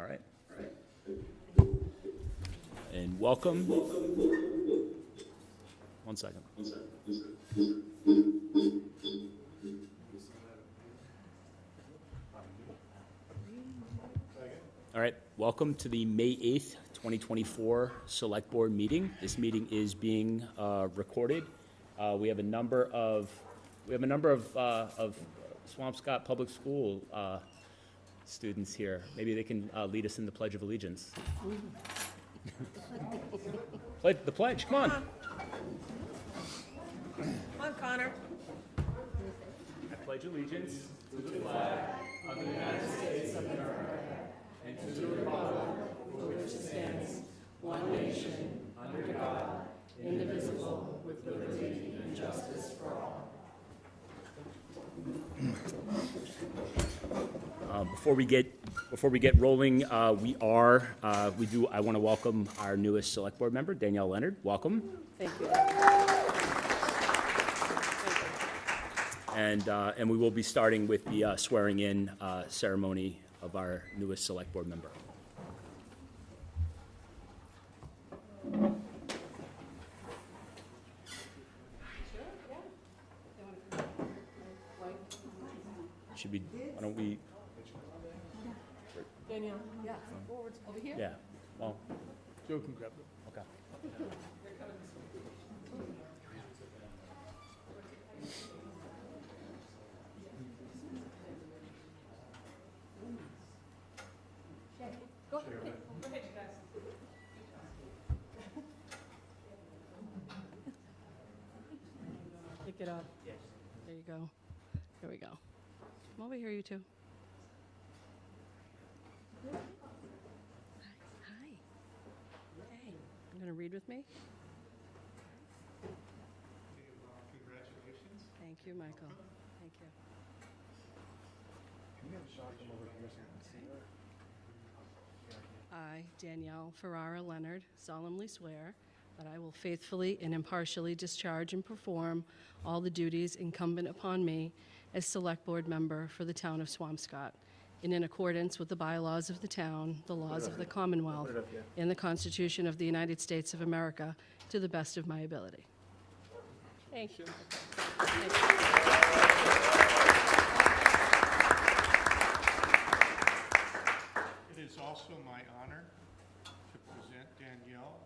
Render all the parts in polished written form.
All right. And welcome. One second. All right. Welcome to the May 8th, 2024 Select Board meeting. This meeting is being recorded. We have a number of Swampscott Public School students here. Maybe they can lead us in the Pledge of Allegiance. The pledge, come on. Come on, Connor. I pledge allegiance to the flag of the United States of America and to the republic for which it stands, one nation, under God, indivisible, with liberty and justice for all. Before we get rolling, I want to welcome our newest Select Board member, Danielle Leonard. Welcome. Thank you. And we will be starting with the swearing in ceremony of our newest Select Board member. Should we, why don't we? Danielle, yeah, forward, over here. Yeah, well, Joe can grab it. okay. Go ahead, you guys. Pick it up. Yes. There you go. Here we go. Come over here, you two. Hi. Hey, you gonna read with me? Congratulations. Thank you, Michael. Thank you. Can we have a shot them over here so you can see her? I, Danielle Ferrara Leonard, solemnly swear that I will faithfully and impartially discharge and perform all the duties incumbent upon me as Select Board member for the town of Swampscott, and in accordance with the bylaws of the town, the laws of the Commonwealth, and the Constitution of the United States of America, to the best of my ability. Thank you. It is also my honor to present Danielle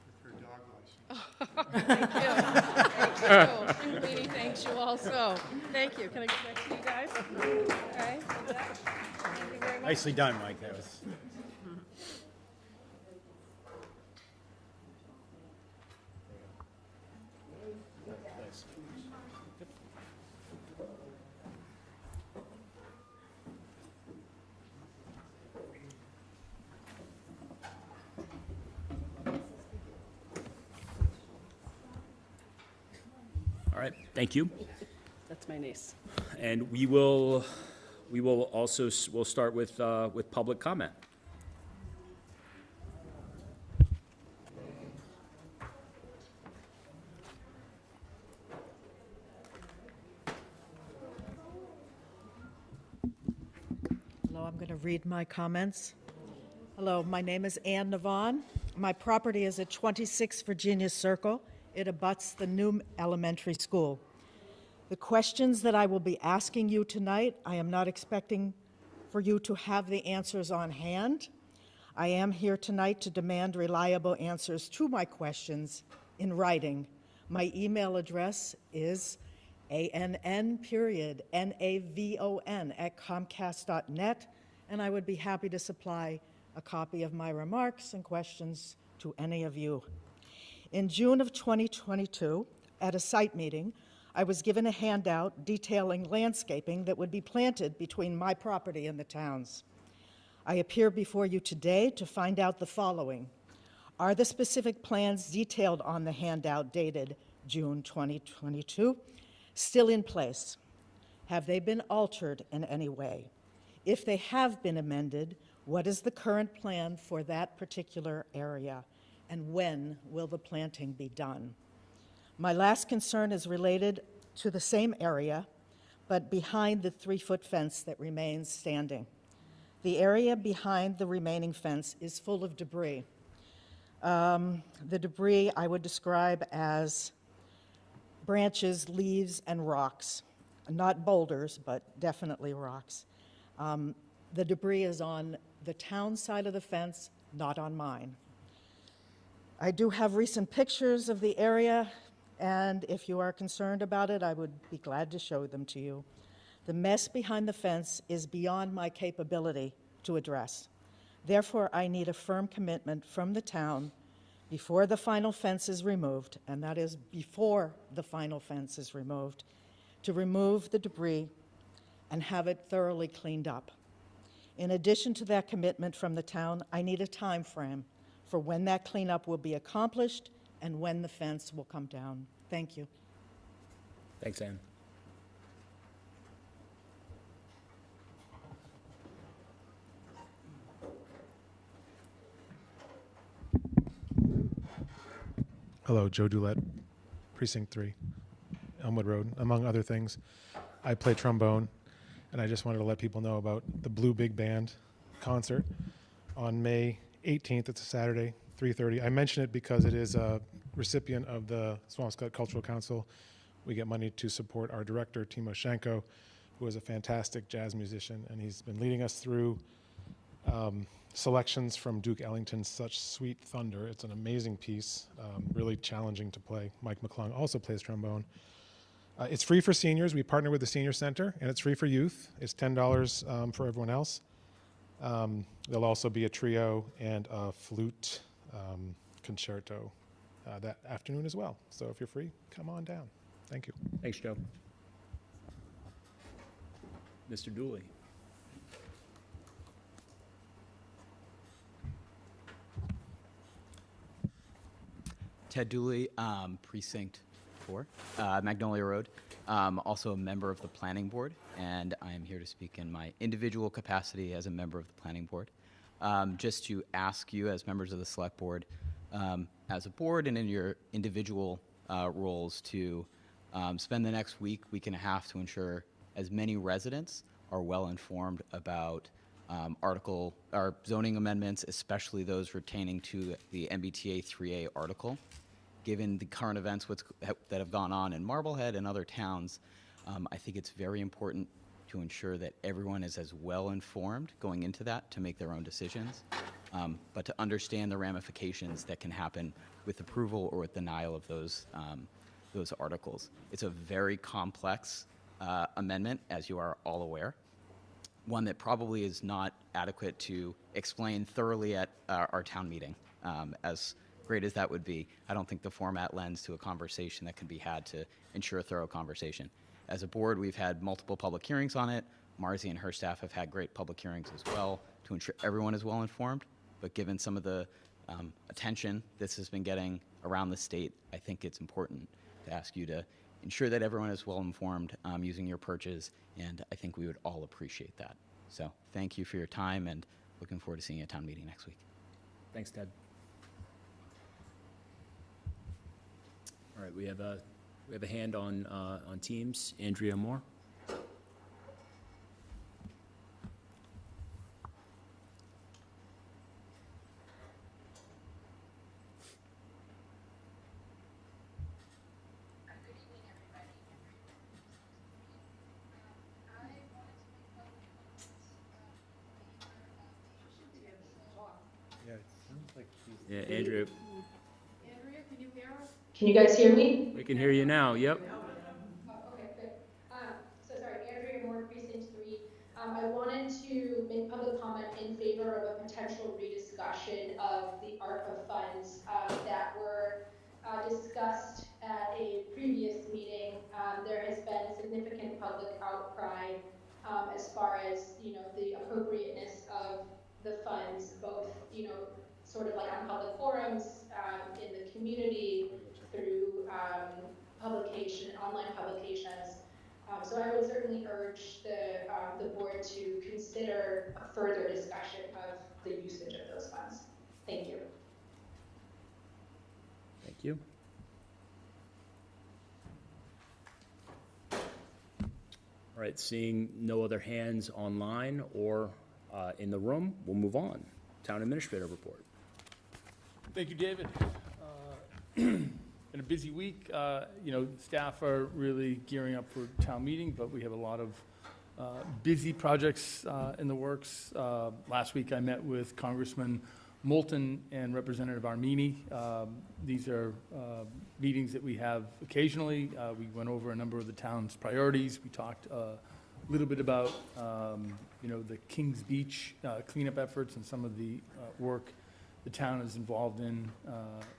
with her dog license. Thank you. Thank you. Queenie thanks you also. Thank you. Can I get back to you guys? All right. Thank you very much. Nicely done, Mike. That was. All right, thank you. That's my niece. And we'll start with public comment. Hello, I'm going to read my comments. Hello, my name is Ann Navon. My property is at 26 Virginia Circle. It abuts the new elementary school. The questions that I will be asking you tonight, I am not expecting for you to have the answers on hand. I am here tonight to demand reliable answers to my questions in writing. My email address is ANN.NAVON@comcast.net, and I would be happy to supply a copy of my remarks and questions to any of you. In June of 2022, at a site meeting, I was given a handout detailing landscaping that would be planted between my property and the town's. I appear before you today to find out the following. Are the specific plans detailed on the handout dated June 2022 still in place? Have they been altered in any way? If they have been amended, what is the current plan for that particular area? And when will the planting be done? My last concern is related to the same area, but behind the 3-foot fence that remains standing. The area behind the remaining fence is full of debris. The debris I would describe as branches, leaves, and rocks. Not boulders, but definitely rocks. The debris is on the town side of the fence, not on mine. I do have recent pictures of the area, and if you are concerned about it, I would be glad to show them to you. The mess behind the fence is beyond my capability to address. Therefore, I need a firm commitment from the town before the final fence is removed, and that is before the final fence is removed, to remove the debris and have it thoroughly cleaned up. In addition to that commitment from the town, I need a time frame for when that cleanup will be accomplished and when the fence will come down. Thank you. Thanks, Ann. Hello, Joe Doulette, Precinct 3, Elmwood Road, among other things. I play trombone, and I just wanted to let people know about the Blue Big Band concert on May 18th. It's a Saturday, 3:30. I mention it because it is a recipient of the Swampscott Cultural Council. We get money to support our director, Timoshenko, who is a fantastic jazz musician, and he's been leading us through selections from Duke Ellington's Such Sweet Thunder. It's an amazing piece, really challenging to play. Mike McClung also plays trombone. It's free for seniors. We partner with the Senior Center, and it's free for youth. It's $10 for everyone else. There'll also be a trio and a flute concerto that afternoon as well. So if you're free, come on down. Thank you. Thanks, Joe. Mr. Dooley. Ted Dooley, Precinct 4, Magnolia Road. Also a member of the Planning Board, and I am here to speak in my individual capacity as a member of the Planning Board. Just to ask you, as members of the Select Board, as a board and in your individual roles, to spend the next week and a half to ensure as many residents are well informed about zoning amendments, especially those pertaining to the MBTA 3A article. Given the current events that have gone on in Marblehead and other towns, I think it's very important to ensure that everyone is as well informed going into that to make their own decisions, but to understand the ramifications that can happen with approval or with denial of those articles. It's a very complex amendment, as you are all aware. One that probably is not adequate to explain thoroughly at our town meeting. As great as that would be, I don't think the format lends to a conversation that can be had to ensure a thorough conversation. As a board, we've had multiple public hearings on it. Marzi and her staff have had great public hearings as well to ensure everyone is well informed. But given some of the attention this has been getting around the state, I think it's important to ask you to ensure that everyone is well informed using your purges, and I think we would all appreciate that. So thank you for your time, and looking forward to seeing you at town meeting next week. Thanks, Ted. All right, we have a hand on Teams. Andrea Moore. Yeah, Andrea. Andrea, can you hear us? Can you guys hear me? We can hear you now. Yep. Okay, good. So sorry, Andrea Moore, Precinct 3. I wanted to make public comment in favor of a potential rediscussion of the ARPA funds that were discussed at a previous meeting. There has been significant public outcry as far as, the appropriateness of the funds, both, sort of like on public forums, in the community, through online publications. So I would certainly urge the board to consider a further discussion of the usage of those funds. Thank you. Thank you. All right, seeing no other hands online or In the room, we'll move on. Town Administrator report. Thank you, David. Been a busy week. Staff are really gearing up for town meeting, but we have a lot of busy projects in the works. Last week, I met with Congressman Moulton and Representative Armini. These are meetings that we have occasionally. We went over a number of the town's priorities. We talked a little bit about, the Kings Beach cleanup efforts and some of the work the town is involved in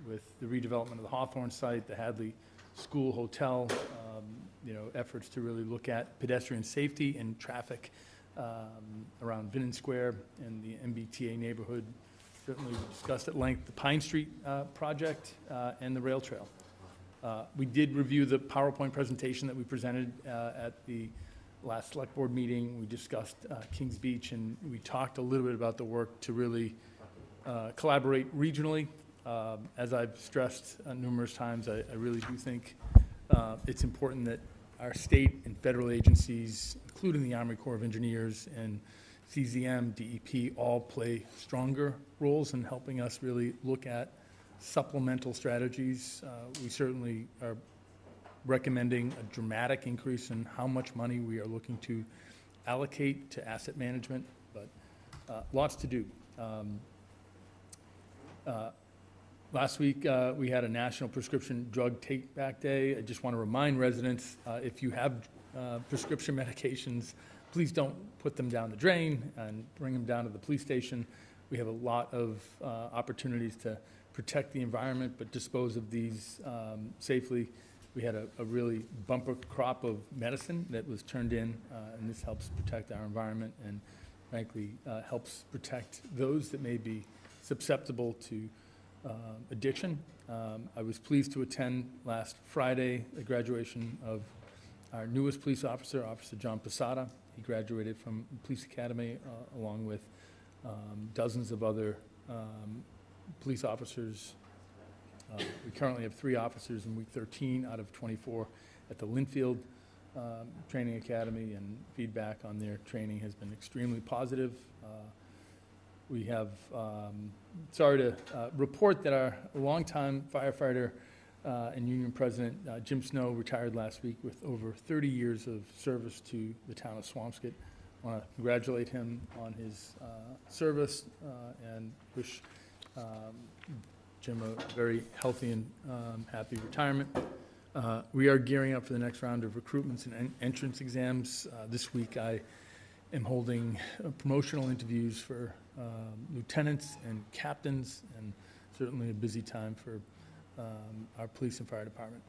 with the redevelopment of the Hawthorne site, the Hadley School Hotel, efforts to really look at pedestrian safety and traffic around Vinnon Square and the MBTA neighborhood. Certainly we discussed at length the Pine Street project and the rail trail. We did review the PowerPoint presentation that we presented at the last select board meeting. We discussed Kings Beach, and we talked a little bit about the work to really collaborate regionally. As I've stressed numerous times, I really do think it's important that our state and federal agencies, including the Army Corps of Engineers and CZM, DEP, all play stronger roles in helping us really look at supplemental strategies. We certainly are recommending a dramatic increase in how much money we are looking to allocate to asset management, but lots to do. Last week, we had a National Prescription Drug Take-Back Day. I just want to remind residents, if you have prescription medications, please don't put them down the drain and bring them down to the police station. We have a lot of opportunities to protect the environment, but dispose of these safely. We had a really bumper crop of medicine that was turned in, and this helps protect our environment and frankly helps protect those that may be susceptible to addiction. I was pleased to attend last Friday the graduation of our newest police officer, Officer John Posada. He graduated from Police Academy along with dozens of other police officers. We currently have 3 officers in week 13 out of 24 at the Linfield Training Academy, and feedback on their training has been extremely positive. We have, sorry to report that our longtime firefighter and union president, Jim Snow, retired last week with over 30 years of service to the town of Swampscott. I want to congratulate him on his service and wish Jim a very healthy and happy retirement. We are gearing up for the next round of recruitments and entrance exams. This week I am holding promotional interviews for lieutenants and captains, and certainly a busy time for our police and fire department.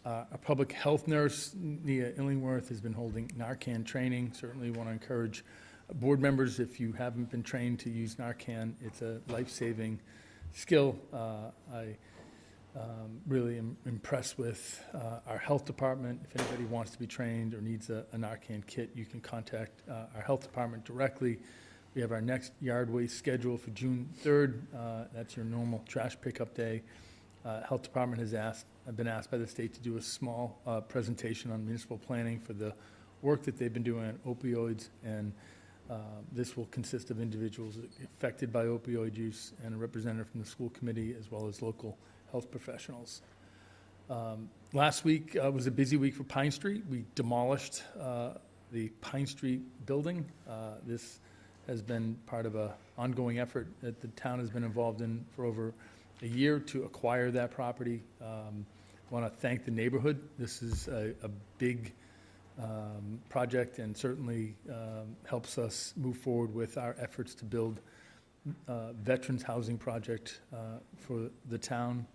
Our public health nurse, Nia Illingworth, has been holding Narcan training. Certainly want to encourage board members, if you haven't been trained to use Narcan, it's a life-saving skill. I really am impressed with our health department. If anybody wants to be trained or needs a Narcan kit, you can contact our health department directly. We have our next yard waste schedule for June 3rd. That's your normal trash pickup day. Health department has been asked by the state to do a small presentation on municipal planning for the work that they've been doing on opioids, and this will consist of individuals affected by opioid use and a representative from the school committee as well as local health professionals. Last week was a busy week for Pine Street. We demolished the Pine Street building. This has been part of an ongoing effort that the town has been involved in for over a year to acquire that property. I want to thank the neighborhood. This is a big project, and certainly helps us move forward with our efforts to build veterans housing project for the town.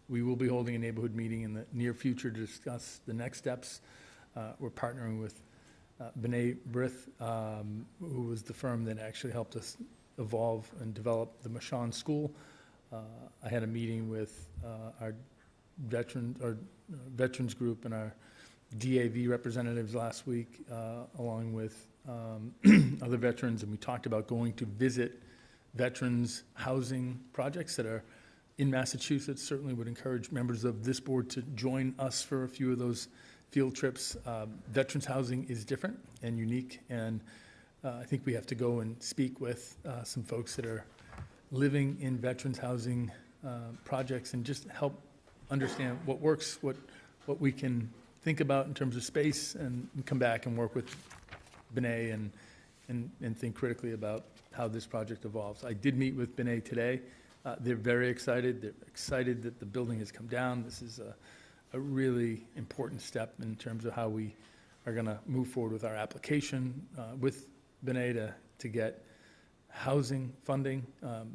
We will be holding a neighborhood meeting in the near future to discuss the next steps. We're partnering with MENEIDE, who was the firm that actually helped us evolve and develop the Michon School. I had a meeting with our veterans group and our DAV representatives last week, along with other veterans, and we talked about going to visit veterans housing projects that are in Massachusetts. Certainly would encourage members of this board to join us for a few of those field trips. Veterans housing is different and unique, and I think we have to go and speak with some folks that are living in veterans housing projects and just help understand what works, what we can think about in terms of space, and come back and work with Benet and think critically about how this project evolves. I did meet with Benet today. They're very excited. They're excited that the building has come down. This is a really important step in terms of how we are going to move forward with our application with Benet to get housing funding.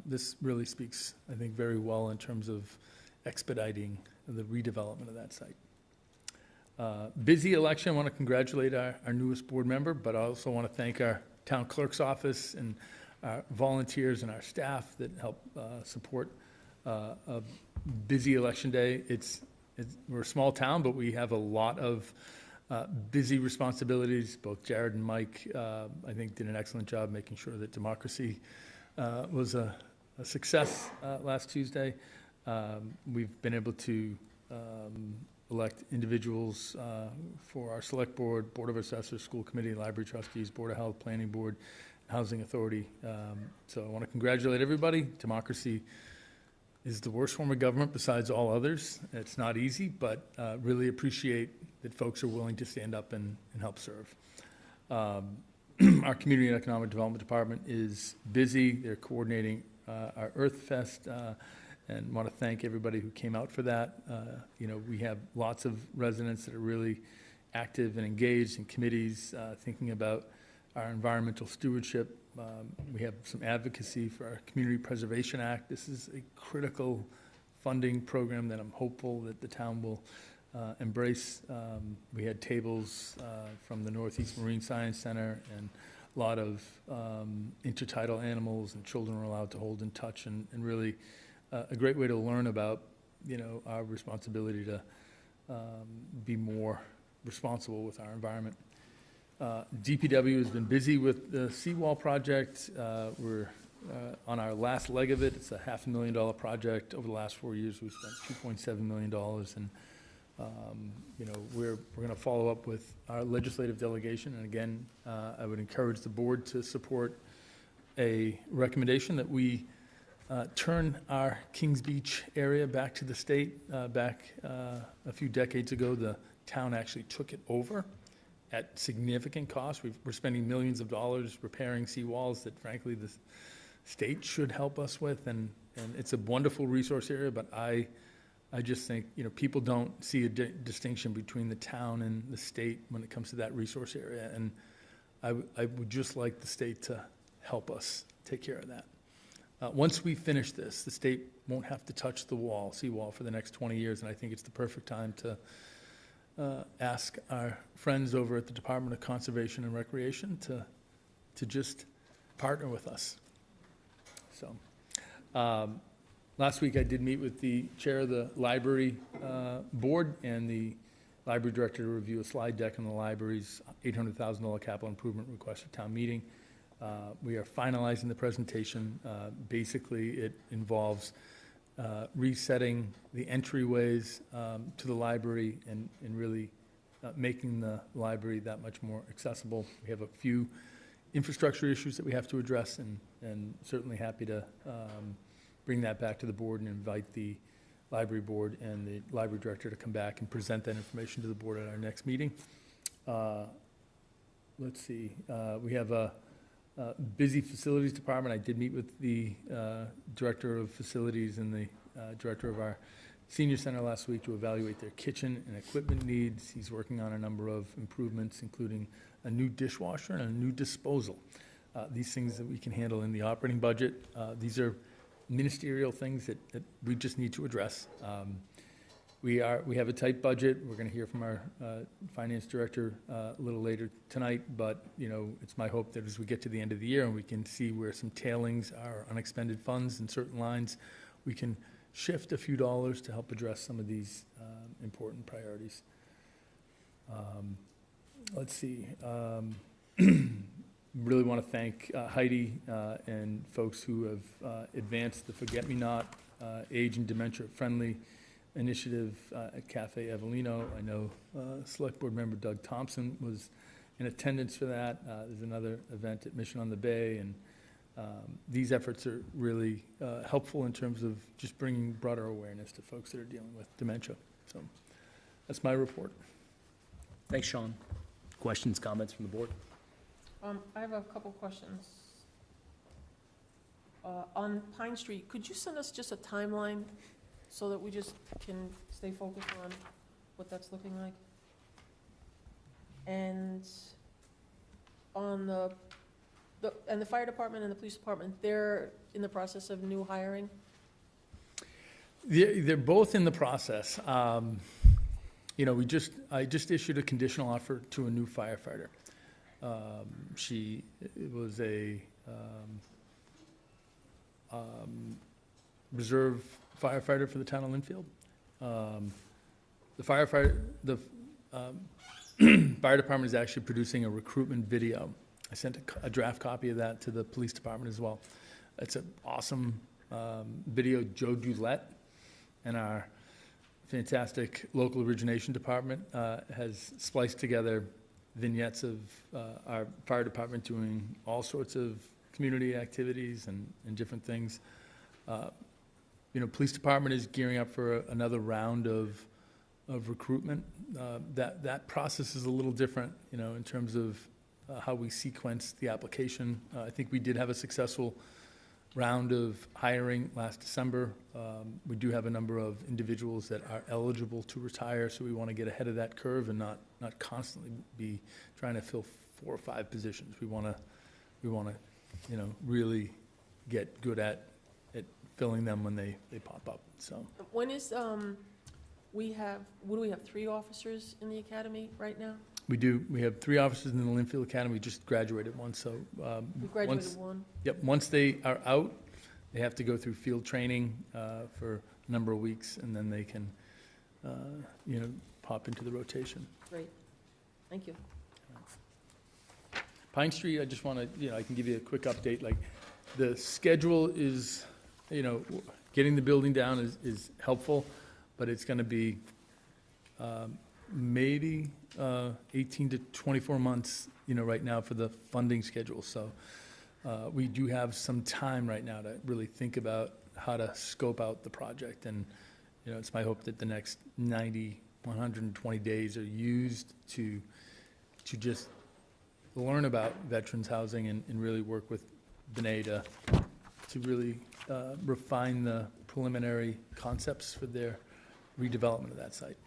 This really speaks, I think, very well in terms of expediting the redevelopment of that site. Busy election. I want to congratulate our newest board member, but I also want to thank our town clerk's office and our volunteers and our staff that help support a busy election day. We're a small town, but we have a lot of busy responsibilities. Both Jared and Mike, I think, did an excellent job making sure that democracy was a success last Tuesday. We've been able to elect individuals for our select board, board of assessors, school committee, library trustees, board of health, planning board, housing authority. So I want to congratulate everybody. Democracy is the worst form of government besides all others. It's not easy, but really appreciate that folks are willing to stand up and help serve. Our Community and Economic Development Department is busy. They're coordinating our Earth Fest, and want to thank everybody who came out for that. We have lots of residents that are really active and engaged in committees, thinking about our environmental stewardship. We have some advocacy for our Community Preservation Act. This is a critical funding program that I'm hopeful that the town will embrace. We had tables from the Northeast Marine Science Center, and a lot of intertidal animals and children were allowed to hold and touch, and really a great way to learn about, our responsibility to be more responsible with our environment. DPW has been busy with the seawall project. We're on our last leg of it. It's a $500,000 project. Over the last 4 years, we've spent $2.7 million, and we're going to follow up with our legislative delegation. And again, I would encourage the board to support a recommendation that we turn our Kings Beach area back to the state. Back a few decades ago, the town actually took it over at significant cost. We're spending millions of dollars repairing seawalls that, frankly, the state should help us with, and it's a wonderful resource area, but I just think, people don't see a distinction between the town and the state when it comes to that resource area, and I would just like the state to help us take care of that. Once we finish this, the state won't have to touch the seawall for the next 20 years, and I think it's the perfect time to ask our friends over at the Department of Conservation and Recreation to just partner with us. So, last week I did meet with the chair of the library board and the library director to review a slide deck on the library's $800,000 capital improvement request at town meeting. We are finalizing the presentation. Basically, it involves resetting the entryways to the library and really making the library that much more accessible. We have a few infrastructure issues that we have to address, and certainly happy to bring that back to the board and invite the library board and the library director to come back and present that information to the board at our next meeting. Let's see. We have a busy facilities department. I did meet with the director of facilities and the director of our senior center last week to evaluate their kitchen and equipment needs. He's working on a number of improvements, including a new dishwasher and a new disposal. These things that we can handle in the operating budget. These are ministerial things that we just need to address. We have a tight budget. We're going to hear from our finance director a little later tonight, but it's my hope that as we get to the end of the year and we can see where some tailings are, unexpended funds in certain lines, we can shift a few dollars to help address some of these important priorities. Let's see. Really want to thank Heidi and folks who have advanced the Forget Me Not Age and Dementia Friendly initiative at Cafe Evelino. I know Select Board Member Doug Thompson was in attendance for that. There's another event at Mission on the Bay, and these efforts are really helpful in terms of just bringing broader awareness to folks that are dealing with dementia. So that's my report. Thanks, Sean. Questions, comments from the board? I have a couple questions. On Pine Street, could you send us just a timeline so that we just can stay focused on what that's looking like? And on the fire department and the police department, they're in the process of new hiring? They're both in the process. You know, I just issued a conditional offer to a new firefighter. She was a reserve firefighter for the town of Lynnfield. The fire department is actually producing a recruitment video. I sent a draft copy of that to the police department as well. It's an awesome video. Joe Dulett and our fantastic local origination department has spliced together vignettes of our fire department doing all sorts of community activities and different things. You know, police department is gearing up for another round of recruitment. That process is a little different, you know, in terms of how we sequence the application. I think we did have a successful round of hiring last December. We do have a number of individuals that are eligible to retire, so we want to get ahead of that curve and not constantly be trying to fill 4 or 5 positions. We want to, you know, really get good at filling them when they pop up. So When is, what do we have, 3 officers in the academy right now? we do. We have 3 officers in the Lynnfield Academy. We just graduated one. So We graduated one. Yep. Once they are out, they have to go through field training for a number of weeks, and then they can, you know, pop into the rotation. Great. Thank you. Pine Street, I just want to, you know, I can give you a quick update. Like, the schedule is, you know, getting the building down is helpful, but it's going to be maybe 18 to 24 months, you know, right now for the funding schedule. So we do have some time right now to really think about how to scope out the project. And, you know, it's my hope that the next 90, 120 days are used to just learn about veterans housing and really work with MENEIDE to really refine the preliminary concepts for their redevelopment of that site.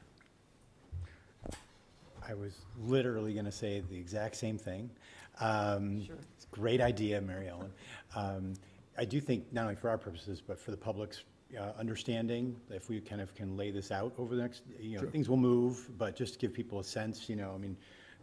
I was literally going to say the exact same thing. Sure. It's a great idea, Mary Ellen. I do think not only for our purposes, but for the public's understanding, if we kind of can lay this out over the next, you know, Sure. Things will move, but just to give people a sense, you know, I mean,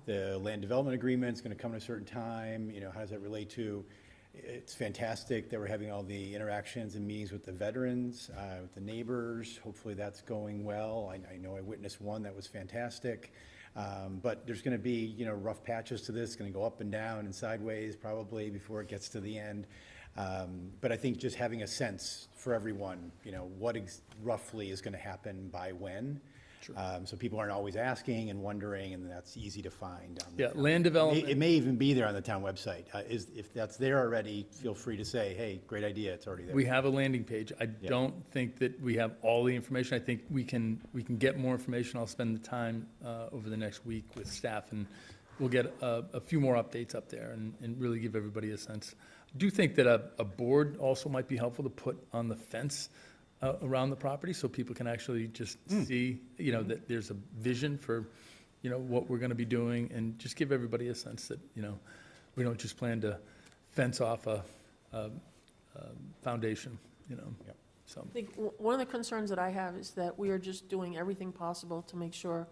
the land development agreement is going to come at a certain time, you know, how does that relate to? It's fantastic that we're having all the interactions and meetings with the veterans, with the neighbors. Hopefully that's going well. I know I witnessed one that was fantastic. But there's going to be, you know, rough patches to this. It's going to go up and down and sideways probably before it gets to the end. But I think just having a sense for everyone, you know, what roughly is going to happen by when. Sure. So people aren't always asking and wondering, and that's easy to find. Yeah, land development. It may even be there on the town website. If that's there already, feel free to say, hey, great idea, it's already there. We have a landing page. I don't think that we have all the information. I think we can get more information. I'll spend the time over the next week with staff, and we'll get a few more updates up there and really give everybody a sense. I do think that a board also might be helpful to put on the fence around the property, so people can actually just see, you know, that there's a vision for, you know, what we're going to be doing, and just give everybody a sense that, you know, we don't just plan to fence off a foundation, you know. Yep. So I think one of the concerns that I have is that we are just doing everything possible to make sure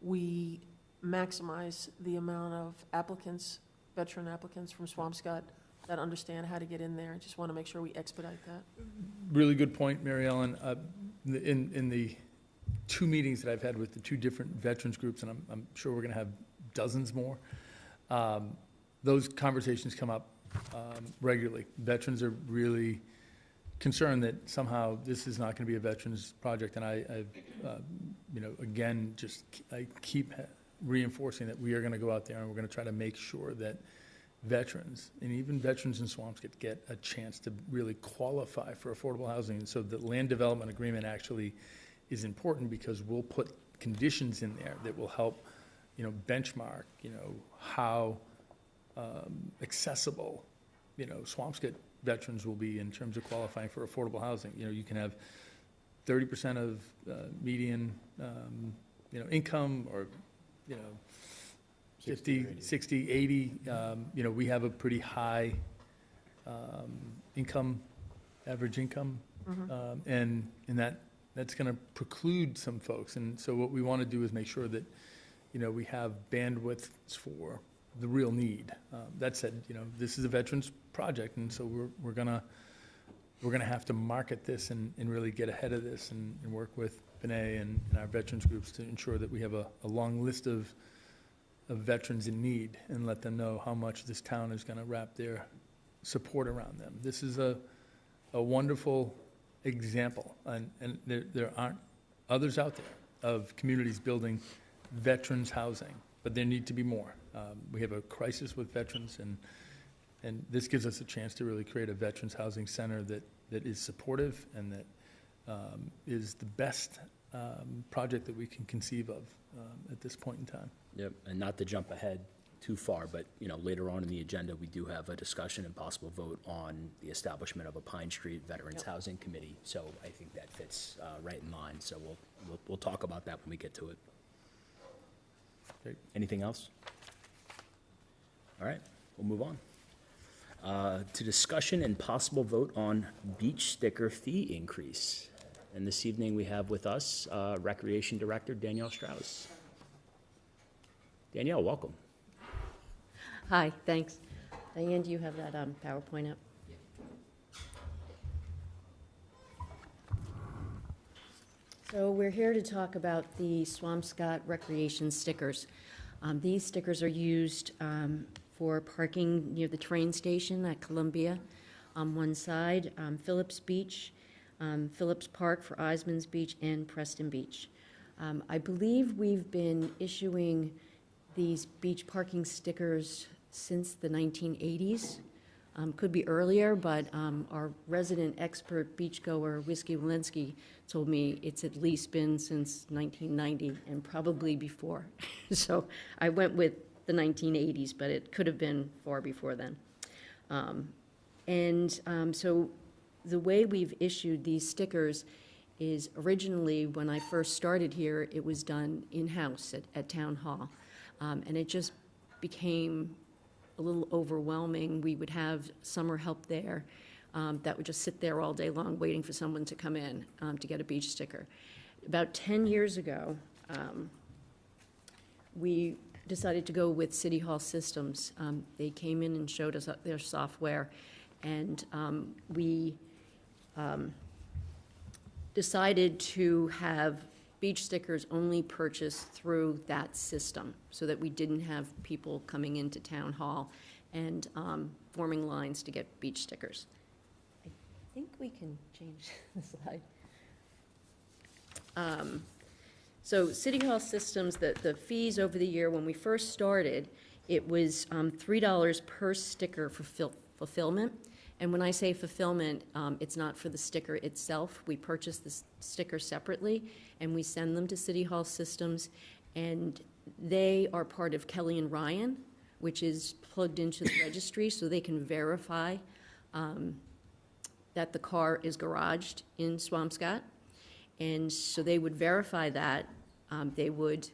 we maximize the amount of applicants, veteran applicants from Swampscott that understand how to get in there. I just want to make sure we expedite that. really good point, Mary Ellen. In the 2 meetings that I've had with the 2 different veterans groups, and I'm sure we're going to have dozens more, those conversations come up regularly. Veterans are really concerned that somehow this is not going to be a veterans project, and I've you know, again, I keep reinforcing that we are going to go out there and we're going to try to make sure that veterans, and even veterans in Swampscott, get a chance to really qualify for affordable housing. And so the land development agreement actually is important because we'll put conditions in there that will help, benchmark, how accessible, Swampscott veterans will be in terms of qualifying for affordable housing. You can have 30% of median, income, or, 50, 60, 80. We have a pretty high income, average income, and that's going to preclude some folks. And so what we want to do is make sure that, we have bandwidth for the real need. That said, this is a veterans project, and so we're gonna have to market this and really get ahead of this and work with Benet and our veterans groups to ensure that we have a long list of veterans in need and let them know how much this town is going to wrap their support around them. This is a wonderful example, and there aren't others out there of communities building veterans housing, but there need to be more. We have a crisis with veterans, and this gives us a chance to really create a veterans housing center that is supportive and that is the best project that we can conceive of at this point in time. Yep, and not to jump ahead too far, but, later on in the agenda, we do have a discussion and possible vote on the establishment of a Pine Street Veterans Housing Committee. So I think that fits right in line. So we'll talk about that when we get to it. Great. Anything else? All right, we'll move on. To discussion and possible vote on beach sticker fee increase. And this evening we have with us Recreation Director Danielle Strauss. Danielle, welcome. Hi, thanks. Diane, do you have that PowerPoint up? So we're here to talk about the Swampscott recreation stickers. These stickers are used for parking near the train station at Columbia on one side, Phillips Beach, Phillips Park for Eisman's Beach, and Preston Beach. I believe we've been issuing these beach parking stickers since the 1980s. Could be earlier, but our resident expert beachgoer, Whiskey Walensky, told me it's at least been since 1990 and probably before. So I went with the 1980s, but it could have been far before then. So the way we've issued these stickers is originally, when I first started here, it was done in-house at Town Hall. And it just became a little overwhelming. We would have summer help there that would just sit there all day long waiting for someone to come in to get a beach sticker. About 10 years ago, we decided to go with City Hall Systems. They came in and showed us their software, and we decided to have beach stickers only purchased through that system so that we didn't have people coming into Town Hall and forming lines to get beach stickers. I think we can change the slide. So City Hall Systems, the fees over the year, when we first started, it was $3 per sticker for fulfillment. And when I say fulfillment, it's not for the sticker itself. We purchase the sticker separately, and we send them to City Hall Systems, and they are part of Kelly and Ryan, which is plugged into the registry, so they can verify that the car is garaged in Swampscott. And so they would verify that. They would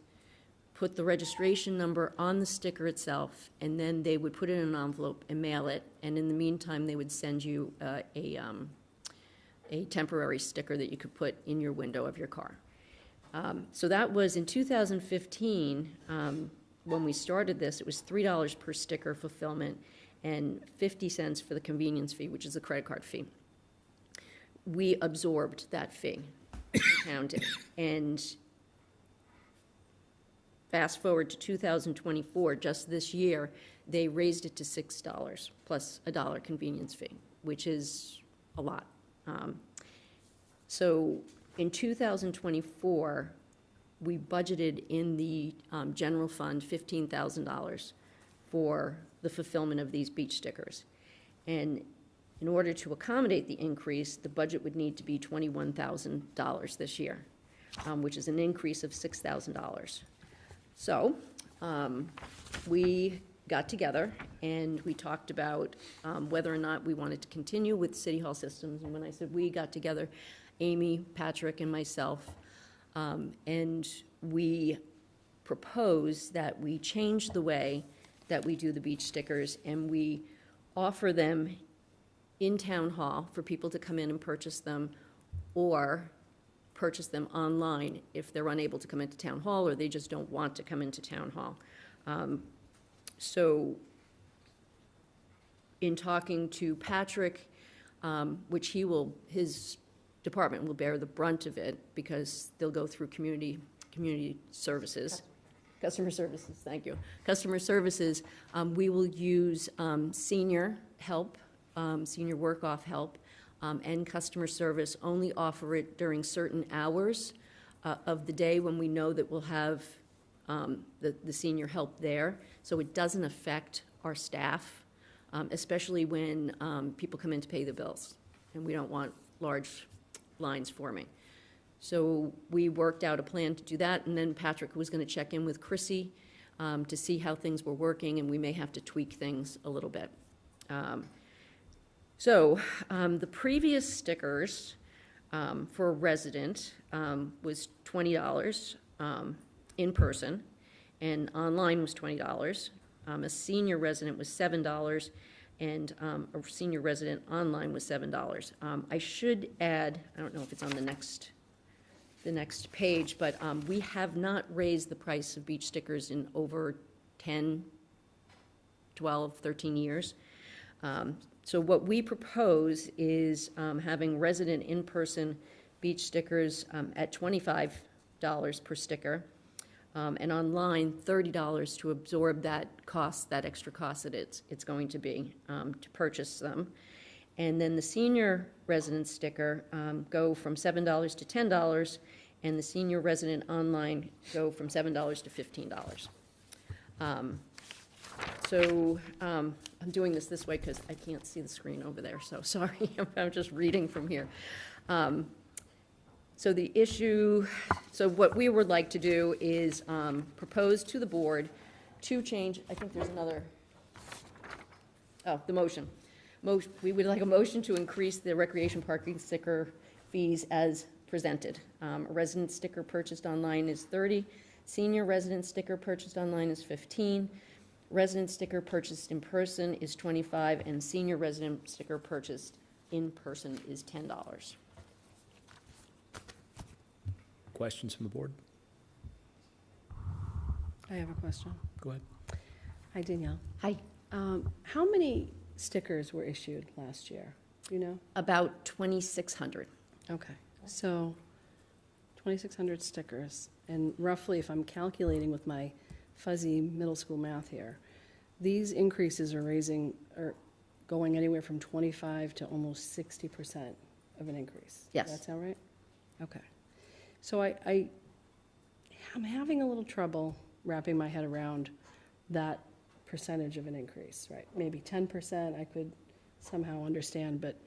put the registration number on the sticker itself, and then they would put it in an envelope and mail it. And in the meantime, they would send you a temporary sticker that you could put in your window of your car. So that was in 2015. When we started this, it was $3 per sticker fulfillment and 50 cents for the convenience fee, which is a credit card fee. We absorbed that fee, the town did. And fast forward to 2024, just this year, they raised it to $6 plus a $1 convenience fee, which is a lot. So in 2024, we budgeted in the general fund $15,000 for the fulfillment of these beach stickers. And in order to accommodate the increase, the budget would need to be $21,000 this year, which is an increase of $6,000. So we got together and we talked about whether or not we wanted to continue with City Hall systems. And when I said we got together, Amy, Patrick, and myself, and we proposed that we change the way that we do the beach stickers, and we offer them in Town Hall for people to come in and purchase them, or purchase them online if they're unable to come into Town Hall or they just don't want to come into Town Hall. So in talking to Patrick, which his department will bear the brunt of it because they'll go through community services. Customer services, thank you. Customer services, we will use senior help, senior work-off help, and customer service, only offer it during certain hours of the day when we know that we'll have the senior help there, so it doesn't affect our staff, especially when people come in to pay the bills, and we don't want large lines forming. So we worked out a plan to do that, and then Patrick was going to check in with Chrissy to see how things were working, and we may have to tweak things a little bit. The previous stickers for a resident was $20 in person, and online was $20. A senior resident was $7, and a senior resident online was $7. I should add, I don't know if it's on the next page, but we have not raised the price of beach stickers in over 10, 12, 13 years. So what we propose is having resident in-person beach stickers at $25 per sticker, and online $30 to absorb that cost, that extra cost that it's going to be to purchase them. And then the senior resident sticker go from $7 to $10, and the senior resident online go from $7 to $15. I'm doing this way because I can't see the screen over there, so sorry, I'm just reading from here. So what we would like to do is propose to the board to change, I think there's another, the motion. We would like a motion to increase the recreation parking sticker fees as presented. A resident sticker purchased online is $30, senior resident sticker purchased online is $15, resident sticker purchased in person is $25, and senior resident sticker purchased in person is $10. Questions from the board? I have a question. Go ahead. Hi, Danielle. Hi. How many stickers were issued last year? Do you know? About 2,600. Okay, so 2,600 stickers, and roughly, if I'm calculating with my fuzzy middle school math here, these increases are going anywhere from 25 to almost 60% of an increase. Yes. Does that sound right? Okay. So I'm having a little trouble wrapping my head around that percentage of an increase, right? Maybe 10% I could somehow understand, but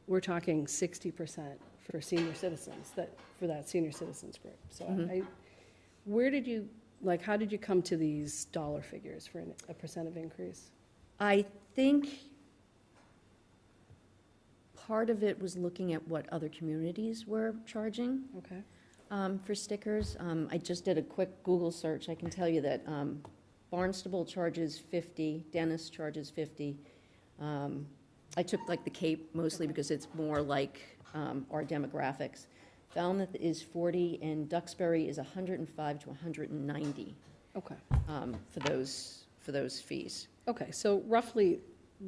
we're talking 60% for senior citizens, for that senior citizens group. So how did you come to these dollar figures for a percent of increase? I think part of it was looking at what other communities were charging. Okay. For stickers. I just did a quick Google search. I can tell you that Barnstable charges $50, Dennis charges $50. I took like the Cape mostly because it's more like our demographics. Falmouth is $40, and Duxbury is $105 to $190. Okay. For those fees. Okay, so roughly,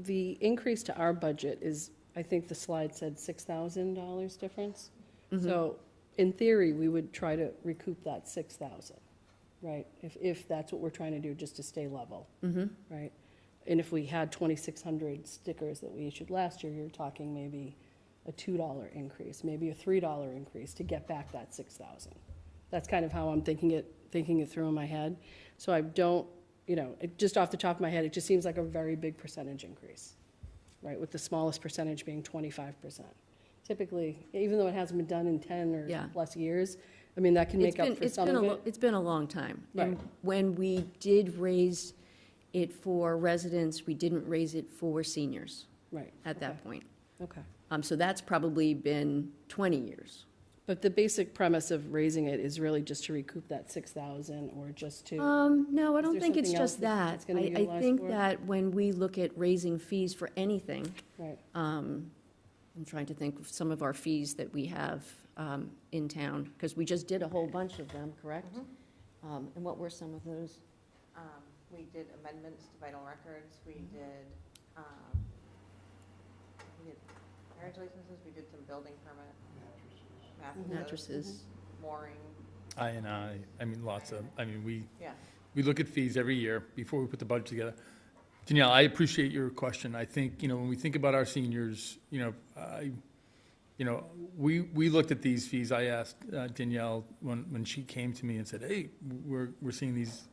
the increase to our budget is, I think the slide said $6,000 difference. Mm-hmm. So in theory, we would try to recoup that $6,000, right? If that's what we're trying to do, just to stay level, Mm-hmm. right? And if we had 2,600 stickers that we issued last year, you're talking maybe a $2 increase, maybe a $3 increase to get back that $6,000. That's kind of how I'm thinking it through in my head. So I don't, just off the top of my head, it just seems like a very big percentage increase, right? With the smallest percentage being 25%. Typically, even though it hasn't been done in 10 or Yeah. plus years, I mean, that can make up for some of it. It's been a long time. Right. And when we did raise it for residents, we didn't raise it for seniors Right. at that Okay. point. Okay. So that's probably been 20 years. But the basic premise of raising it is really just to recoup that 6,000 or just to, No, I Is don't there think it's something else just that's that. gonna be I utilized think for? that when we look at raising fees for anything, right, I'm trying to think of some of our fees that we have in town, because we just did a whole bunch of them, correct? And what were some of those? We did amendments to vital records, we did marriage licenses, we did some building permit. Mattresses. Mooring, We yeah. look at fees every year before we put the budget together. Danielle, I appreciate your question. I think, when we think about our seniors, we looked at these fees. I asked Danielle when she came to me and said, hey, we're seeing these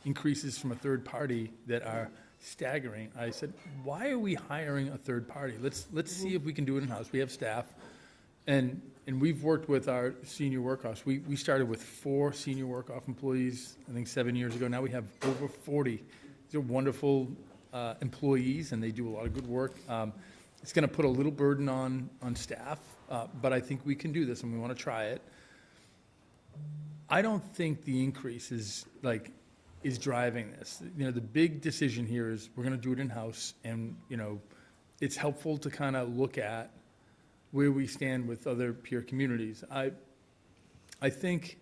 increases from a third party that are staggering. I said, why are we hiring a third party? Let's see if we can do it in-house. We have staff. And we've worked with our senior work-offs. We started with 4 senior work-off employees, I think 7 years ago. Now we have over 40. These are wonderful employees, and they do a lot of good work. It's going to put a little burden on staff, but I think we can do this, and we want to try it. I don't think the increase is driving this. The big decision here is we're going to do it in-house, and, it's helpful to kind of look at where we stand with other peer communities. I think,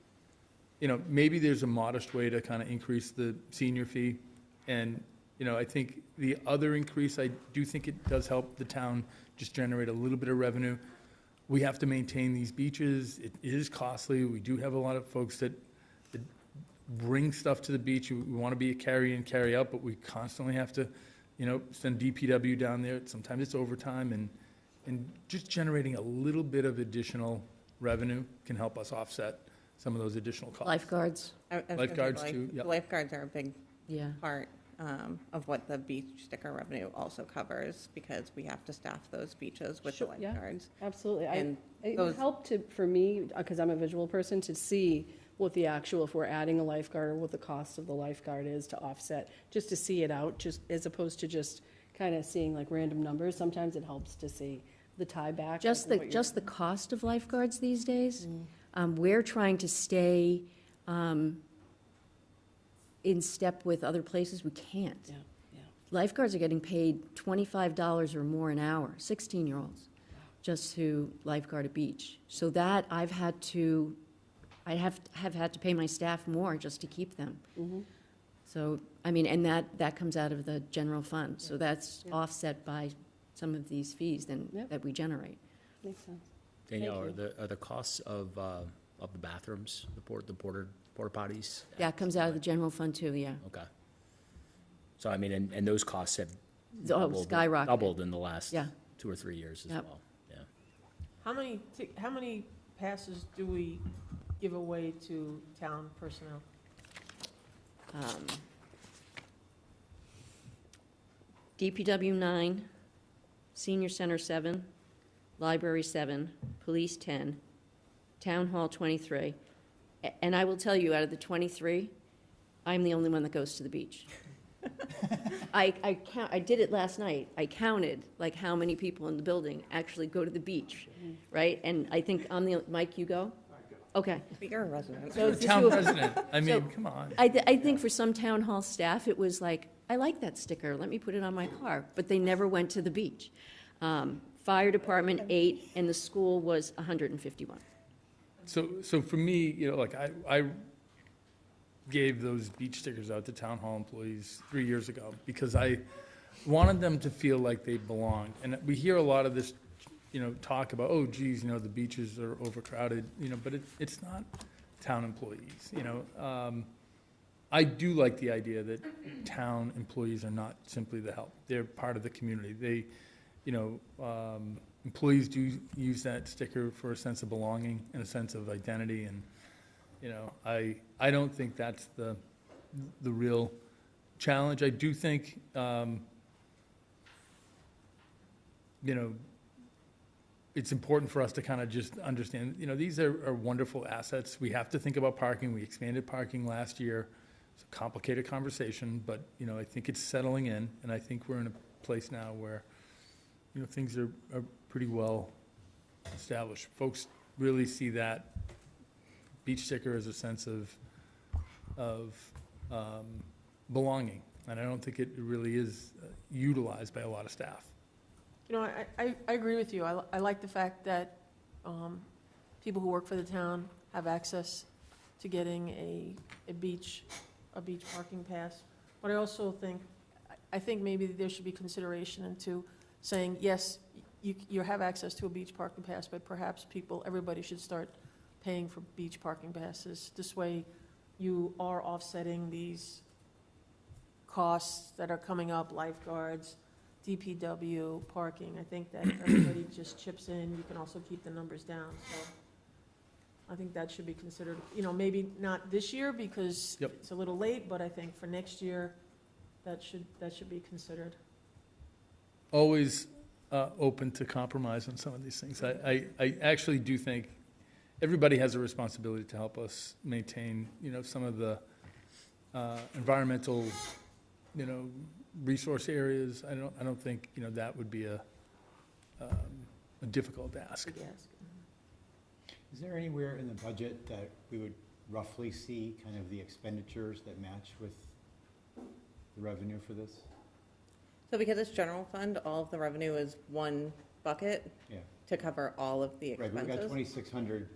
maybe there's a modest way to kind of increase the senior fee. And, I think the other increase, I do think it does help the town just generate a little bit of revenue. We have to maintain these beaches. It is costly. We do have a lot of folks that bring stuff to the beach. We want to be a carry in, carry out, but we constantly have to, send DPW down there. Sometimes it's overtime, and just generating a little bit of additional revenue can help us offset some of those additional costs. Lifeguards, I was gonna say Lifeguards too, yep. Lifeguards are a big yeah. part of what the beach sticker revenue also covers, because we have to staff those beaches with the Sure, yeah. lifeguards. absolutely. And It those- helped for me, because I'm a visual person, to see what the actual, if we're adding a lifeguard, or what the cost of the lifeguard is to offset, just to see it out, just as opposed to just kind of seeing like random numbers. Sometimes it helps to see the tie back. Just the cost of lifeguards these days. We're trying to stay in step with other places. We can't. Yeah, yeah. Lifeguards are getting paid $25 or more an hour, 16-year-olds, just to lifeguard a beach. So that I have had to pay my staff more just to keep them. So, and that comes out of the general fund. So that's offset by some of these fees that we generate. Makes sense. Danielle, Thank are the costs of the bathrooms, the porta potties? Yeah, it comes out of the general fund too, yeah. Okay. So, and those costs have Skyrocketed. doubled in the last Yeah. 2 or 3 years as Yep. well. Yeah. How many passes do we give away to town personnel? DPW 9, Senior Center 7, Library 7, Police 10, Town Hall 23. And I will tell you, out of the 23, I'm the only one that goes to the beach. I did it last night. I counted like how many people in the building actually go to the beach, right? And I think Mike, you go? Okay. But you're a resident. So The town president, come on. I think for some town hall staff, it was like, I like that sticker, let me put it on my car, but they never went to the beach. Fire department, 8, and the school was 151. So for me, I gave those beach stickers out to town hall employees 3 years ago because I wanted them to feel like they belonged. And we hear a lot of this, talk about, oh, geez, the beaches are overcrowded, but it's not town employees, I do like the idea that town employees are not simply the help. They're part of the community. They, employees do use that sticker for a sense of belonging and a sense of identity. And I don't think that's the real challenge. I do think, it's important for us to kind of just understand, these are wonderful assets. We have to think about parking. We expanded parking last year. It's a complicated conversation, but, I think it's settling in, and I think we're in a place now where, things are pretty well established. Folks really see that beach sticker as a sense of belonging, and I don't think it really is utilized by a lot of staff. I agree with you. I like the fact that people who work for the town have access to getting a beach parking pass. But I also think maybe there should be consideration into saying, yes, you have access to a beach parking pass, but perhaps everybody should start paying for beach parking passes. This way, you are offsetting these costs that are coming up, lifeguards, DPW, parking. I think that everybody just chips in. You can also keep the numbers down. So I think that should be considered, maybe not this year because it's a little late, but I think for next year, that should be considered. Always open to compromise on some of these things. I actually do think everybody has a responsibility to help us maintain, some of the environmental, resource areas. I don't think, that would be a difficult ask. Is there anywhere in the budget that we would roughly see kind of the expenditures that match with the revenue for this? So because it's general fund, all of the revenue is one bucket to cover all of the expenses. Right, we've got 2,600.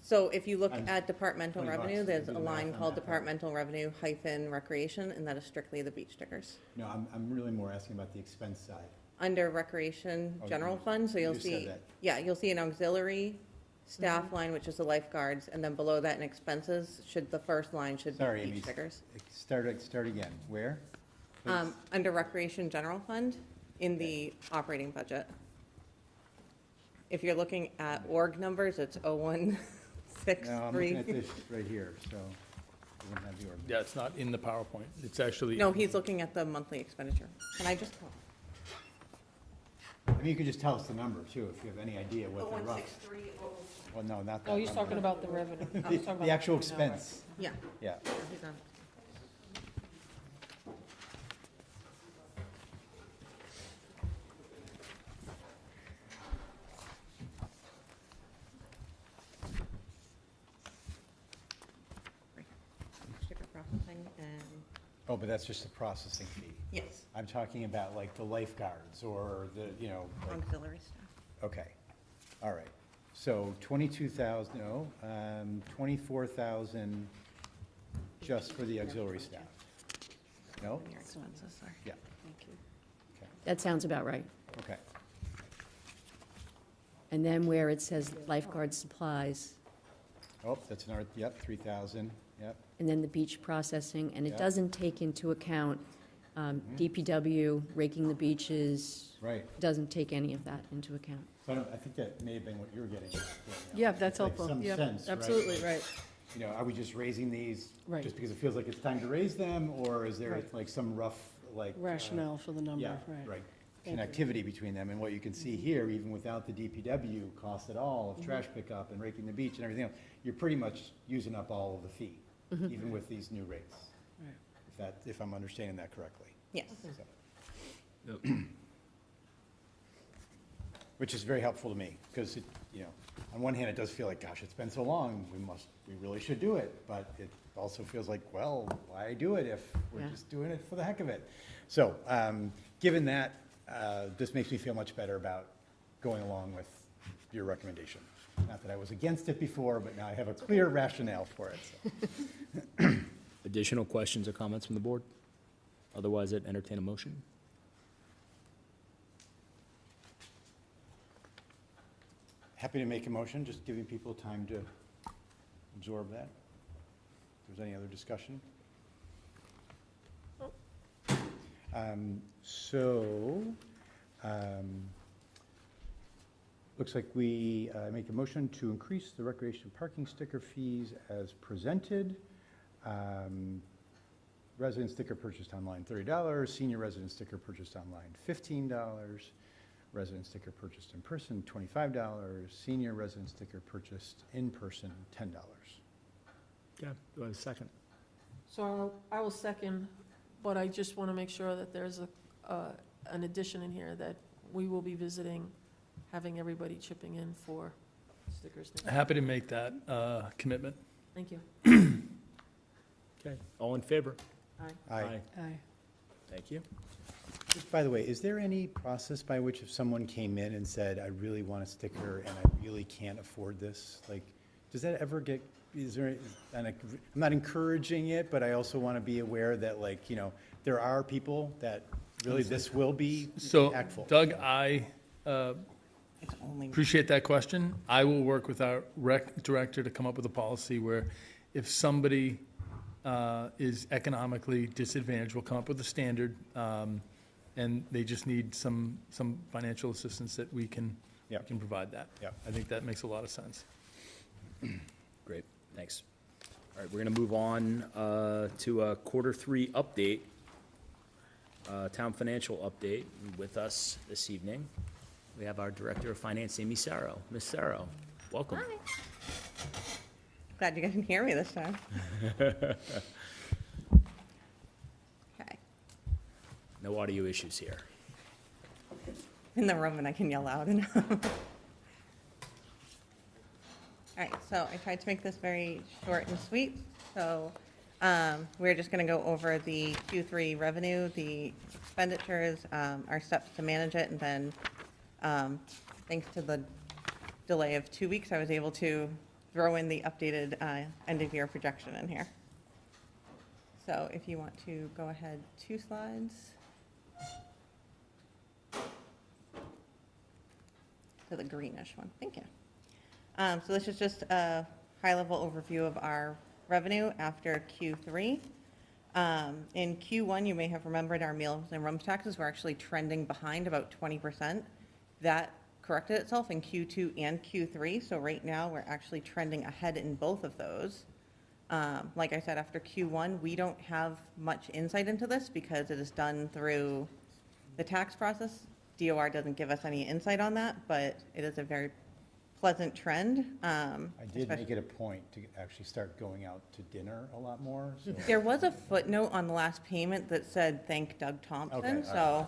So if you look at departmental 20 bucks, revenue, there's do a the math line on called that. departmental revenue hyphen recreation, and that is strictly the beach stickers. No, I'm really more asking about the expense side. Under recreation Oh, general you- fund, so you you'll just said see, that. you'll see an auxiliary staff line, which is the lifeguards, and then below that in expenses, the first line should be Sorry, beach Amy. stickers. Start again. Where? Under recreation general fund in the operating budget. If you're looking at org numbers, it's 0163. No, I'm looking at this right here, so it wouldn't have the order. Yeah, it's not in the PowerPoint. It's actually. No, he's looking at the monthly expenditure. Can I just? I mean, you could just tell us the number too, if you have any idea what the rough. 0163. Well, no, not that. Oh, he's number. talking about the revenue. I was talking about The actual revenue now, right. expense, Yeah. yeah. He's on. Sticker processing and, Oh, but that's just the processing fee. yes, I'm talking about like the lifeguards or the, like, auxiliary staff. okay, all right. So 22,000, 24,000 just for the auxiliary staff? No? Your expenses, sorry. Yeah, Thank you. That sounds about right. okay. And then where it says lifeguard supplies, Oh, that's another, yep, 3,000, yep. and then the beach processing, and it Yeah. doesn't take into account DPW, raking the beaches, Right. doesn't take any of that into account. So I think that may have been what you were getting at. Yeah, that's Like helpful. some Yep, sense, right? absolutely, right. Are we just raising these Right. just because it feels like it's time to raise them? Or is there Right. like some rough, like? Rationale for the number, Yeah, right. right. Thank you. Connectivity between them. And what you can see here, even without the DPW cost at all of trash pickup and raking the beach and everything else, you're pretty much using up all of the fee, even with these new rates. Right. If I'm understanding that correctly. Yes. So- Which is very helpful to me, because on one hand, it does feel like, gosh, it's been so long, we really should do it, but it also feels like, well, why do it if we're Yeah. just doing it for the heck of it? So, given that, this makes me feel much better about going along with your recommendation. Not that I was against it before, but now I have a clear rationale for it. So. Additional questions or comments from the board? Otherwise, I'd entertain a motion. Happy to make a motion, just giving people time to absorb that. If there's any other discussion? Looks like we make a motion to increase the recreation parking sticker fees as presented. Resident sticker purchased online, $30. Senior resident sticker purchased online, $15. Resident sticker purchased in person, $25. Senior resident sticker purchased in person, $10. Okay, do I have a second? So I will second, but I just want to make sure that there's an addition in here that we will be visiting, having everybody chipping in for stickers. Happy to make that commitment. Thank you. Okay, all in favor? Aye. Aye. Thank you. Just by the way, is there any process by which if someone came in and said, I really want a sticker and I really can't afford this, like, does that ever get, is there, and I'm not encouraging it, but I also want to be aware that, like, you know, there are people that really this will be So, impactful. Doug, I It's only appreciate that question. I will work with our rec director to come up with a policy where if somebody is economically disadvantaged, we'll come up with a standard, and they just need some financial assistance that we can provide that. Yeah. I think that makes a lot of sense. Great, thanks. All right, we're going to move on to a Q3 update, town financial update. With us this evening, we have our Director of Finance, Amy Sarro. Ms. Sarro, welcome. Hi. Glad you can hear me this time. Okay. No audio issues here. In the room and I can yell loud enough. All right, so I tried to make this very short and sweet. So we're just going to go over the Q3 revenue, the expenditures, our steps to manage it, and then thanks to the delay of 2 weeks, I was able to throw in the updated end-of-year projection in here. So if you want to go ahead 2 slides. To the greenish one, thank you. So this is just a high-level overview of our revenue after Q3. In Q1, you may have remembered our meals and rooms taxes were actually trending behind about 20%. That corrected itself in Q2 and Q3, so right now we're actually trending ahead in both of those. Like I said, after Q1, we don't have much insight into this because it is done through the tax process. DOR doesn't give us any insight on that, but it is a very pleasant trend. I did make it a point to actually start going out to dinner a lot more. So. There was a footnote on the last payment that said, thank Doug Thompson, Okay, so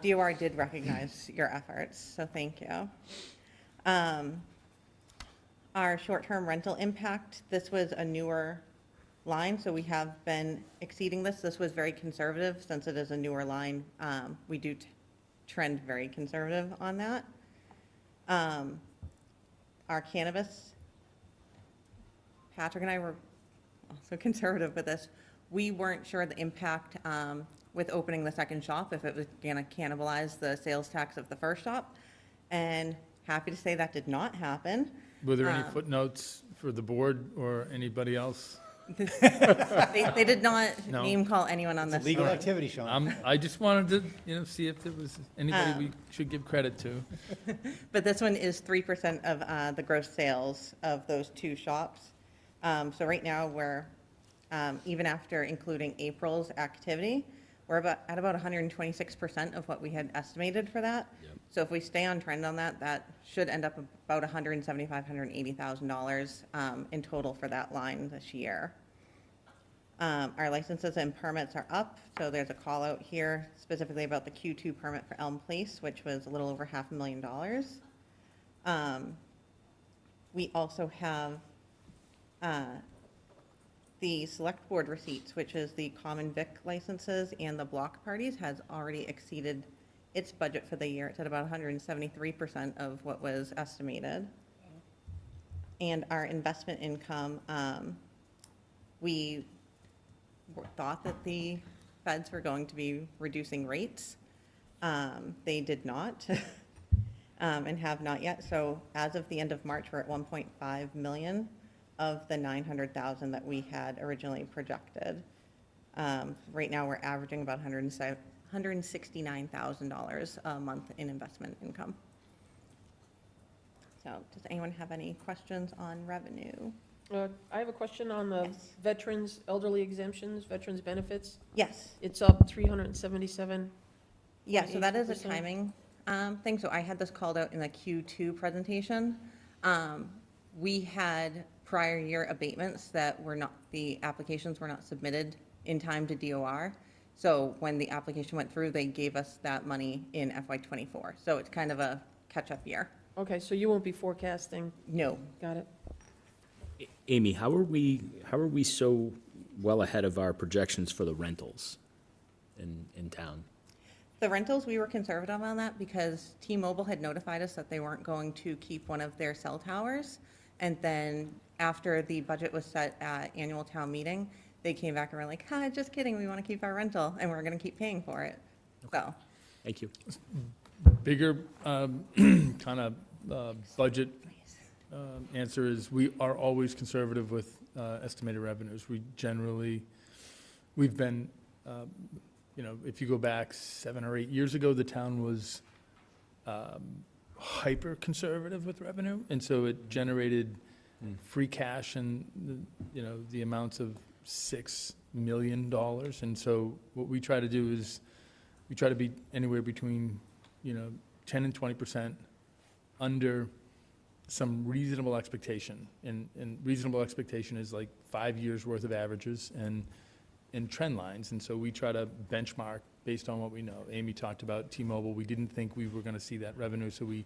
DOR did recognize your efforts, so thank you. Our short-term rental impact, this was a newer line, so we have been exceeding this. This was very conservative, since it is a newer line. We do trend very conservative on that. Our cannabis, Patrick and I were also conservative with this. We weren't sure the impact with opening the second shop, if it was going to cannibalize the sales tax of the first shop. And happy to say that did not happen. Were there any footnotes for the board or anybody else? They did not No. name call anyone on this. Legal activity, Sean. I just wanted to, see if there was anybody we should give credit to. But this one is 3% of the gross sales of those 2 shops. So right now, we're, even after including April's activity, we're at about 126% of what we had estimated for that. Yep. So if we stay on trend on that, that should end up about $175,000, $180,000 in total for that line this year. Our licenses and permits are up, so there's a call out here specifically about the Q2 permit for Elm Place, which was a little over $500,000. We also have the select board receipts, which is the common vic licenses and the block parties, has already exceeded its budget for the year. It's at about 173% of what was estimated. And our investment income, we thought that the feds were going to be reducing rates. They did not and have not yet. So as of the end of March, we're at 1.5 million of the 900,000 that we had originally projected. Right now, we're averaging about $169,000 a month in investment income. So does anyone have any questions on revenue? I have a question on the Yes. veterans, elderly exemptions, veterans benefits. Yes. It's up 377. Yeah, so that is a 0.82%. timing thing. So I had this called out in the Q2 presentation. We had prior year abatements that were not, the applications were not submitted in time to DOR. So when the application went through, they gave us that money in FY '24. So it's kind of a catch-up year. Okay, so you won't be forecasting. No. Got it. Amy, how are we so well ahead of our projections for the rentals in town? The rentals, we were conservative on that because T-Mobile had notified us that they weren't going to keep one of their cell towers. And then after the budget was set at annual town meeting, they came back and were like, hi, just kidding, we want to keep our rental and we're going to keep paying for it. So, Thank you. Bigger kind of budget answer is we are always conservative with estimated revenues. We've been, if you go back 7 or 8 years ago, the town was hyper conservative with revenue, and so it generated free cash and the amounts of $6 million. And so what we try to do is we try to be anywhere between 10 and 20% under some reasonable expectation, and reasonable expectation is like 5 years worth of averages and trend lines. And so we try to benchmark based on what we know. Amy talked about T-Mobile. We didn't think we were going to see that revenue, so we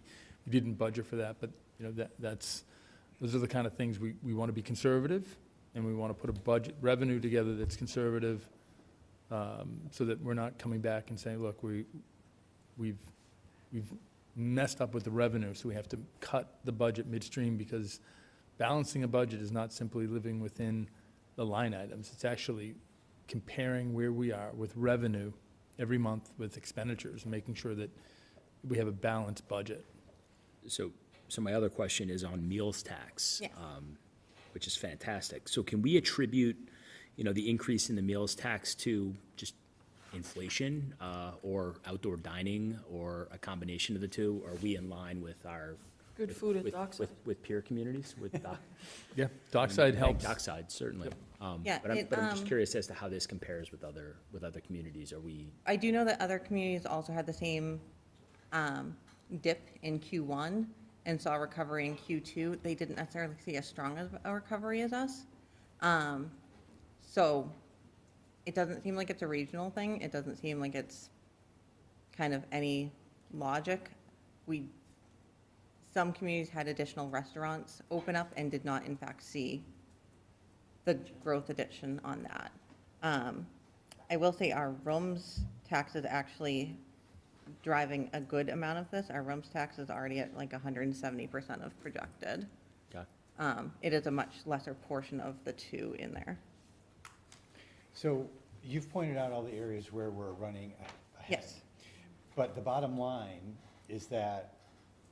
didn't budget for that. But those are the kind of things we want to be conservative, and we want to put a budget revenue together that's conservative, so that we're not coming back and saying, look, we've messed up with the revenue, so we have to cut the budget midstream, because balancing a budget is not simply living within the line items. It's actually comparing where we are with revenue every month with expenditures and making sure that we have a balanced budget. So my other question is on meals tax, Yes. Which is fantastic. So can we attribute, the increase in the meals tax to just inflation, or outdoor dining, or a combination of the two? Are we in line with our Good food at Dockside. with peer communities? With Yeah, Dockside helps. Dockside, certainly. Yeah, But I'm just curious as to how this compares with other communities. Are we? I do know that other communities also had the same dip in Q1 and saw recovery in Q2. They didn't necessarily see as strong of a recovery as us. So it doesn't seem like it's a regional thing. It doesn't seem like it's kind of any logic. Some communities had additional restaurants open up and did not in fact see the growth addition on that. I will say our rooms tax is actually driving a good amount of this. Our rooms tax is already at like 170% of projected. Okay. It is a much lesser portion of the two in there. So you've pointed out all the areas where we're running ahead. Yes. But the bottom line is that,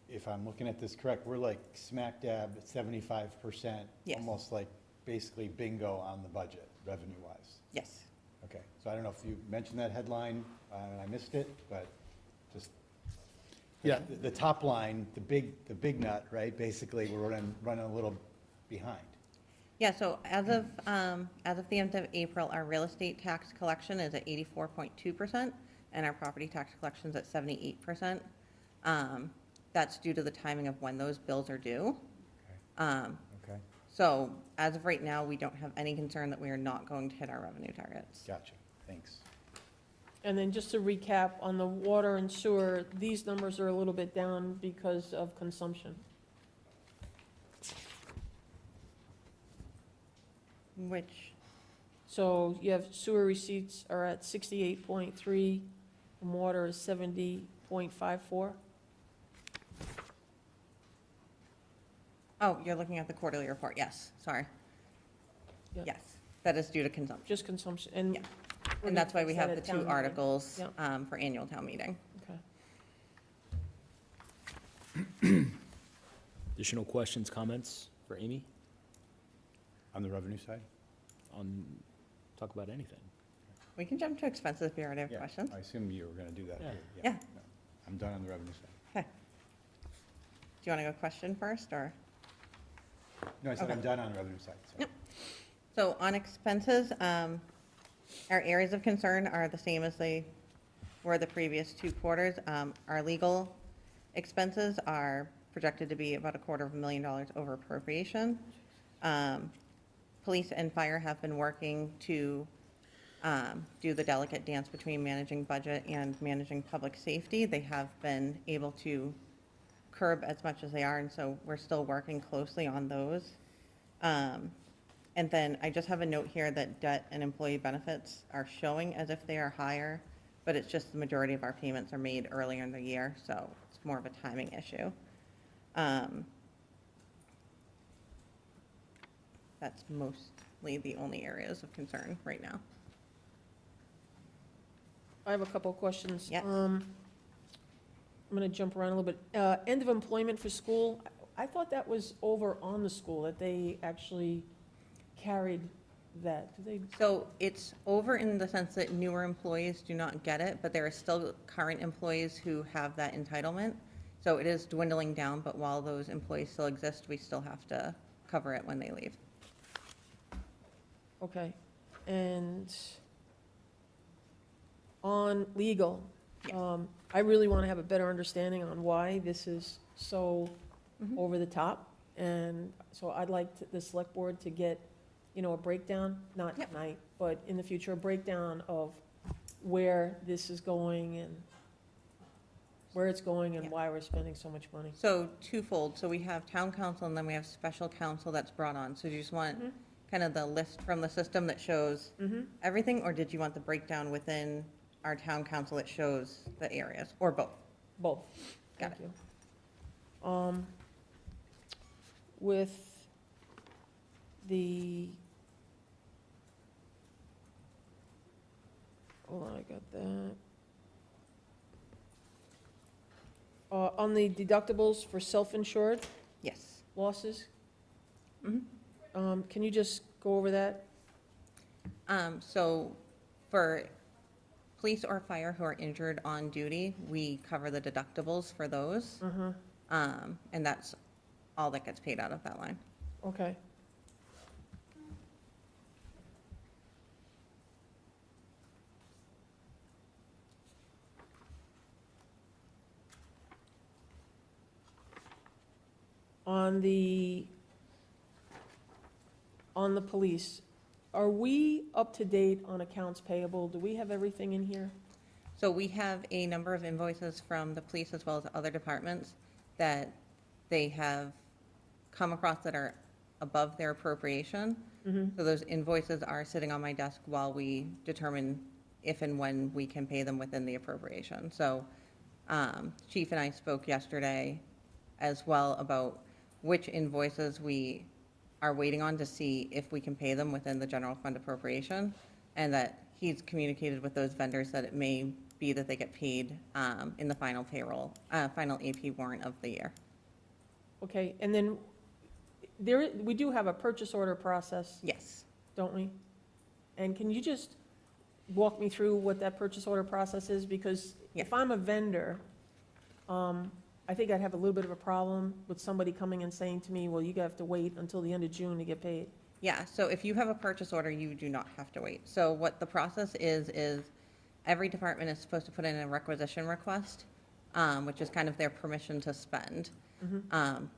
if I'm looking at this correct, we're like smack dab at 75%, Yes. almost like basically bingo on the budget, revenue-wise. Yes. Okay, so I don't know if you mentioned that headline, and I missed it, but just, Yeah. the top line, the big nut, right? Basically, we're running a little behind. Yeah, so as of the end of April, our real estate tax collection is at 84.2%, and our property tax collection is at 78%. That's due to the timing of when those bills are due. Okay, So as of right now, we don't have any concern that we are not going to hit our revenue targets. gotcha, thanks. And then just to recap, on the water and sewer, these numbers are a little bit down because of consumption. Which, So you have sewer receipts are at 68.3, and water is 70.54. oh, you're looking at the quarterly report, yes, sorry. Yeah. Yes, that is due to consumption. Just consumption, and. Yeah. we're And that's why gonna we fix have that the at town two meeting. articles Yeah. for annual town meeting. Okay. Additional questions, comments for Amy On the revenue side? talk about anything? We can jump to expenses if you already have Yeah, questions. I assume you were gonna do that. Yeah. too. Yeah. No, I'm done on the revenue side. Okay. you want to go question first, or? No, I said I'm done on the revenue side. So. Yep. So on expenses, our areas of concern are the same as they were the previous 2 quarters. Our legal expenses are projected to be about $250,000 over appropriation. Police and fire have been working to do the delicate dance between managing budget and managing public safety. They have been able to curb as much as they are, and so we're still working closely on those. And then I just have a note here that debt and employee benefits are showing as if they are higher, but it's just the majority of our payments are made earlier in the year, so it's more of a timing issue. That's mostly the only areas of concern right now. I have a couple of questions. Yes. I'm going to jump around a little bit. End of employment for school, I thought that was over on the school, that they actually carried that. Do they? So it's over in the sense that newer employees do not get it, but there are still current employees who have that entitlement. So it is dwindling down, but while those employees still exist, we still have to cover it when they leave. Okay. And on legal, I really want to have a better understanding on why this is so over the top. And so I'd like the select board to get, a breakdown, not tonight, but in the future, a breakdown of where this is going and where it's going and why we're spending so much money. So twofold. So we have town council and then we have special counsel that's brought on. So do you just want kind of the list from the system that shows everything, or did you want the breakdown within our town council that shows the areas, or both? Both. Got Thank you. With the, hold on, I got that. On the deductibles for self-insured Yes. losses, can you just go over that? So for police or fire who are injured on duty, we cover the deductibles for those. And that's all that gets paid out of that line. Okay. On the police, are we up to date on accounts payable? Do we have everything in here? So we have a number of invoices from the police as well as other departments that they have come across that are above their appropriation. So those invoices are sitting on my desk while we determine if and when we can pay them within the appropriation. So Chief and I spoke yesterday as well about which invoices we are waiting on to see if we can pay them within the general fund appropriation, and that he's communicated with those vendors that it may be that they get paid in the final payroll, final AP warrant of the year. Okay, and then we do have a purchase order process. Yes. Don't we? And can you just walk me through what that purchase order process is? Because if I'm a vendor, I think I'd have a little bit of a problem with somebody coming and saying to me, well, you have to wait until the end of June to get paid. Yeah, so if you have a purchase order, you do not have to wait. So what the process is every department is supposed to put in a requisition request, which is kind of their permission to spend.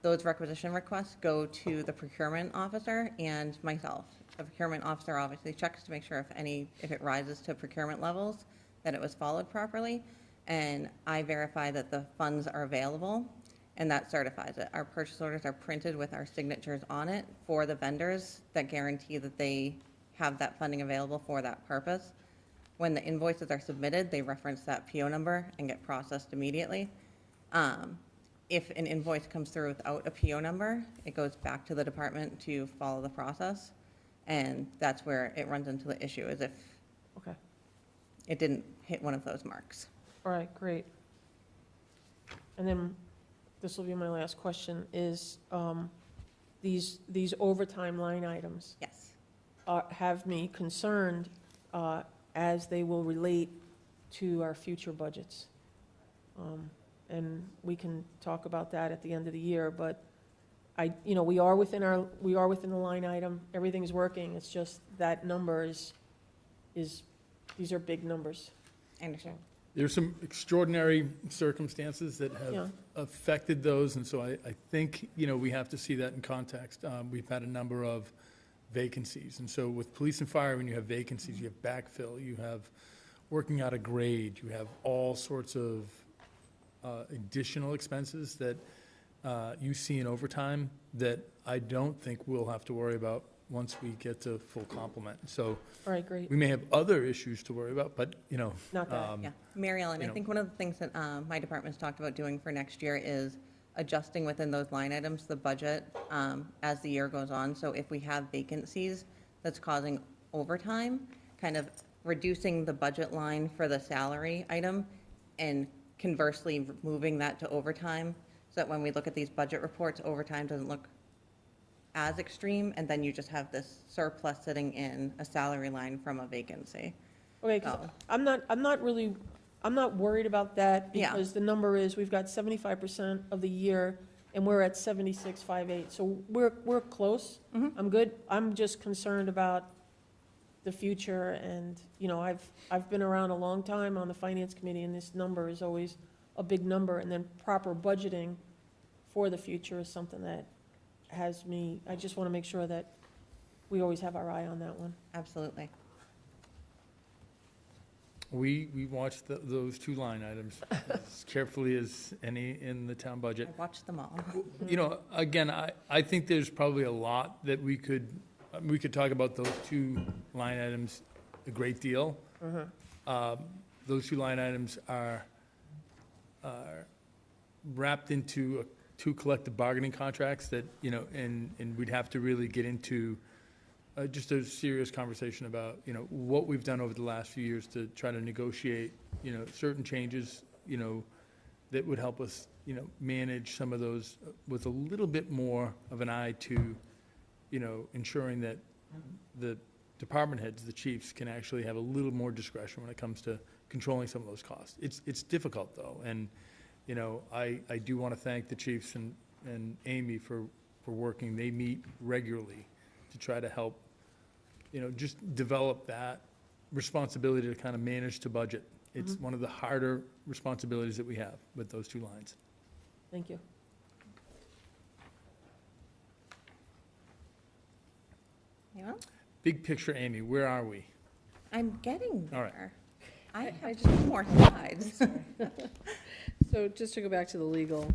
Those requisition requests go to the procurement officer and myself. The procurement officer obviously checks to make sure if it rises to procurement levels, that it was followed properly. And I verify that the funds are available, and that certifies it. Our purchase orders are printed with our signatures on it for the vendors that guarantee that they have that funding available for that purpose. When the invoices are submitted, they reference that PO number and get processed immediately. If an invoice comes through without a PO number, it goes back to the department to follow the process, and that's where it runs into the issue, is if it didn't hit one of those marks. All right, great. And then, this will be my last question, is these overtime line items. Yes. Have me concerned as they will relate to our future budgets. and we can talk about that at the end of the year, but we are within the line item, everything's working, it's just that number is, these are big numbers. I understand. There's some extraordinary circumstances that Yeah. have affected those, and so I think, we have to see that in context. We've had a number of vacancies, and so with police and fire, when you have vacancies, you have backfill, you have working out a grade, you have all sorts of additional expenses that you see in overtime that I don't think we'll have to worry about once we get to full complement. So All right, great. we may have other issues to worry about, but, Not that. Yeah, Mary Ellen, I you know. think one of the things that my department's talked about doing for next year is adjusting within those line items, the budget, as the year goes on. So if we have vacancies that's causing overtime, kind of reducing the budget line for the salary item and conversely moving that to overtime, so that when we look at these budget reports, overtime doesn't look as extreme, and then you just have this surplus sitting in a salary line from a vacancy. Okay, 'cause Oh. I'm not worried about that, Yeah. because the number is, we've got 75% of the year, and we're at 76.58, so we're close. I'm good. I'm just concerned about the future, and, I've been around a long time on the finance committee, and this number is always a big number, and then proper budgeting for the future is something that has me, I just want to make sure that we always have our eye on that one. Absolutely. we watch those two line items as carefully as any in the town budget. I watched them all. Again, I think there's probably a lot that we could talk about those two line items a great deal. Those two line items are wrapped into two collective bargaining contracts that, and we'd have to really get into just a serious conversation about, what we've done over the last few years to try to negotiate, certain changes, that would help us, manage some of those with a little bit more of an eye to, ensuring that the department heads, the chiefs, can actually have a little more discretion when it comes to controlling some of those costs. It's difficult, though, and, I do want to thank the chiefs and Amy for working. They meet regularly to try to help, just develop that responsibility to kind of manage to budget. It's one of the harder responsibilities that we have with those two lines. Thank you. Yeah, Big picture, Amy, where are we? I'm getting All right. there. I have two more slides. So just to go back to the legal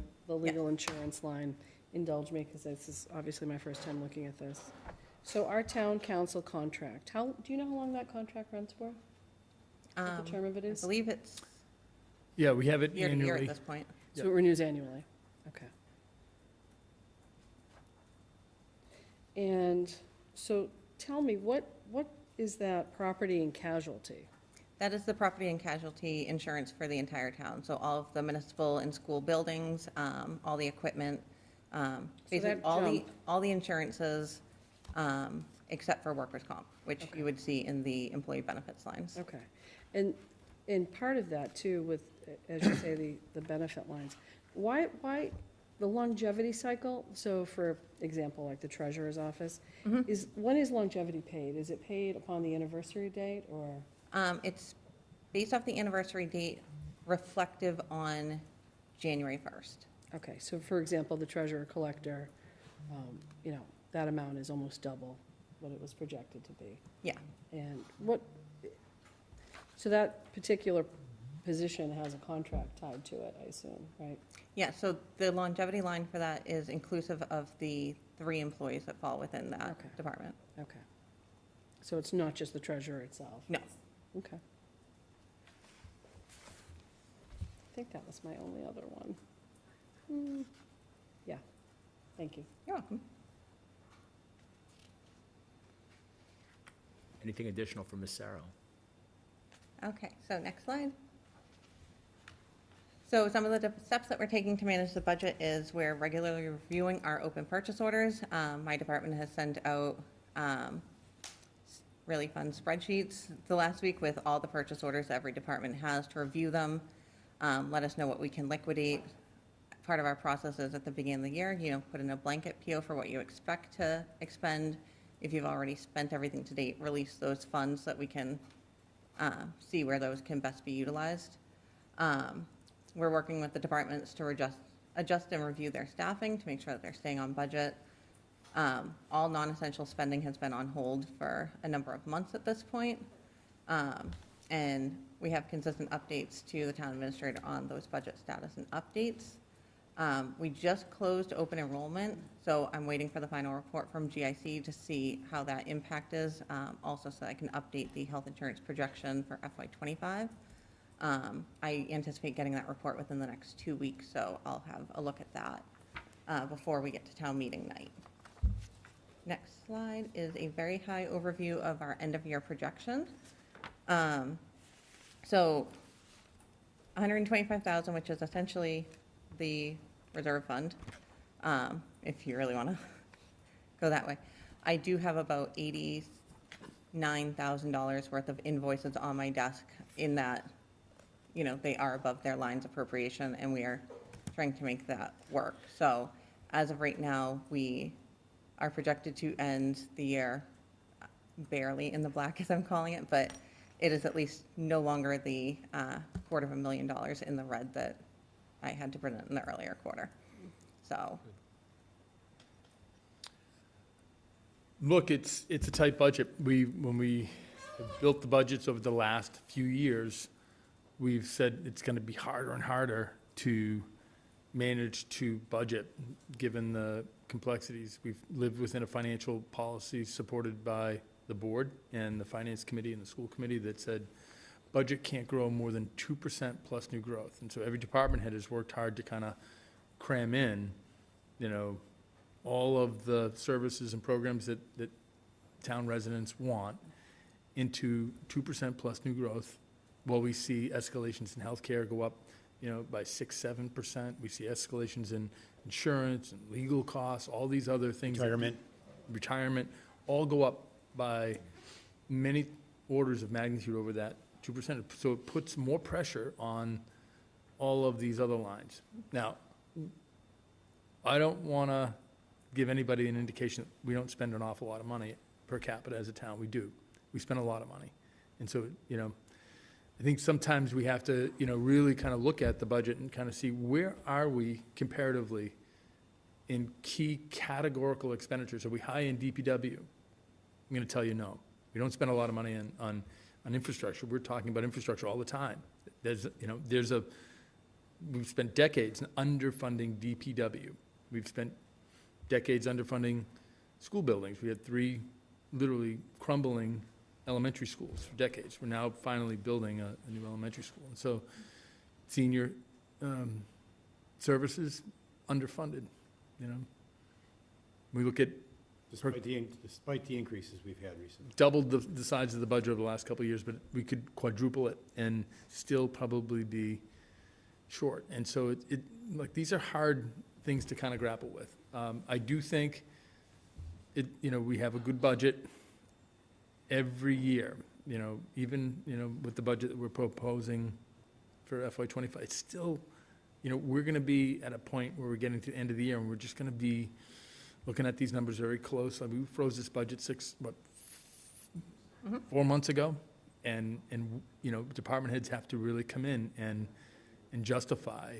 insurance line, indulge me, because this is obviously my first time looking at this. So our town council contract, do you know how long that contract runs for? What the term of it I is? believe it's Yeah, we have it year to year at annually. this point. So it renews annually, okay. And so tell me, what is that property and casualty? That is the property and casualty insurance for the entire town. So all of the municipal and school buildings, all the equipment, basically that all the insurances, except for workers' comp, which you would see in the employee benefits lines. Okay. And part of that too, with, as you say, the benefit lines, why the longevity cycle? So for example, like the treasurer's office, when is longevity paid? Is it paid upon the anniversary date, or? It's based off the anniversary date, reflective on January 1st. Okay, so for example, the treasurer collector, that amount is almost double what it was projected to be. Yeah. And so that particular position has a contract tied to it, I assume, right? Yeah, so the longevity line for that is inclusive of the 3 employees that fall within that department. Okay. So it's not just the treasurer itself? No. Okay. I think that was my only other one. Yeah, thank you. You're welcome. Anything additional from Ms. Sarah? Okay, so next slide. So some of the steps that we're taking to manage the budget is we're regularly reviewing our open purchase orders. My department has sent out really fun spreadsheets the last week with all the purchase orders every department has to review them. let us know what we can liquidate. Part of our process is at the beginning of the year, put in a blanket PO for what you expect to expend. If you've already spent everything to date, release those funds so that we can see where those can best be utilized. We're working with the departments to adjust and review their staffing to make sure that they're staying on budget. All non-essential spending has been on hold for a number of months at this point. And we have consistent updates to the town administrator on those budget status and updates. We just closed open enrollment, so I'm waiting for the final report from GIC to see how that impact is, also so I can update the health insurance projection for FY25. I anticipate getting that report within the next 2 weeks, so I'll have a look at that before we get to town meeting night. Next slide is a very high overview of our end-of-year projection. So $125,000, which is essentially the reserve fund, if you really want to go that way. I do have about $89,000 worth of invoices on my desk in that, they are above their lines appropriation, and we are trying to make that work. So as of right now, we are projected to end the year barely in the black, as I'm calling it, but it is at least no longer the $250,000 in the red that I had to present in the earlier quarter. So. Look, it's a tight budget. When we have built the budgets over the last few years, we've said it's going to be harder and harder to manage to budget, given the complexities. We've lived within a financial policy supported by the board and the finance committee and the school committee that said budget can't grow more than 2% plus new growth. And so every department head has worked hard to kind of cram in, all of the services and programs that town residents want into 2% plus new growth. While we see escalations in healthcare go up, by 6-7%, we see escalations in insurance and legal costs, all these other things. Retirement, all go up by many orders of magnitude over that 2%. So it puts more pressure on all of these other lines. Now, I don't want to give anybody an indication that we don't spend an awful lot of money per capita as a town. We do. We spend a lot of money. And so, I think sometimes we have to, really kind of look at the budget and kind of see where are we comparatively in key categorical expenditures. Are we high in DPW? I'm going to tell you no. We don't spend a lot of money on infrastructure. We're talking about infrastructure all the time. We've spent decades underfunding DPW. We've spent decades underfunding school buildings. We had 3 literally crumbling elementary schools for decades. We're now finally building a new elementary school. And so senior services underfunded, We look at Despite the increases we've had recently. Doubled the size of the budget over the last couple of years, but we could quadruple it and still probably be short. And so these are hard things to kind of grapple with. I do think we have a good budget every year, even, with the budget that we're proposing for FY25. It's still, we're going to be at a point where we're getting to the end of the year and we're just going to be looking at these numbers very close. I mean, we froze this budget 4 months ago, and department heads have to really come in and justify,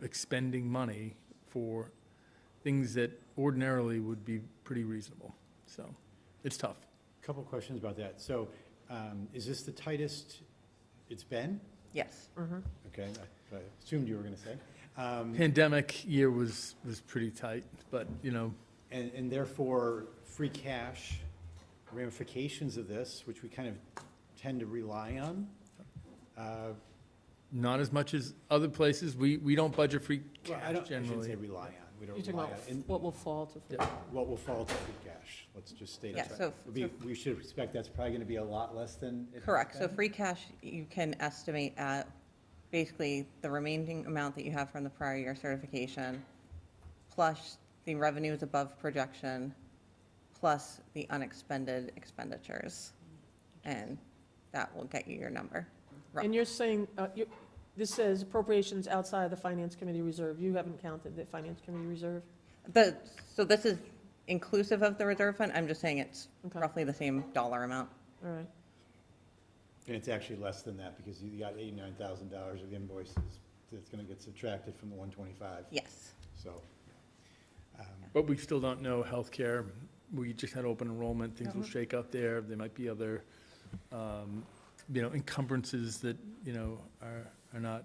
expending money for things that ordinarily would be pretty reasonable. So it's tough. A couple of questions about that. So is this the tightest it's been? Yes. Okay, I assumed you were going to say. Pandemic year was pretty tight, but, And therefore, free cash, ramifications of this, which we kind of tend to rely on. Not as much as other places. We don't budget free Well, cash I shouldn't generally. say rely on. We don't You're talking rely about on. what will fall to free? What will fall to free cash? Let's just state Yeah, it. so- We should expect that's probably going to be a lot less than. it has Correct. So been? free cash, you can estimate at basically the remaining amount that you have from the prior year certification, plus the revenues above projection, plus the unexpended expenditures. And that will get you your number. And you're saying, This says appropriations outside of the Finance Committee reserve. You haven't counted the Finance Committee reserve? So this is inclusive of the reserve fund. I'm just saying it's Okay. roughly the same dollar amount. All right. And it's actually less than that because you got $89,000 of invoices that's going to get subtracted from the 125. Yes. So, But we still don't know healthcare. We just had open enrollment. Things will shake out there. There might be other, encumbrances that, are not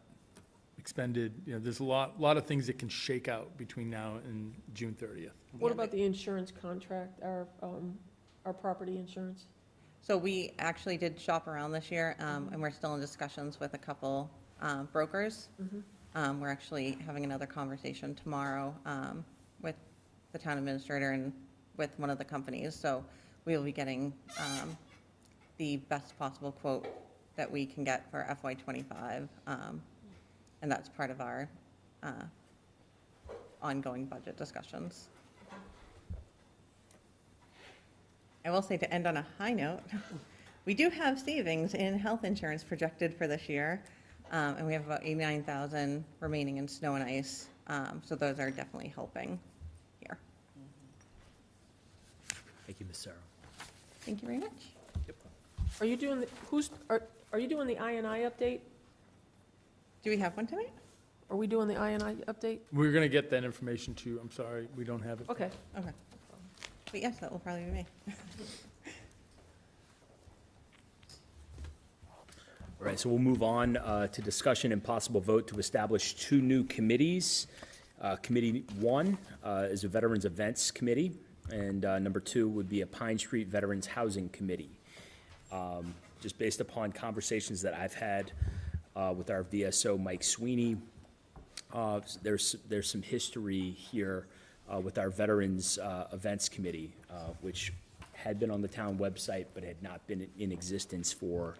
expended. There's a lot of things that can shake out between now and June 30th. What about the insurance contract, our property insurance? So we actually did shop around this year, and we're still in discussions with a couple brokers. We're actually having another conversation tomorrow with the town administrator and with one of the companies. So we will be getting the best possible quote that we can get for FY '25, and that's part of our ongoing budget discussions. I will say, to end on a high note, we do have savings in health insurance projected for this year, and we have about 89,000 remaining in snow and ice, so those are definitely helping here. Thank you, Ms. Sarah. Thank you very much. Are you doing, are you doing the INI update? Do we have one tonight? Are we doing the INI update? We're going to get that information to you. I'm sorry, we don't have it. Okay. Okay. But yes, that will probably be me. All right, so we'll move on to discussion and possible vote to establish 2 new committees. Committee 1 is a Veterans Events Committee, and number 2 would be a Pine Street Veterans Housing Committee. Just based upon conversations that I've had with our VSO, Mike Sweeney, there's some history here with our Veterans Events Committee, which had been on the town website but had not been in existence for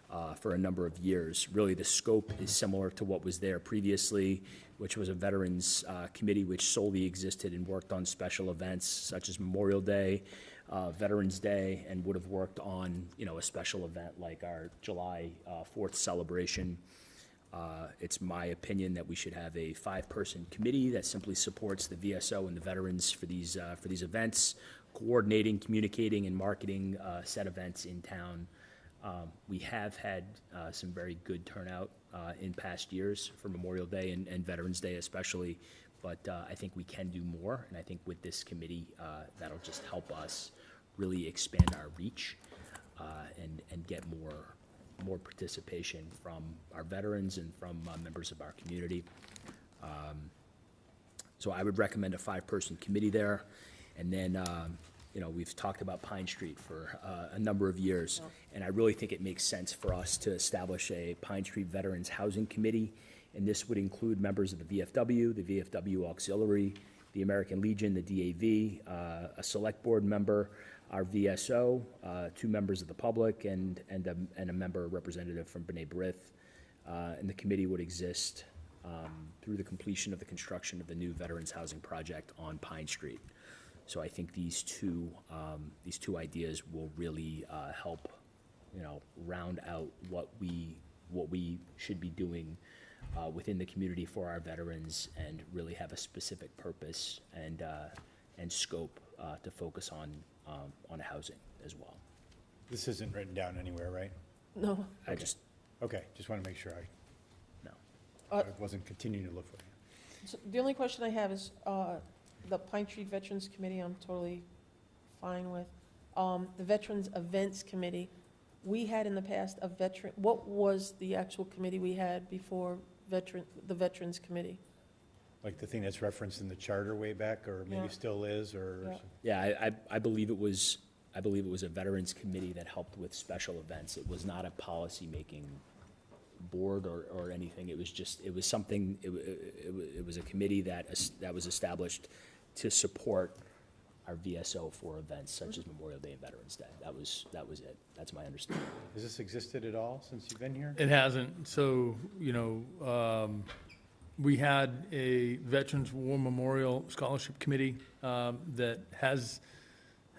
a number of years. Really, the scope is similar to what was there previously, which was a Veterans Committee which solely existed and worked on special events such as Memorial Day, Veterans Day, and would have worked on, a special event like our July 4th celebration. It's my opinion that we should have a 5-person committee that simply supports the VSO and the veterans for these events, coordinating, communicating, and marketing said events in town. We have had some very good turnout in past years for Memorial Day and Veterans Day especially, but I think we can do more, and I think with this committee, that'll just help us really expand our reach and get more participation from our veterans and from members of our community. So I would recommend a 5-person committee there. And then, we've talked about Pine Street for a number of years, and I really think it makes sense for us to establish a Pine Street Veterans Housing Committee, and this would include members of the VFW, the VFW Auxiliary, the American Legion, the DAV, a select board member, our VSO, 2 members of the public, and a member representative from B'nai B'rith. And the committee would exist through the completion of the construction of the new Veterans Housing Project on Pine Street. So I think these two ideas will really help, round out what we should be doing within the community for our veterans, and really have a specific purpose and scope to focus on housing as well. this isn't written down anywhere, right? No. Okay, just want to make sure No. I wasn't continuing to look for you. So the only question I have is, the Pine Street Veterans Committee, I'm totally fine with. The Veterans Events Committee, we had in the past a veteran, what was the actual committee we had before the Veterans Committee? Like the thing that's referenced in the charter way back, or maybe Yeah. still is, or? Yeah, I believe it was a Veterans Committee that helped with special events. It was not a policy-making board or anything. It was just, it was something, it was a committee that was established to support our VSO for events such as Memorial Day and Veterans Day. That was it. That's my understanding. Has this existed at all since you've been here? It hasn't. So, we had a Veterans War Memorial Scholarship Committee that has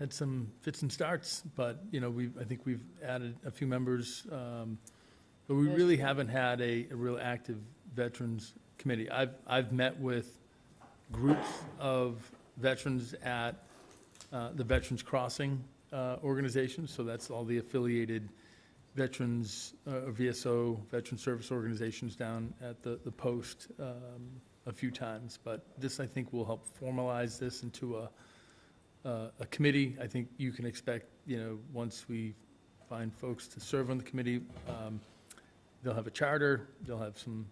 had some fits and starts, but, I think we've added a few members But we really haven't had a real active Veterans Committee. I've met with groups of veterans at the Veterans Crossing organization, so that's all the affiliated veterans, VSO, veteran service organizations down at the post a few times. But this, I think, will help formalize this into a committee. I think you can expect, once we find folks to serve on the committee, they'll have a charter, they'll have some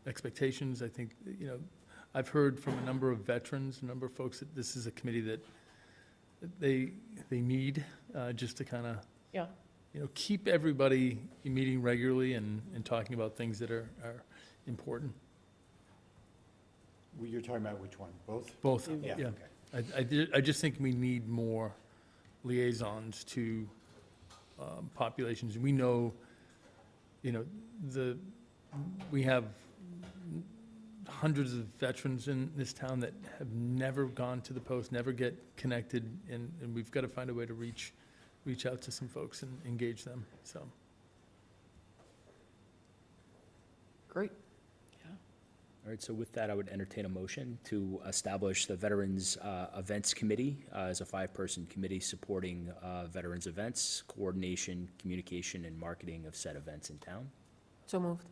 expectations. I think, I've heard from a number of veterans, a number of folks, that this is a committee that they need, just to kind of, Yeah. Keep everybody meeting regularly and talking about things that are important. You're talking about which one? Both? Both, Yeah, yeah. okay. I just think we need more liaisons to populations. We know, we have hundreds of veterans in this town that have never gone to the post, never get connected, and we've got to find a way to reach out to some folks and engage them, so. Great. All right, so with that, I would entertain a motion to establish the Veterans Events Committee as a 5-person committee supporting veterans events, coordination, communication, and marketing of said events in town. So moved.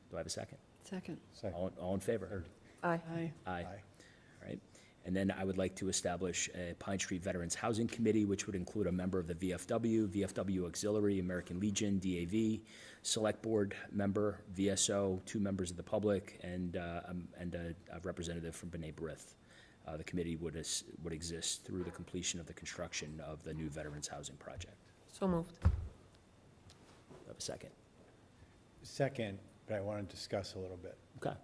Do I have a second? Second. All in favor? Third. Aye. Aye. Aye. All right. And then I would like to establish a Pine Street Veterans Housing Committee, which would include a member of the VFW, VFW Auxiliary, American Legion, DAV, Select Board member, VSO, 2 members of the public, and a representative from B'nai B'rith. The committee would exist through the completion of the construction of the new Veterans Housing Project. So moved. Do I have a second? Second, but I want to discuss a little bit. Okay.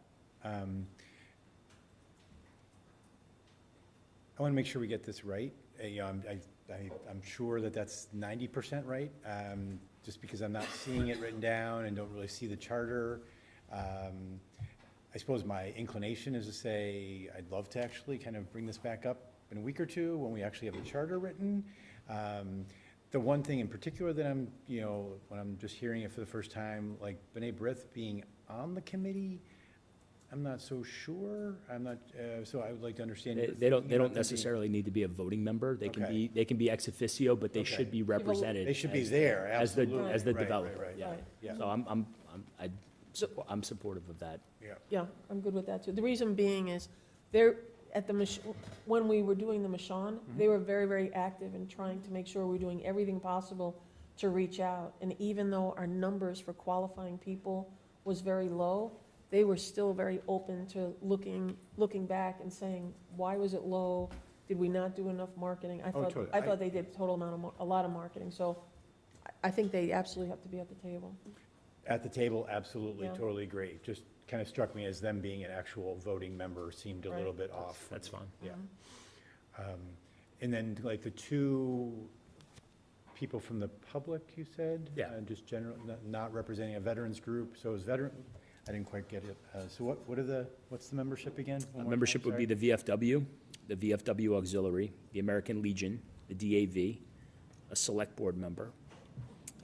I want to make sure we get this right. I'm sure that that's 90% right, just because I'm not seeing it written down and don't really see the charter. I suppose my inclination is to say I'd love to actually kind of bring this back up in a week or two when we actually have the charter written. The one thing in particular that I'm, when I'm just hearing it for the first time, like B'nai B'rith being on the committee, I'm not so sure. I'm not, so I would like to understand. They don't necessarily need to be a voting member. They can be ex officio, but they should be represented. They should be there, absolutely. As the Right, developer, right, yeah. right. Yeah. So I'm supportive of that. Yeah, I'm good with that too. The reason being is when we were doing the Michon, they were very, very active in trying to make sure we're doing everything possible to reach out. And even though our numbers for qualifying people was very low, they were still very open to looking back and saying, why was it low? Did we not do enough marketing? I thought they did a lot of marketing. So I think they absolutely have to be at the table. At the table, absolutely, Yeah. totally agree. Just kind of struck me as them being an actual voting member seemed a little bit off. That's fine. Yeah. And then like the 2 people from the public, you said? Yeah. Just general, not representing a veterans group. So is I didn't quite get it. So what's the membership again? One more Membership time, would be the VFW Auxiliary, the American Legion, the DAV, a Select Board member,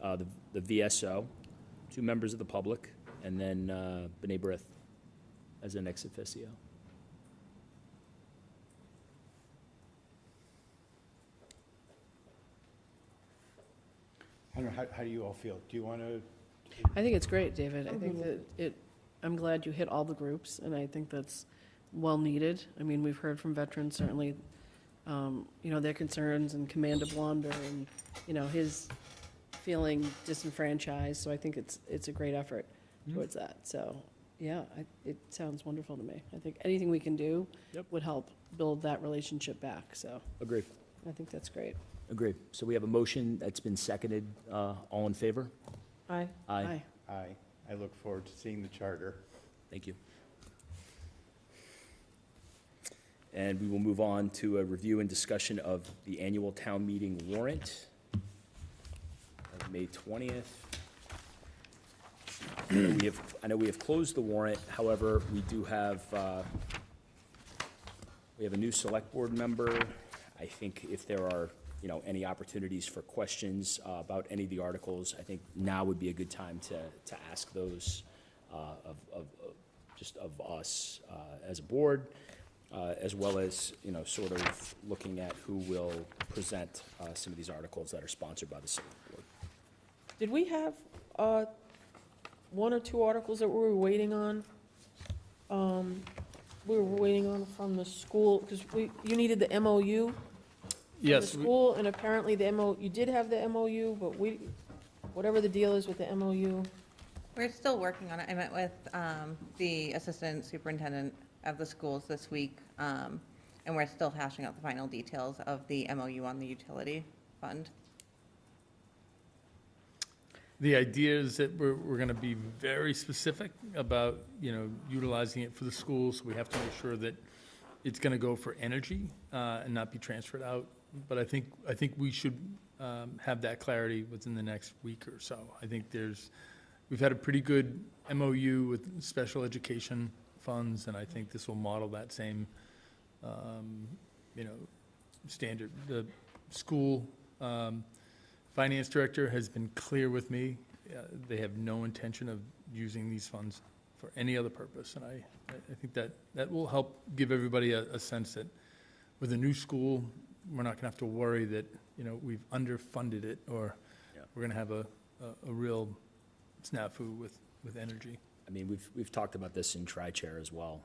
the VSO, 2 members of the public, and then B'nai B'rith as an ex officio. I don't know, how do you all feel? Do you want to? I think it's great, David. I think that I'm glad you hit all the groups, and I think that's well needed. I mean, we've heard from veterans, certainly, their concerns, and Commander Blonder, and, his feeling disenfranchised, so I think it's a great effort towards that. So, yeah, it sounds wonderful to me. I think anything we can do would help build that relationship back, so Agreed. I think that's great. Agreed. So we have a motion that's been seconded. All in favor? Aye. Aye. Aye. I look forward to seeing the charter. Thank you. And we will move on to a review and discussion of the annual town meeting warrant of May 20th. I know we have closed the warrant, however, we do have, we have a new select board member. I think if there are any opportunities for questions about any of the articles, I think now would be a good time to ask those just of us as a board, as well as, sort of looking at who will present some of these articles that are sponsored by the select board. Did we have one or two articles that we were waiting on? We were waiting on from the school, because you needed the MOU from the Yes, school, and apparently you did have the MOU, but whatever the deal is with the MOU. We're still working on it. I met with the assistant superintendent of the schools this week, and we're still hashing out the final details of the MOU on the utility fund. the idea is that we're going to be very specific about, utilizing it for the schools. We have to make sure that it's going to go for energy and not be transferred out. But I think we should have that clarity within the next week or so. I think we've had a pretty good MOU with special education funds, and I think this will model that same, standard. The school finance director has been clear with me. They have no intention of using these funds for any other purpose, and I think that will help give everybody a sense that with a new school, we're not going to have to worry that, we've underfunded it, or we're going to have a real snafu with energy. I mean, we've talked about this in Tri-Chair as well.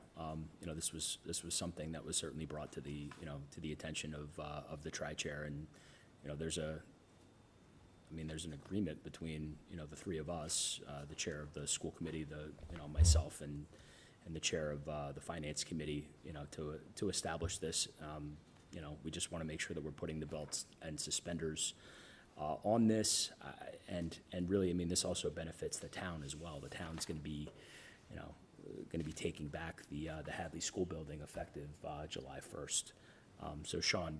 This was something that was certainly brought to the attention of the Tri-Chair, and there's an agreement between the three of us, the chair of the school committee, myself, and the chair of the finance committee, to establish this. We just want to make sure that we're putting the belts and suspenders on this, and really, this also benefits the town as well. The town's going to be, taking back the Hadley School Building effective July 1st. So Sean,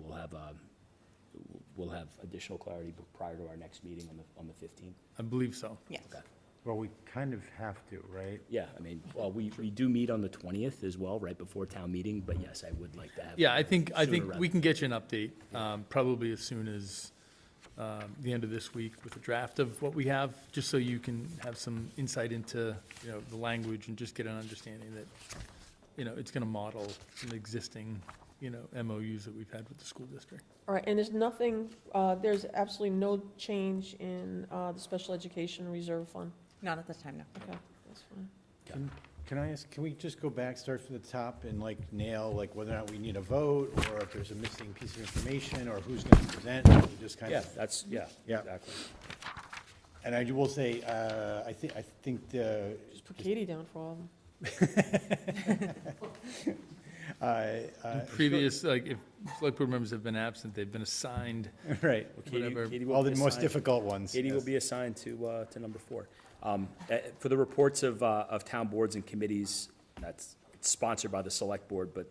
we'll have additional clarity prior to our next meeting on the 15th. I believe so. Yes. Okay. Well, we kind of have to, right? Yeah, we do meet on the 20th as well, right before town meeting, but yes, I would like to have. Yeah, I think sooner rather we can get you an update, probably as soon as the end of this week with a draft of what we have, just so you can have some insight into, the language and just get an understanding that, it's going to model some existing, MOUs that we've had with the school district. All right, and there's nothing, there's absolutely no change in the special education reserve fund? Not at this time, no. Okay, that's fine. Can I ask, can we just go back, start from the top, and nail whether or not we need a vote, or if there's a missing piece of information, or who's going to present? We just kind of. Yeah, Yeah. exactly. And I will say, I think the. Just put Katie down for all of them. In previous, if select board members have been absent, they've been assigned. Right. Whatever. Katie will All be the most assigned- difficult ones. Katie will yes. be assigned to number 4. For the reports of town boards and committees, that's sponsored by the select board, but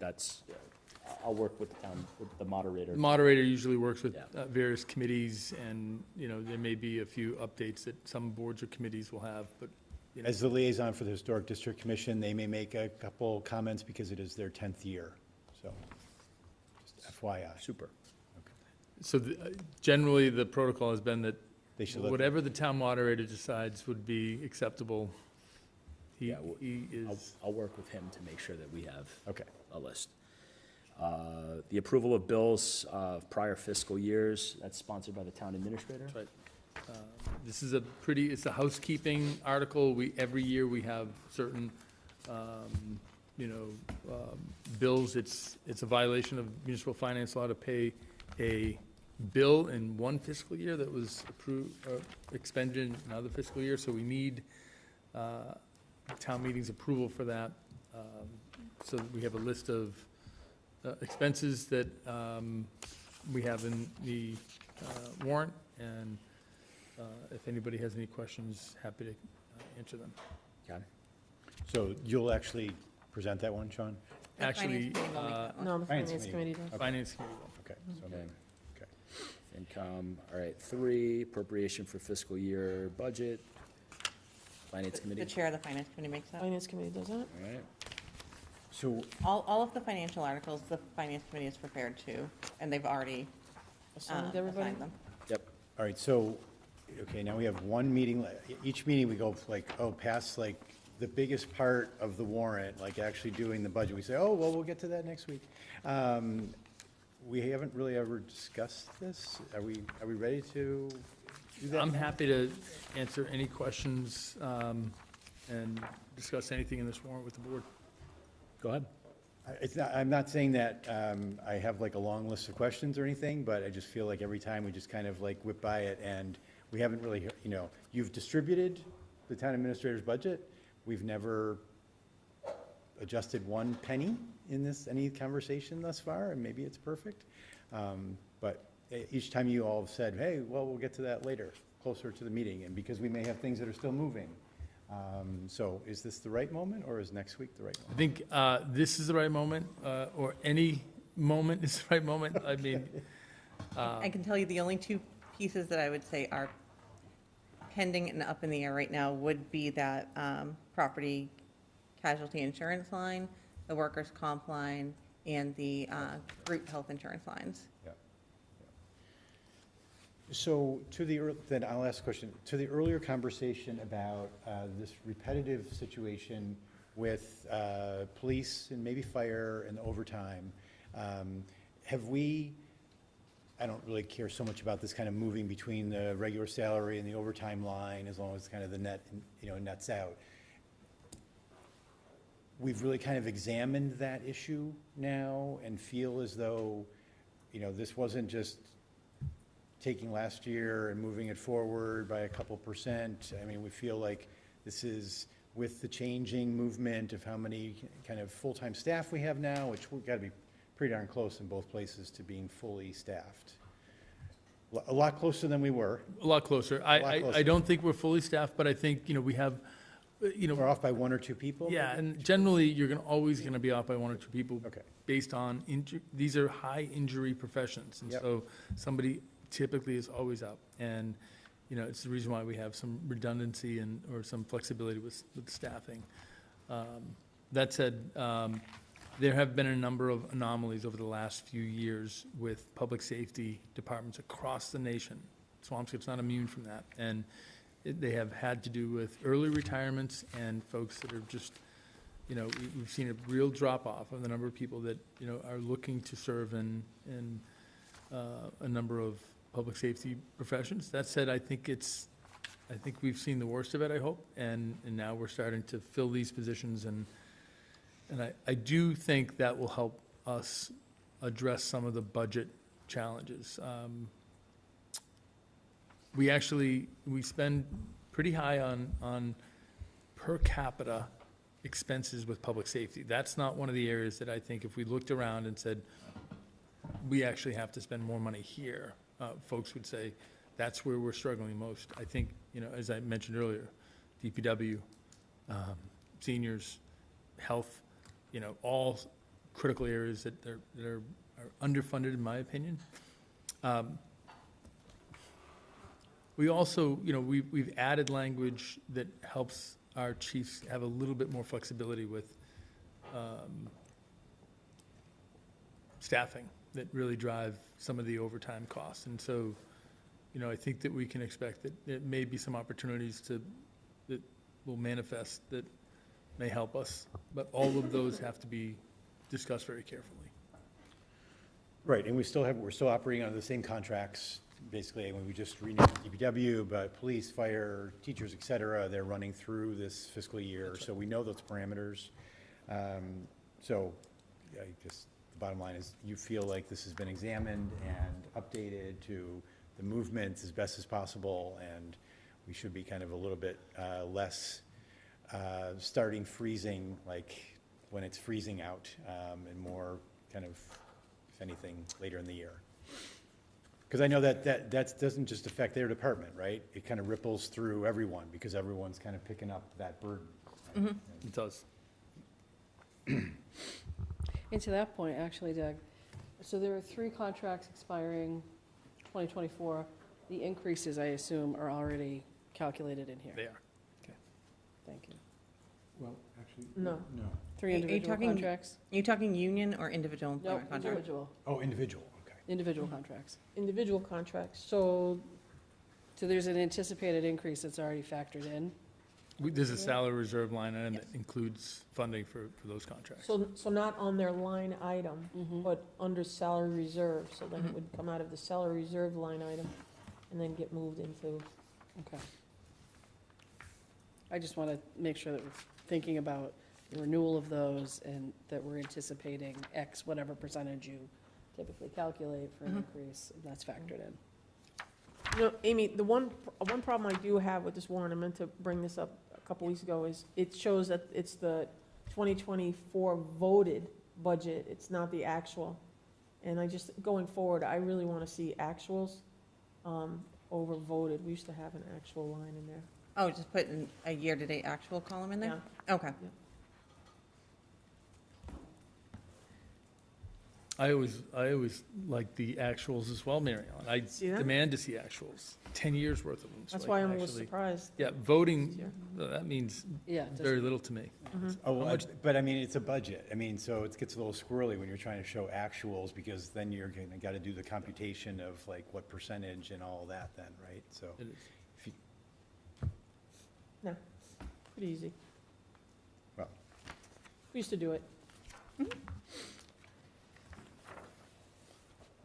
I'll work with the moderator. The moderator usually works with Yeah. various committees, and, there may be a few updates that some boards or committees will have, but, As the liaison for the Historic District Commission, they may make a couple comments because it is their 10th year, so, just FYI. Super. so generally, the protocol has been that They should look. whatever the town moderator decides would be acceptable. He Yeah, is, I'll work with him to make sure that we have Okay. a list. The approval of bills of prior fiscal years, that's sponsored by the town administrator. Right. This is it's a housekeeping article. Every year we have certain, bills. It's a violation of municipal finance law to pay a bill in one fiscal year that was approved, expended in another fiscal year. So we need town meeting's approval for that. So we have a list of expenses that we have in the warrant, and if anybody has any questions, happy to answer them. Okay. So you'll actually present that one, Sean? The Actually, finance committee will make that one. No, the Finance finance committee does. Finance Committee will. Okay. So Okay. okay. Income, all right, 3, appropriation for fiscal year budget. Finance The committee, chair of the finance committee makes that. Finance committee does that? all right. So, All of the financial articles, the finance committee is prepared to, and they've already Assigned everybody? assign them. Yep. All right, so, okay, now we have one meeting, each meeting we go like, oh, past like the biggest part of the warrant, like actually doing the budget. We say, oh, well, we'll get to that next week. We haven't really ever discussed this. Are we ready to do that? I'm happy to answer any questions and discuss anything in this warrant with the board. Go ahead. I'm not saying that I have like a long list of questions or anything, but I just feel like every time we just kind of like whip by it, and we haven't really, you've distributed the town administrator's budget. We've never adjusted one penny in any conversation thus far, and maybe it's perfect. But each time you all have said, hey, well, we'll get to that later, closer to the meeting, and because we may have things that are still moving. So is this the right moment, or is next week the right I moment? think this is the right moment, or any moment is the right moment. I mean, I can tell you the only two pieces that I would say are pending and up in the air right now would be that property casualty insurance line, the workers' comp line, and the group health insurance lines. Yeah. So then I'll ask a question. To the earlier conversation about this repetitive situation with police and maybe fire and overtime, have we, I don't really care so much about this kind of moving between the regular salary and the overtime line, as long as kind of the net, nets out. We've really kind of examined that issue now and feel as though, this wasn't just taking last year and moving it forward by a couple percent. I mean, we feel like this is with the changing movement of how many kind of full-time staff we have now, which we've got to be pretty darn close in both places to being fully staffed. A lot closer than we were. a lot closer. I don't think we're fully staffed, but I think, we have, We're off by one or two people? yeah, and generally, you're always going to be off by one or two people. Okay. Based on, these are high injury professions. And Yep. so somebody typically is always out. And, it's the reason why we have some redundancy or some flexibility with staffing. That said, there have been a number of anomalies over the last few years with public safety departments across the nation. Swampscott's not immune from that. And they have had to do with early retirements and folks that are just, we've seen a real drop-off of the number of people that, are looking to serve in a number of public safety professions. That said, I think we've seen the worst of it, I hope, and now we're starting to fill these positions, and I do think that will help us address some of the budget challenges. We spend pretty high on per capita expenses with public safety. That's not one of the areas that I think if we looked around and said, we actually have to spend more money here, folks would say, that's where we're struggling most. I think, as I mentioned earlier, DPW, seniors, health, all critical areas that are underfunded, in my opinion. We also, we've added language that helps our chiefs have a little bit more flexibility with staffing that really drive some of the overtime costs. And so, I think that we can expect that there may be some opportunities that will manifest that may help us, but all of those have to be discussed very carefully. Right, and we're still operating under the same contracts, basically, when we just renewed DPW, but police, fire, teachers, et cetera, they're running through this fiscal year, so we know those parameters. So, I guess the bottom line is, you feel like this has been examined and updated to the movements as best as possible, and we should be kind of a little bit less starting freezing, like when it's freezing out, and more kind of, if anything, later in the year. Because I know that doesn't just affect their department, right? It kind of ripples through everyone, because everyone's kind of picking up that burden. Mm-hmm. It does. And to that point, actually, Doug, so there are 3 contracts expiring 2024. The increases, I assume, are already calculated in here. They are. Thank you. Well, actually, No. 3 Are you individual talking- contracts? Are you talking union or individual No, employment contract? individual. Oh, individual, okay. Individual contracts. individual contracts. So, So there's an anticipated increase that's already factored in. There's a salary reserve line item that includes funding for those contracts. so not on their line item, Mhm. but under salary reserve, so then it would come out of the salary reserve line item and then get moved into, Okay. I just want to make sure that we're thinking about the renewal of those and that we're anticipating X, whatever percentage you typically calculate for an increase, and that's factored in. you know, Amy, the one problem I do have with this warrant, I meant to bring this up a couple weeks ago, is it shows that it's the 2024 voted budget, it's not the actual. And going forward, I really want to see actuals over voted. We used to have an actual line in there. Oh, just put in a year-to-date actual column in there? Okay. I always like the actuals as well, Mary Ellen. I See that? demand to see actuals, 10 years worth of them. so That's I why I can was actually- surprised. Yeah, voting, Easier. that means Yeah. it very doesn't- little to me. Oh, well, but I mean, it's a budget. I mean, so it gets a little squirrely when you're trying to show actuals, because then you're gonna gotta do the computation of like what percentage and all that then, right? So, It is. if you, No, pretty easy. well, We used to do it.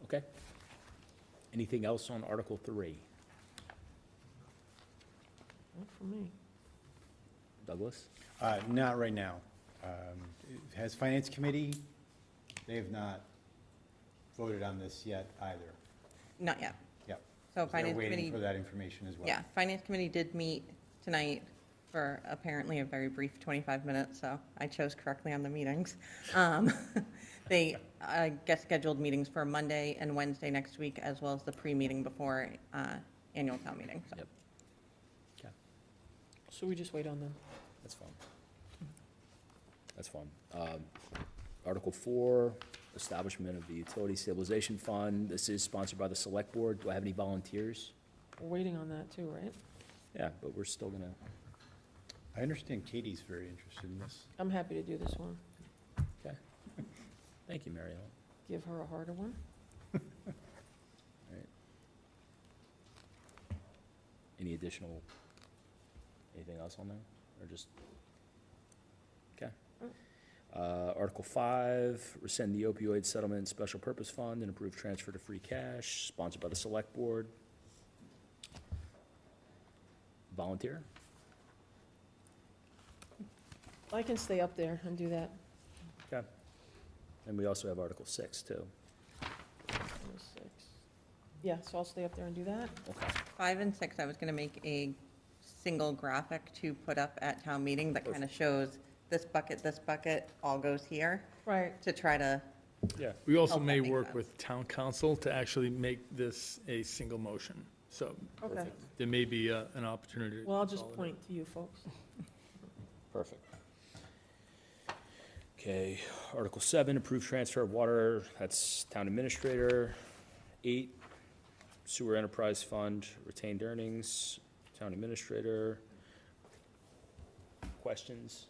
Okay. Anything else on Article 3? Not for me. Douglas? not right now. Has Finance Committee, they have not voted on this yet either. Not yet. Yep. So They're Finance waiting Committee, for that information as well. yeah, Finance Committee did meet tonight for apparently a very brief 25 minutes, so I chose correctly on the meetings. They get scheduled meetings for Monday and Wednesday next week, as well as the pre-meeting before annual town meeting. So. Yep. Okay, So we just wait on them. that's fine. That's fine. Article 4, establishment of the Utility Stabilization Fund. This is sponsored by the Select Board. Do I have any volunteers? We're waiting on that too, right? Yeah, but we're still gonna, I understand Katie's very interested in this. I'm happy to do this one. okay. Thank you, Mary Ellen. Give her a harder one. Any additional, anything else on there, or just? Okay. Article 5, rescind the opioid settlement special purpose fund and approve transfer to free cash, sponsored by the Select Board. Volunteer? I can stay up there and do that. Okay. And we also have Article 6, too. 26. Yeah, so I'll stay up there and do that. Okay. 5 and 6, I was going to make a single graphic to put up at town meeting that kind of shows this bucket, all goes here, Right. to try to, Yeah. We also Hope that may makes work sense. with town council to actually make this a single motion. So Okay. there may be an opportunity. to Well, I'll just consolidate. point to you folks. Perfect. Okay, Article 7, approve transfer of water, that's town administrator. 8, sewer enterprise fund, retained earnings, town administrator. Questions,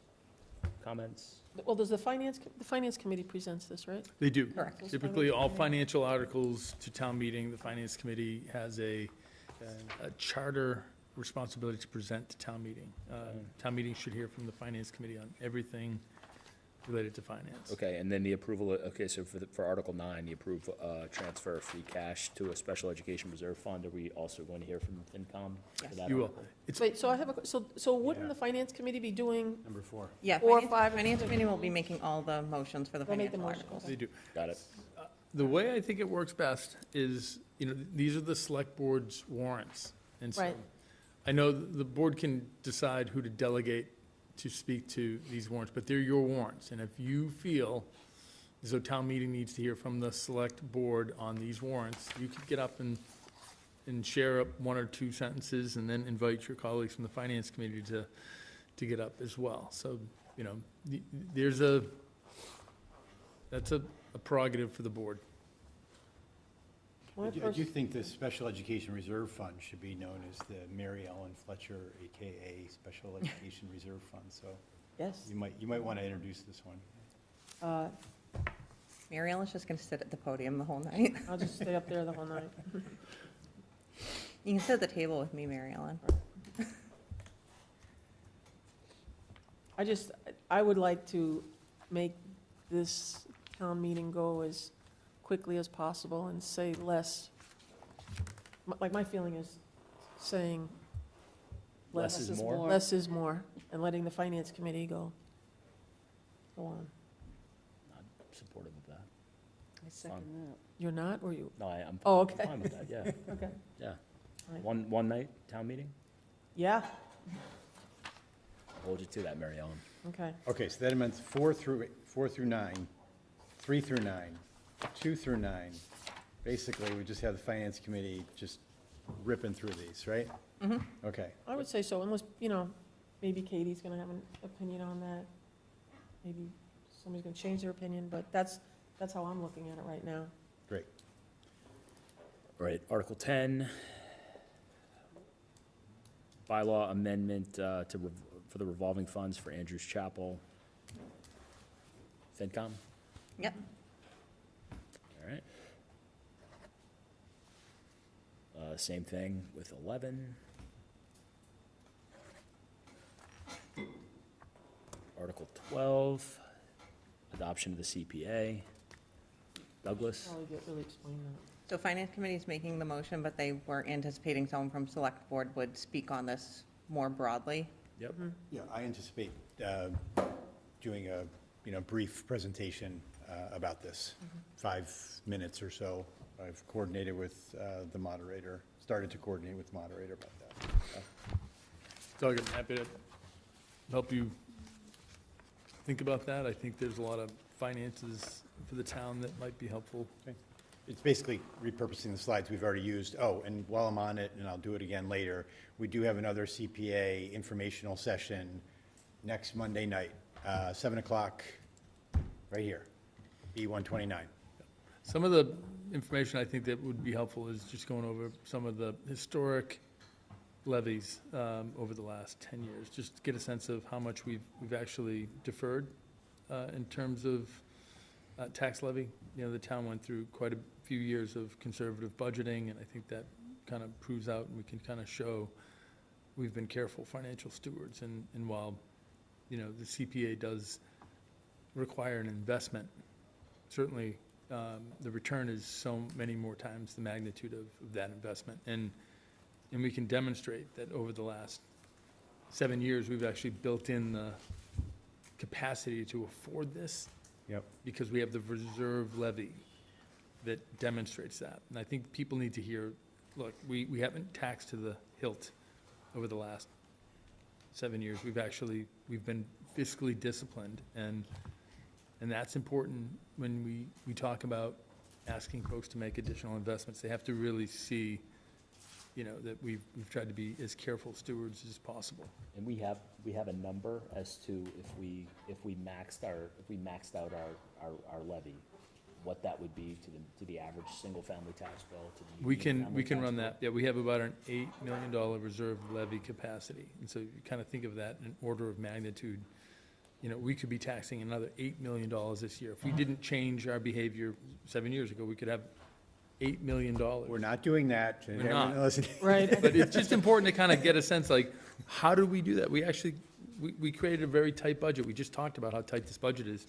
comments? Well, does the finance committee presents this, right? They do. Correct. Typically, all financial articles to town meeting, the finance committee has a charter responsibility to present to town meeting. Town meeting should hear from the finance committee on everything related to finance. Okay, and then the approval, okay, so for Article 9, the approve transfer of free cash to a special education reserve fund. Are we also going to hear from FinCom for that You will. article? It's, Wait, so I have so wouldn't Yeah. the finance committee be doing, Number 4. yeah, Or Finance 5 and Finance 6. Committee will be making all the motions for the They'll make the financial motion, articles. they do. Got it. The way I think it works best is, these are the select board's warrants. And so Right. I know the board can decide who to delegate to speak to these warrants, but they're your warrants. And if you feel as though town meeting needs to hear from the select board on these warrants, you could get up and share up 1 or 2 sentences and then invite your colleagues from the finance committee to get up as well. So, that's a prerogative for the board. my I first, do think the Special Education Reserve Fund should be known as the Mary Ellen Fletcher, AKA Special Education Reserve Fund, so yes. you might want to introduce this one. Mary Ellen's just going to sit at the podium the whole night. I'll just stay up there the whole night. You can sit at the table with me, Mary Ellen. I would like to make this town meeting go as quickly as possible and say less. Like, my feeling is saying Less is more? less is more, and letting the finance committee go on. Not supportive of that. I second that. You're not, or you? No, I'm Oh, I'm okay. fine with that, yeah, Okay. yeah. Right. One night town meeting? Yeah, Hold you to that, Mary Ellen. okay. Okay, so that amends 4 through 9, 3 through 9, 2 through 9. Basically, we just have the finance committee just ripping through these, right? Mhm. Okay. I would say so, unless, maybe Katie's gonna have an opinion on that. Maybe somebody's gonna change their opinion, but that's how I'm looking at it right now. Great. All right, Article 10, bylaw amendment for the revolving funds for Andrews Chapel. FinCom, Yep. all right. Same thing with 11. Article 12, adoption of the CPA. Douglas? Probably get really explain that. So finance committee is making the motion, but they were anticipating someone from select board would speak on this more broadly. Yep. Yeah, I anticipate doing a brief presentation about this, 5 minutes or so. I've coordinated with the moderator, started to coordinate with the moderator about that. Doug, I'm happy to help you think about that. I think there's a lot of finances for the town that might be helpful. Okay. It's basically repurposing the slides we've already used. Oh, and while I'm on it, and I'll do it again later, we do have another CPA informational session next Monday night, 7 o'clock, right here, B129. Some of the information I think that would be helpful is just going over some of the historic levies over the last 10 years, just to get a sense of how much we've actually deferred in terms of tax levy. The town went through quite a few years of conservative budgeting, and I think that kind of proves out, and we can kind of show we've been careful financial stewards. And while, the CPA does require an investment, certainly the return is so many more times the magnitude of that investment. And we can demonstrate that over the last 7 years, we've actually built in the capacity to afford this. Yep. Because we have the reserve levy that demonstrates that. And I think people need to hear, look, we haven't taxed to the hilt over the last 7 years. We've been fiscally disciplined, and that's important when we talk about asking folks to make additional investments. They have to really see, that we've tried to be as careful stewards as possible. And we have a number as to if we maxed out our levy, what that would be to the average single-family tax bill, to the We can median-family tax run bill. that. Yeah, we have about an $8 million reserve levy capacity. And so you kind of think of that in order of magnitude. We could be taxing another $8 million this year. If we didn't change our behavior 7 years ago, we could have $8 million. We're not doing that. We're not. Listen. Right. But it's just important to kind of get a sense, like, how do we do that? We actually, we created a very tight budget. We just talked about how tight this budget is.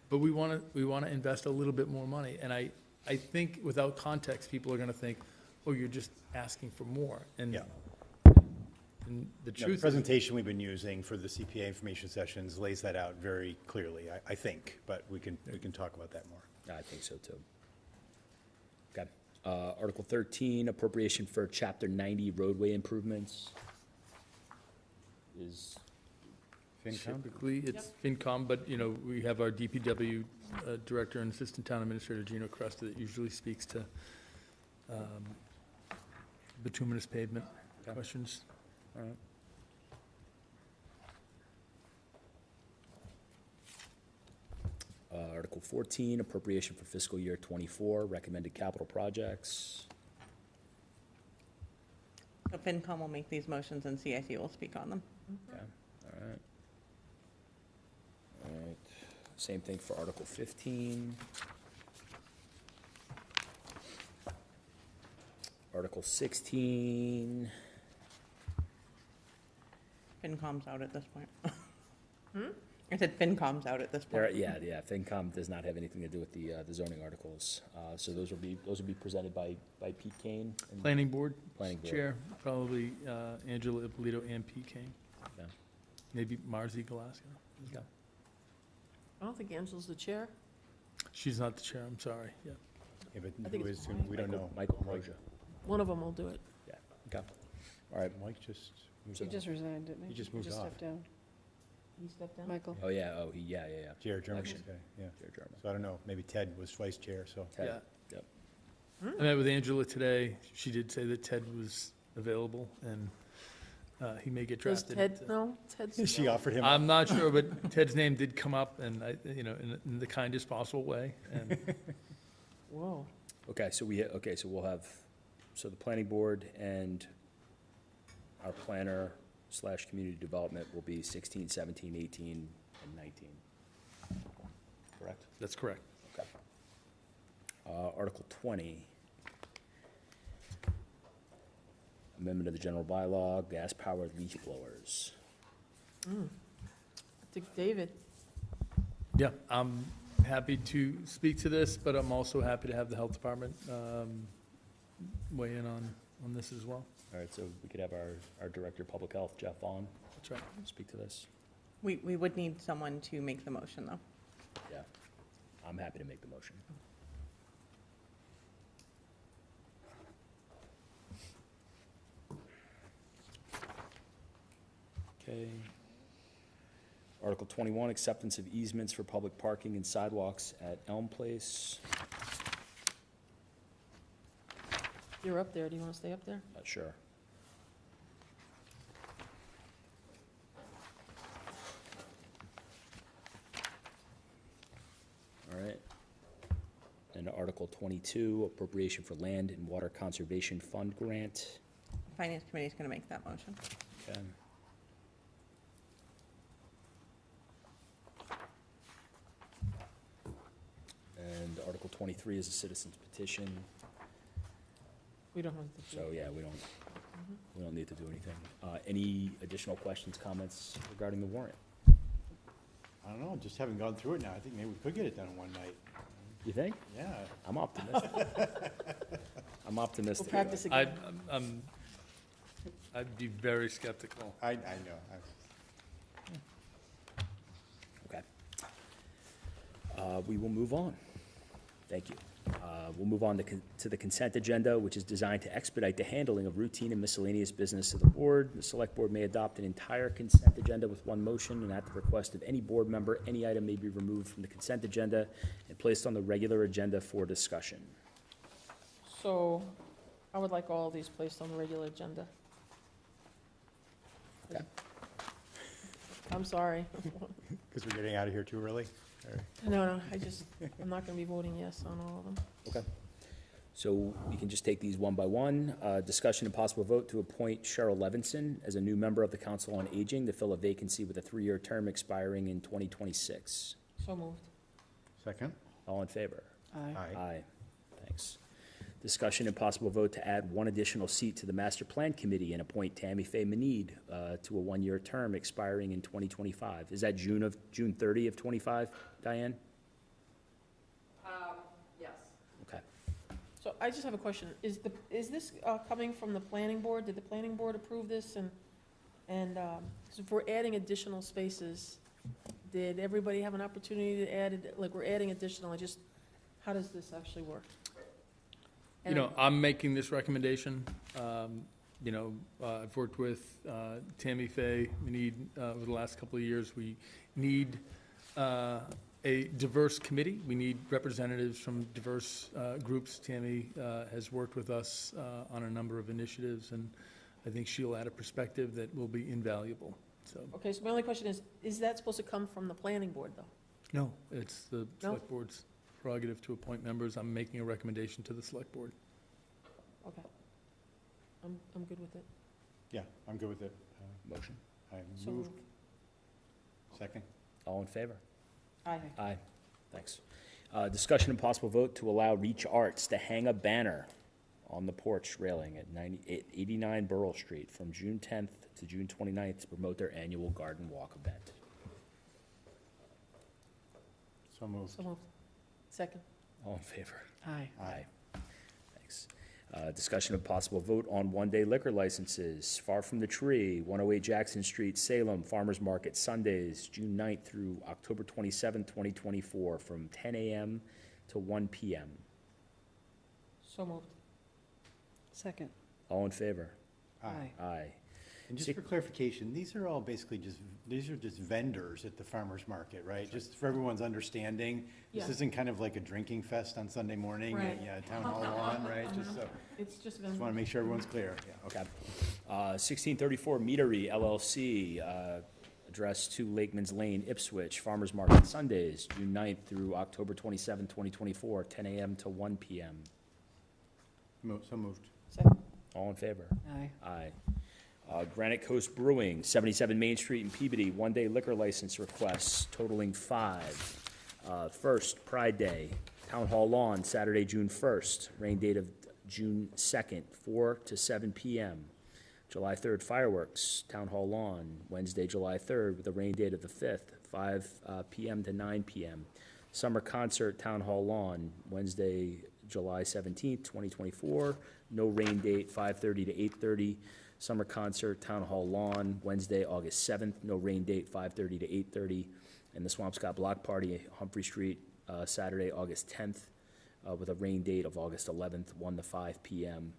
But we want to invest a little bit more money. And I think without context, people are going to think, oh, you're just asking for more. And, Yeah. and the The truth is, presentation we've been using for the CPA information sessions lays that out very clearly, I think, but we can talk about that more. I think so, too. Okay. Article 13, appropriation for Chapter 90 roadway improvements is, FinCom? typically, it's FinCom, but, we have our DPW Director and Assistant Town Administrator, Gino Cresta, that usually speaks to bituminous pavement questions. all right. Article 14, appropriation for fiscal year 24, recommended capital projects. So FinCom will make these motions and CIC will speak on them. Okay, all right. All right. Same thing for Article 15. Article 16. FinCom's out at this point. I said FinCom's out at this point. Yeah, FinCom does not have anything to do with the zoning articles. So those will be presented by Pete Kane. and- Planning Board Planning Board. Chair, probably Angela Ippolito and Pete Kane. Yeah. Maybe Marzi Galaska. Okay. I don't think Angela's the chair. She's not the chair, I'm sorry. Yeah. Yeah, I but think who it's is, Mike. we don't know. Michael Mike- Proja. One of them will do it. Yeah, okay. All right. Mike just, moved He off. just resigned, didn't he? He just moved off. stepped down. He stepped down? Michael? Oh, yeah, yeah. Jared German's Election. guy, yeah. Jared German. So I don't know, maybe Ted was vice chair, so. Ted. Yeah. Yep. I met with Angela today. She did say that Ted was available, and he may get Does drafted. Ted, no, Ted's. She offered him. I'm not sure, but Ted's name did come up, and in the kindest possible way. And Whoa. Okay, so we'll have, so the planning board and our planner / community development will be 16, 17, 18, and 19. Correct? that's correct. Okay. Article 20. Amendment of the general bylaw, gas-powered leaf blowers. I think David. Yeah, I'm happy to speak to this, but I'm also happy to have the health department weigh in on this as well. All right, so we could have our Director of Public Health, Jeff Vaughn, That's right. speak to this. We would need someone to make the motion, though. Yeah, I'm happy to make the motion. Okay. Article 21, acceptance of easements for public parking and sidewalks at Elm Place. You're up there. Do you want to stay up there? Sure. All right. And Article 22, appropriation for land and water conservation fund grant. Finance Committee's going to make that motion. Okay. And Article 23 is a citizen's petition, We don't have to. so yeah, we don't need to do anything. Any additional questions, comments regarding the warrant? I don't know, just having gone through it now, I think maybe we could get it done in one night. You think? Yeah. I'm optimistic. I'm We'll optimistic. practice I, again. I'd be very skeptical. I know. Okay. We will move on. Thank you. We'll move on to the consent agenda, which is designed to expedite the handling of routine and miscellaneous business of the board. The select board may adopt an entire consent agenda with one motion, and at the request of any board member, any item may be removed from the consent agenda and placed on the regular agenda for discussion. So I would like all of these placed on the regular agenda. Okay. I'm sorry. Because we're getting out of here too early? Or- No, I'm not going to be voting yes on all of them. Okay. So we can just take these one by one. Discussion and possible vote to appoint SHERYL Levenson as a new member of the Council on Aging to fill a vacancy with a 3-year term expiring in 2026. So moved. Second? All in favor? Aye. Aye. Thanks. Discussion and possible vote to add one additional seat to the Master Plan Committee and appoint TAMY-FEE MENEIDE to a 1-year term expiring in 2025. Is that June 30 of 25, Diane? Yes. Okay. So I just have a question. Is this coming from the planning board? Did the planning board approve this? And so if we're adding additional spaces, did everybody have an opportunity to add it? Like, we're adding additional, how does this actually work? I'm making this recommendation. I've worked with TAMY-FEE. We need, over the last couple of years, we need a diverse committee. We need representatives from diverse groups. Tammy has worked with us on a number of initiatives, and I think she'll add a perspective that will be invaluable. So, Okay, so my only question is that supposed to come from the planning board, though? no, it's the select board's prerogative to appoint members. I'm making a recommendation to the select board. Okay. I'm good with it. Yeah, I'm good with it. Motion. I So moved. moved. Second? All in favor? Aye. Aye. Thanks. Discussion and possible vote to allow Reach Arts to hang a banner on the porch railing at 89 Burrrill Street from June 10th to June 29th to promote their annual garden walk event. So moved. So moved. Second. All in favor? Aye. Aye. Thanks. Discussion of possible vote on one-day liquor licenses. Far from the Tree, 108 Jackson Street, Salem, Farmers Market, Sundays, June 9th through October 27th, 2024, from 10 a.m. to 1 p.m. So moved. Second. All in favor? Aye. Aye. And just for clarification, these are all basically these are just vendors at the farmer's market, right? Just for everyone's understanding, this Yeah. isn't kind of like a drinking fest on Sunday morning, Right. Town Hall lawn, right? Just so, It's just just want to make sure everyone's clear, yeah, okay. 1634 Meadery LLC, address 2 Lakeman's Lane, Ipswich, Farmers Market, Sundays, June 9th through October 27th, 2024, 10 a.m. to 1 p.m. So moved. Second. All in favor? Aye. Aye. Granite Coast Brewing, 77 Main Street in Peabody, one-day liquor license requests totaling 5. First, Pride Day, Town Hall Lawn, Saturday, June 1st, rain date of June 2nd, 4 to 7 p.m. July 3rd, fireworks, Town Hall Lawn, Wednesday, July 3rd, with a rain date of the 5th, 5 p.m. to 9 p.m. Summer concert, Town Hall Lawn, Wednesday, July 17th, 2024, no rain date, 5:30 to 8:30. Summer concert, Town Hall Lawn, Wednesday, August 7th, no rain date, 5:30 to 8:30. And the Swampscott Block Party, Humphrey Street, Saturday, August 10th, with a rain date of August 11th, 1 to 5 p.m.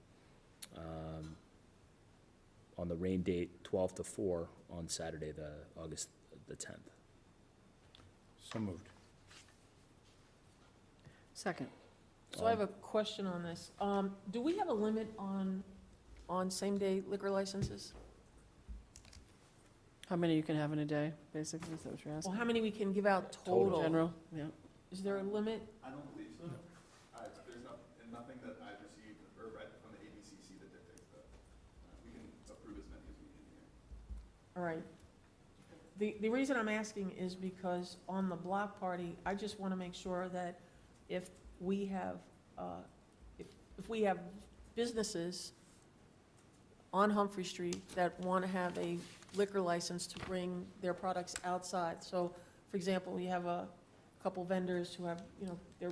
On the rain date, 12 to 4 on Saturday, August the 10th. So moved. Second. So I have a question on this. Do we have a limit on same-day liquor licenses? How many you can have in a day, basically, is that what you're asking? Well, how many we can give out total? General, yeah. Is there a limit? I don't believe so. There's nothing that I've received or read from the ABCC that dictates that. We can approve as many as we can here. All right. The reason I'm asking is because on the block party, I just want to make sure that if we have, if we have businesses on Humphrey Street that want to have a liquor license to bring their products outside. So, for example, we have a couple vendors who have,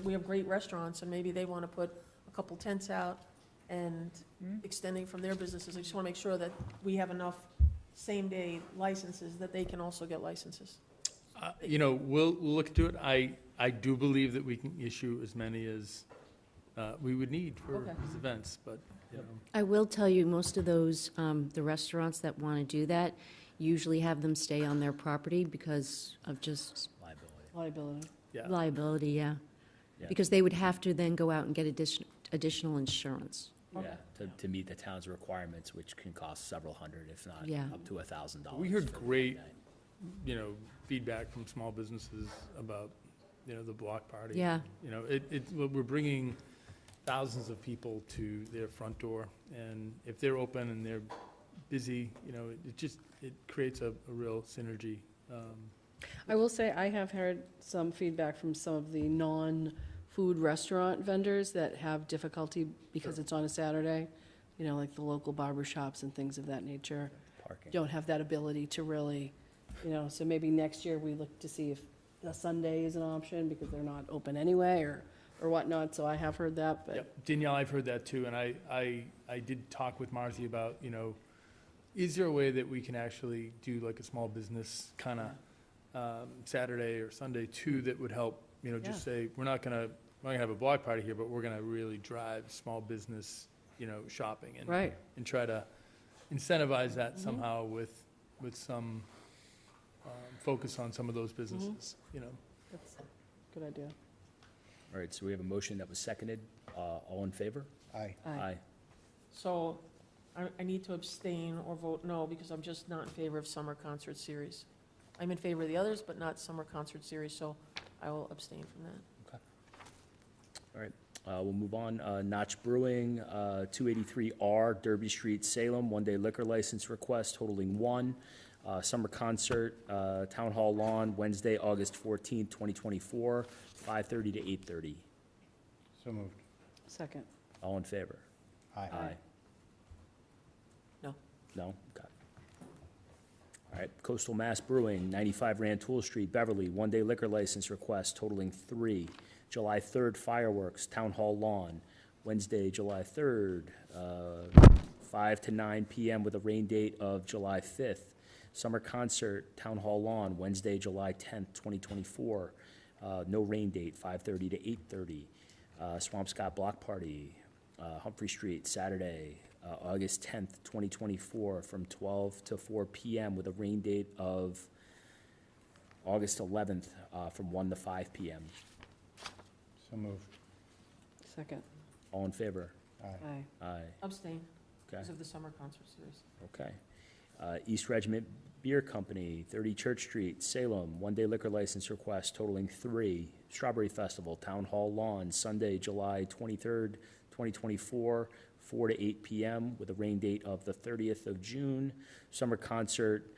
we have great restaurants, and maybe they want to put a couple tents out and extending from their businesses. I just want to make sure that we have enough same-day licenses that they can also get licenses. We'll look into it. I do believe that we can issue as many as we would need for Okay. these events, but, I will tell you, most of those, the restaurants that want to do that usually have them stay on their property because of just Liability. yeah. liability, yeah. Yeah. Because they would have to then go out and get additional insurance. Yeah, to meet the town's requirements, which can cost several hundred, if not Yeah. up to $1,000. We heard for the great, event. feedback from small businesses about, the block party. Yeah. We're bringing thousands of people to their front door, and if they're open and they're busy, it creates a real synergy. I will say, I have heard some feedback from some of the non-food restaurant vendors that have difficulty because it's on a Saturday, like the local barber shops and things of that nature. Parking. Don't have that ability to really, so maybe next year we look to see if the Sunday is an option because they're not open anyway or whatnot, so I have heard that, but. Yep. Danielle, I've heard that too, and I did talk with Marcy about, is there a way that we can actually do like a small business kind of Saturday or Sunday too that would help, just say, we're not gonna have a block party here, but we're gonna really drive small business, shopping and Right. and try to incentivize that somehow with some focus on some of those businesses, That's a good idea. All right, so we have a motion that was seconded. All in favor? Aye. Aye. So I need to abstain or vote no because I'm just not in favor of summer concert series. I'm in favor of the others, but not summer concert series, so I will abstain from that. All right, we'll move on. Notch Brewing, 283R Derby Street, Salem, one-day liquor license request totaling 1. Summer concert, Town Hall lawn, Wednesday, August 14th, 2024, 5:30 to 8:30. So moved. Second. All in favor? Aye. No. No? Okay. All right, Coastal Mass Brewing, 95 Rantoul Street, Beverly, one-day liquor license request totaling 3. July 3rd fireworks, Town Hall lawn, Wednesday, July 3rd, 5 to 9 p.m. with a rain date of July 5th. Summer concert, Town Hall lawn, Wednesday, July 10th, 2024. No rain date, 5:30 to 8:30. Swampscott Block Party, Humphrey Street, Saturday, August 10th, 2024, from 12 to 4 p.m. with a rain date of August 11th, from 1 to 5 p.m. So moved. Second. All in favor? Aye. Aye. Abstain Okay. because of the summer concert series. Okay. East Regiment Beer Company, 30 Church Street, Salem, one-day liquor license request totaling 3. Strawberry Festival, Town Hall lawn, Sunday, July 23rd, 2024, 4 to 8 p.m. with a rain date of the 30th of June. Summer concert,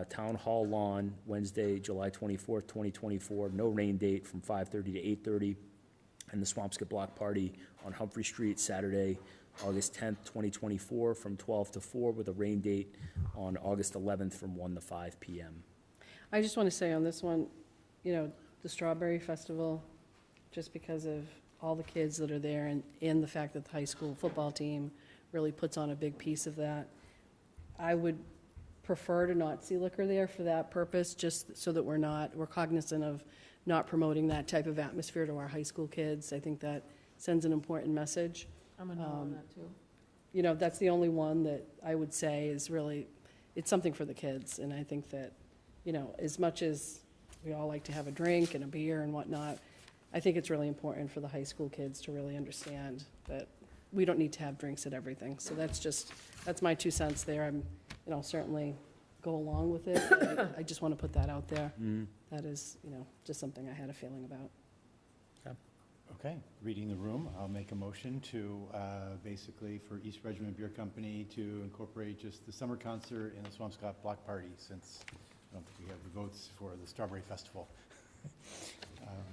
Town Hall lawn, Wednesday, July 24th, 2024, no rain date from 5:30 to 8:30. And the Swampscott Block Party on Humphrey Street, Saturday, August 10th, 2024, from 12 to 4 with a rain date on August 11th from 1 to 5 p.m. I just want to say on this one, you know, the Strawberry Festival, just because of all the kids that are there and the fact that the high school football team really puts on a big piece of that, I would prefer to not see liquor there for that purpose, just so that we're cognizant of not promoting that type of atmosphere to our high school kids. I think that sends an important message. I'm a no on that too. You know, that's the only one that I would say is really, it's something for the kids. And I think that, you know, as much as we all like to have a drink and a beer and whatnot, I think it's really important for the high school kids to really understand that we don't need to have drinks at everything. So that's my 2 cents there. I'm, you know, certainly go along with it. But I just want to put that out there. That is, you know, just something I had a feeling about. Okay, reading the room, I'll make a motion to, basically, for East Regiment Beer Company to incorporate just the summer concert and the Swampscott Block Party, since I don't think we have the votes for the Strawberry Festival.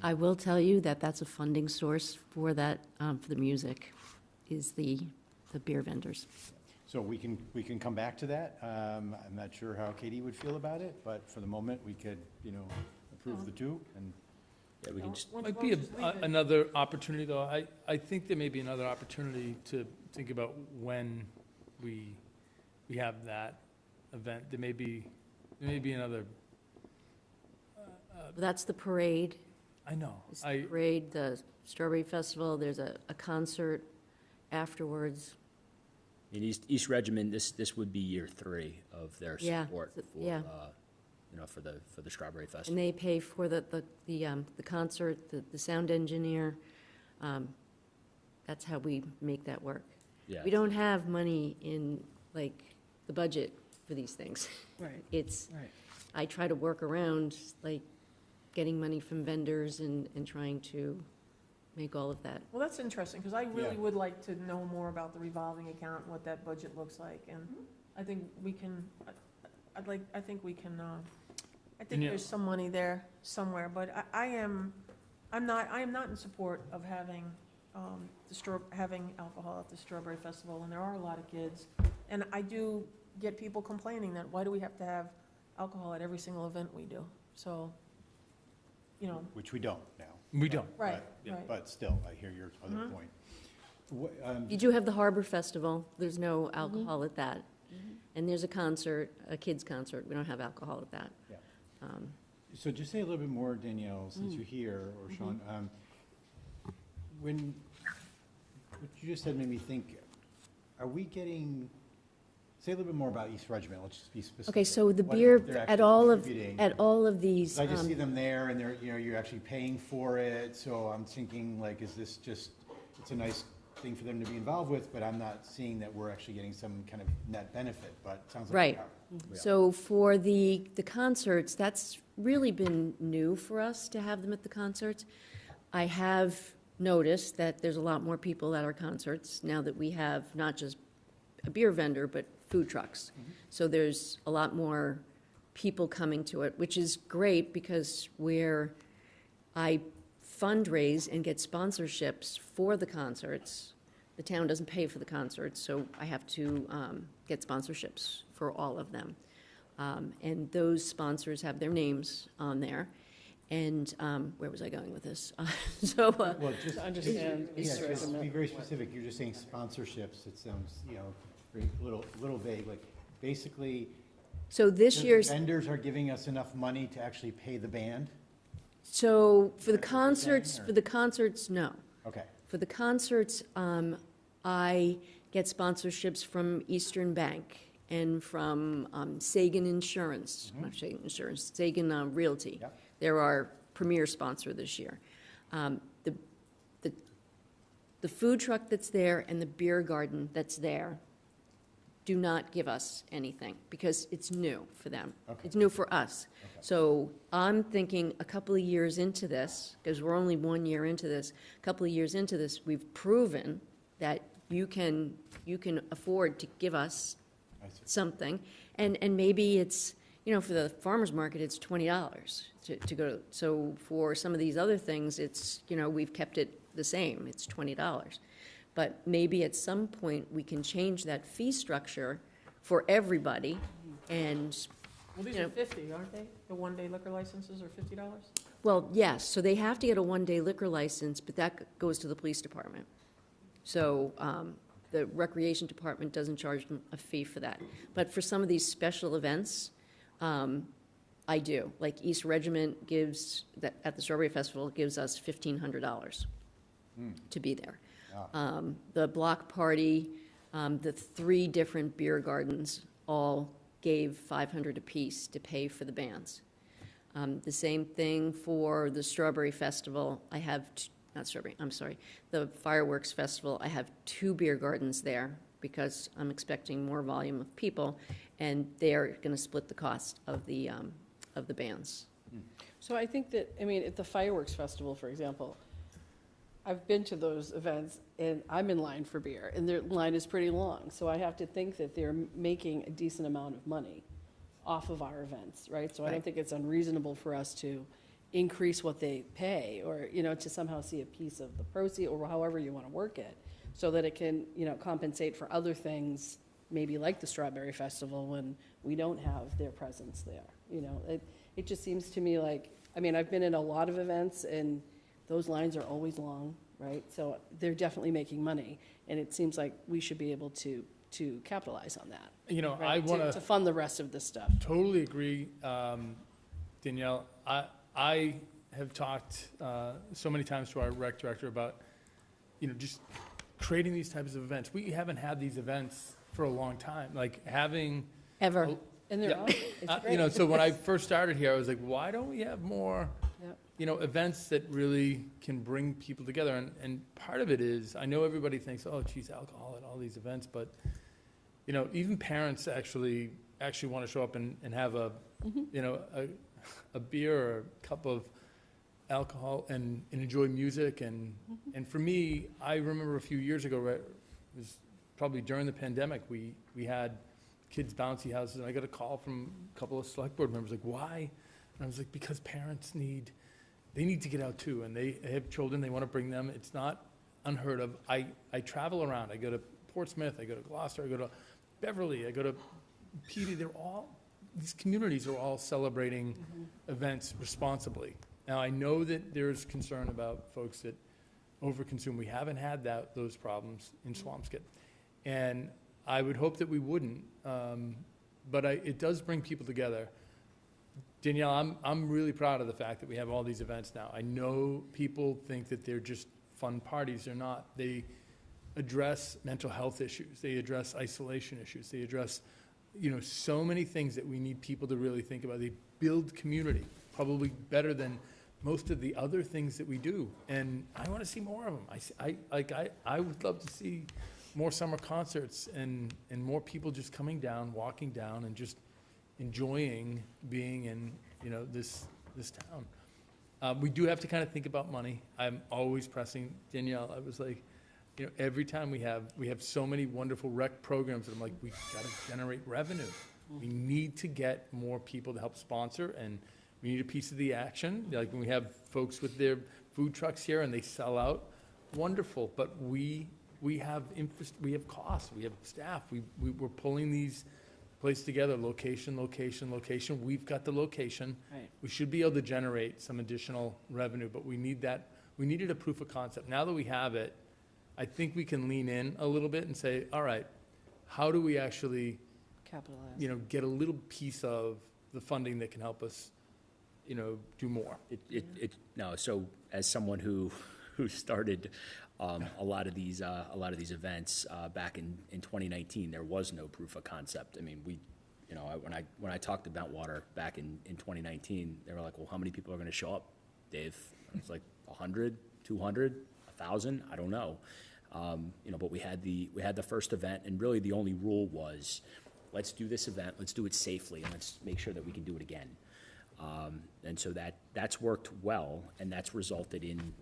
I will tell you that that's a funding source for that, for the music, is the beer vendors. So we can come back to that. I'm not sure how Katie would feel about it, but for the moment, we could, you know, approve the two, and Yeah, we can just, Might be another opportunity, though. I think there may be another opportunity to think about when we have that event. There may be another. That's the parade. I know. It's the parade, the Strawberry Festival, there's a concert afterwards. in East Regiment, this would be year 3 of their Yeah, support for, yeah. You know, for the Strawberry Festival. And they pay for the concert, the sound engineer. That's how we make that work. Yeah. We don't have money in, like, the budget for these things. Right. It's, Right. I try to work around, like, getting money from vendors and trying to make all of that. Well, that's interesting, because I really Yeah. would like to know more about the revolving account, and what that budget looks like, and I think we can, I think we can, I think Yeah. there's some money there somewhere, but I am not in support of having, having alcohol at the Strawberry Festival, and there are a lot of kids, and I do get people complaining that, why do we have to have alcohol at every single event we do? So, you know, which we don't now. We don't. right, But- right. But still, I hear your other point. You do have the Harbor Festival, there's no alcohol at that. And there's a concert, a kids' concert, we don't have alcohol at that. Yeah. Um, So just say a little bit more, Danielle, since you're here, or Sean. When, what you just said made me think, are we getting, say a little bit more about East Regiment, let's just be specific. Okay, so the What beer, they're at actually all of these. 'Cause I just see them there, and they're, you know, you're actually paying for it, so I'm thinking, like, is this just, it's a nice thing for them to be involved with, but I'm not seeing that we're actually getting some kind of net benefit, but it sounds like Right. we are. We are. So for the concerts, that's really been new for us to have them at the concerts. I have noticed that there's a lot more people at our concerts now that we have not just a beer vendor, but food trucks. So there's a lot more people coming to it, which is great because where I fundraise and get sponsorships for the concerts, the town doesn't pay for the concerts, so I have to get sponsorships for all of them. And those sponsors have their names on there. And where was I going with this? Well, just To understand Yeah, Easter egg. just be very specific. You're just saying sponsorships. It sounds, very little vague. Like, basically, So this the year's, vendors are giving us enough money to actually pay the band? so for the That's what you're saying, concerts, or- for the concerts, no. Okay. For the concerts, I get sponsorships from Eastern Bank and from Sagan Insurance, not Sagan Insurance, Sagan Realty. Yep. They're our premier sponsor this year. The food truck that's there and the beer garden that's there do not give us anything because it's new for them. Okay. It's new for us. Okay. So I'm thinking a couple of years into this, because we're only 1 year into this, a couple of years into this, we've proven that you can afford to give us I see. something. And maybe it's, for the farmer's market, it's $20 to go. So for some of these other things, it's, we've kept it the same. It's $20. But maybe at some point, we can change that fee structure for everybody and, Well, these are 50, aren't they? The one-day liquor licenses are $50? well, yes, so they have to get a one-day liquor license, but that goes to the police department. So the recreation department doesn't charge them a fee for that. But for some of these special events, I do. Like East Regiment gives, at the Strawberry Festival, gives us $1,500 to be there. The block party, the 3 different beer gardens all gave $500 apiece to pay for the bands. The same thing for the Strawberry Festival. I have, the Fireworks Festival. I have 2 beer gardens there because I'm expecting more volume of people, and they're going to split the cost of the bands. So I think that, at the fireworks festival, for example, I've been to those events, and I'm in line for beer, and their line is pretty long. So I have to think that they're making a decent amount of money off of our events, right? So I don't Right. think it's unreasonable for us to increase what they pay, or, to somehow see a piece of the proceeds, or however you want to work it, so that it can, compensate for other things, maybe like the Strawberry Festival, when we don't have their presence there. It just seems to me like, I've been in a lot of events, and those lines are always long, right? So they're definitely making money, and it seems like we should be able to capitalize on that. I right? want To to fund the rest of this stuff. totally agree, Danielle. I have talked so many times to our rec director about, just creating these types of events. We haven't had these events for a long time, like having. Ever. And they're Yeah. awesome. It's great. So when I first started here, I was like, why don't we have more, Yep. events that really can bring people together? And part of it is, I know everybody thinks, oh, geez, alcohol at all these events, but, even parents actually want to show up and have a beer or a cup of alcohol and enjoy music. And for me, I remember a few years ago, right, it was probably during the pandemic, we had kids' bouncy houses, and I got a call from a couple of select board members, like, why? And I was like, because parents need to get out too, and they have children, they want to bring them. It's not unheard of. I travel around. I go to Portsmouth, I go to Gloucester, I go to Beverly, I go to Petey. These communities are all celebrating events responsibly. Now, I know that there's concern about folks that overconsume. We haven't had those problems in Swampscott, and I would hope that we wouldn't, but it does bring people together. Danielle, I'm really proud of the fact that we have all these events now. I know people think that they're just fun parties. They're not. They address mental health issues. They address isolation issues. They address, so many things that we need people to really think about. They build community, probably better than most of the other things that we do. And I want to see more of them. I would love to see more summer concerts and more people just coming down, walking down, and just enjoying being in, this town. We do have to kind of think about money. I'm always pressing Danielle. I was like, every time we have so many wonderful rec programs, and I'm like, we got to generate revenue. We need to get more people to help sponsor, and we need a piece of the action. Like when we have folks with their food trucks here and they sell out, wonderful, but we have we have costs, we have staff, we're pulling these places together, location. We've got the location. Right. We should be able to generate some additional revenue, but we needed a proof of concept. Now that we have it, I think we can lean in a little bit and say, all right, how do we actually, Capitalize. get a little piece of the funding that can help us, do more? No, so as someone who started a lot of these events back in 2019, there was no proof of concept. I mean, when I talked to Bentwater back in 2019, they were like, well, how many people are going to show up, Dave? It's like 100, 200, 1,000, I don't know. But we had the first event, and really the only rule was, let's do this event, let's do it safely, and let's make sure that we can do it again. And so that's worked well, and that's resulted in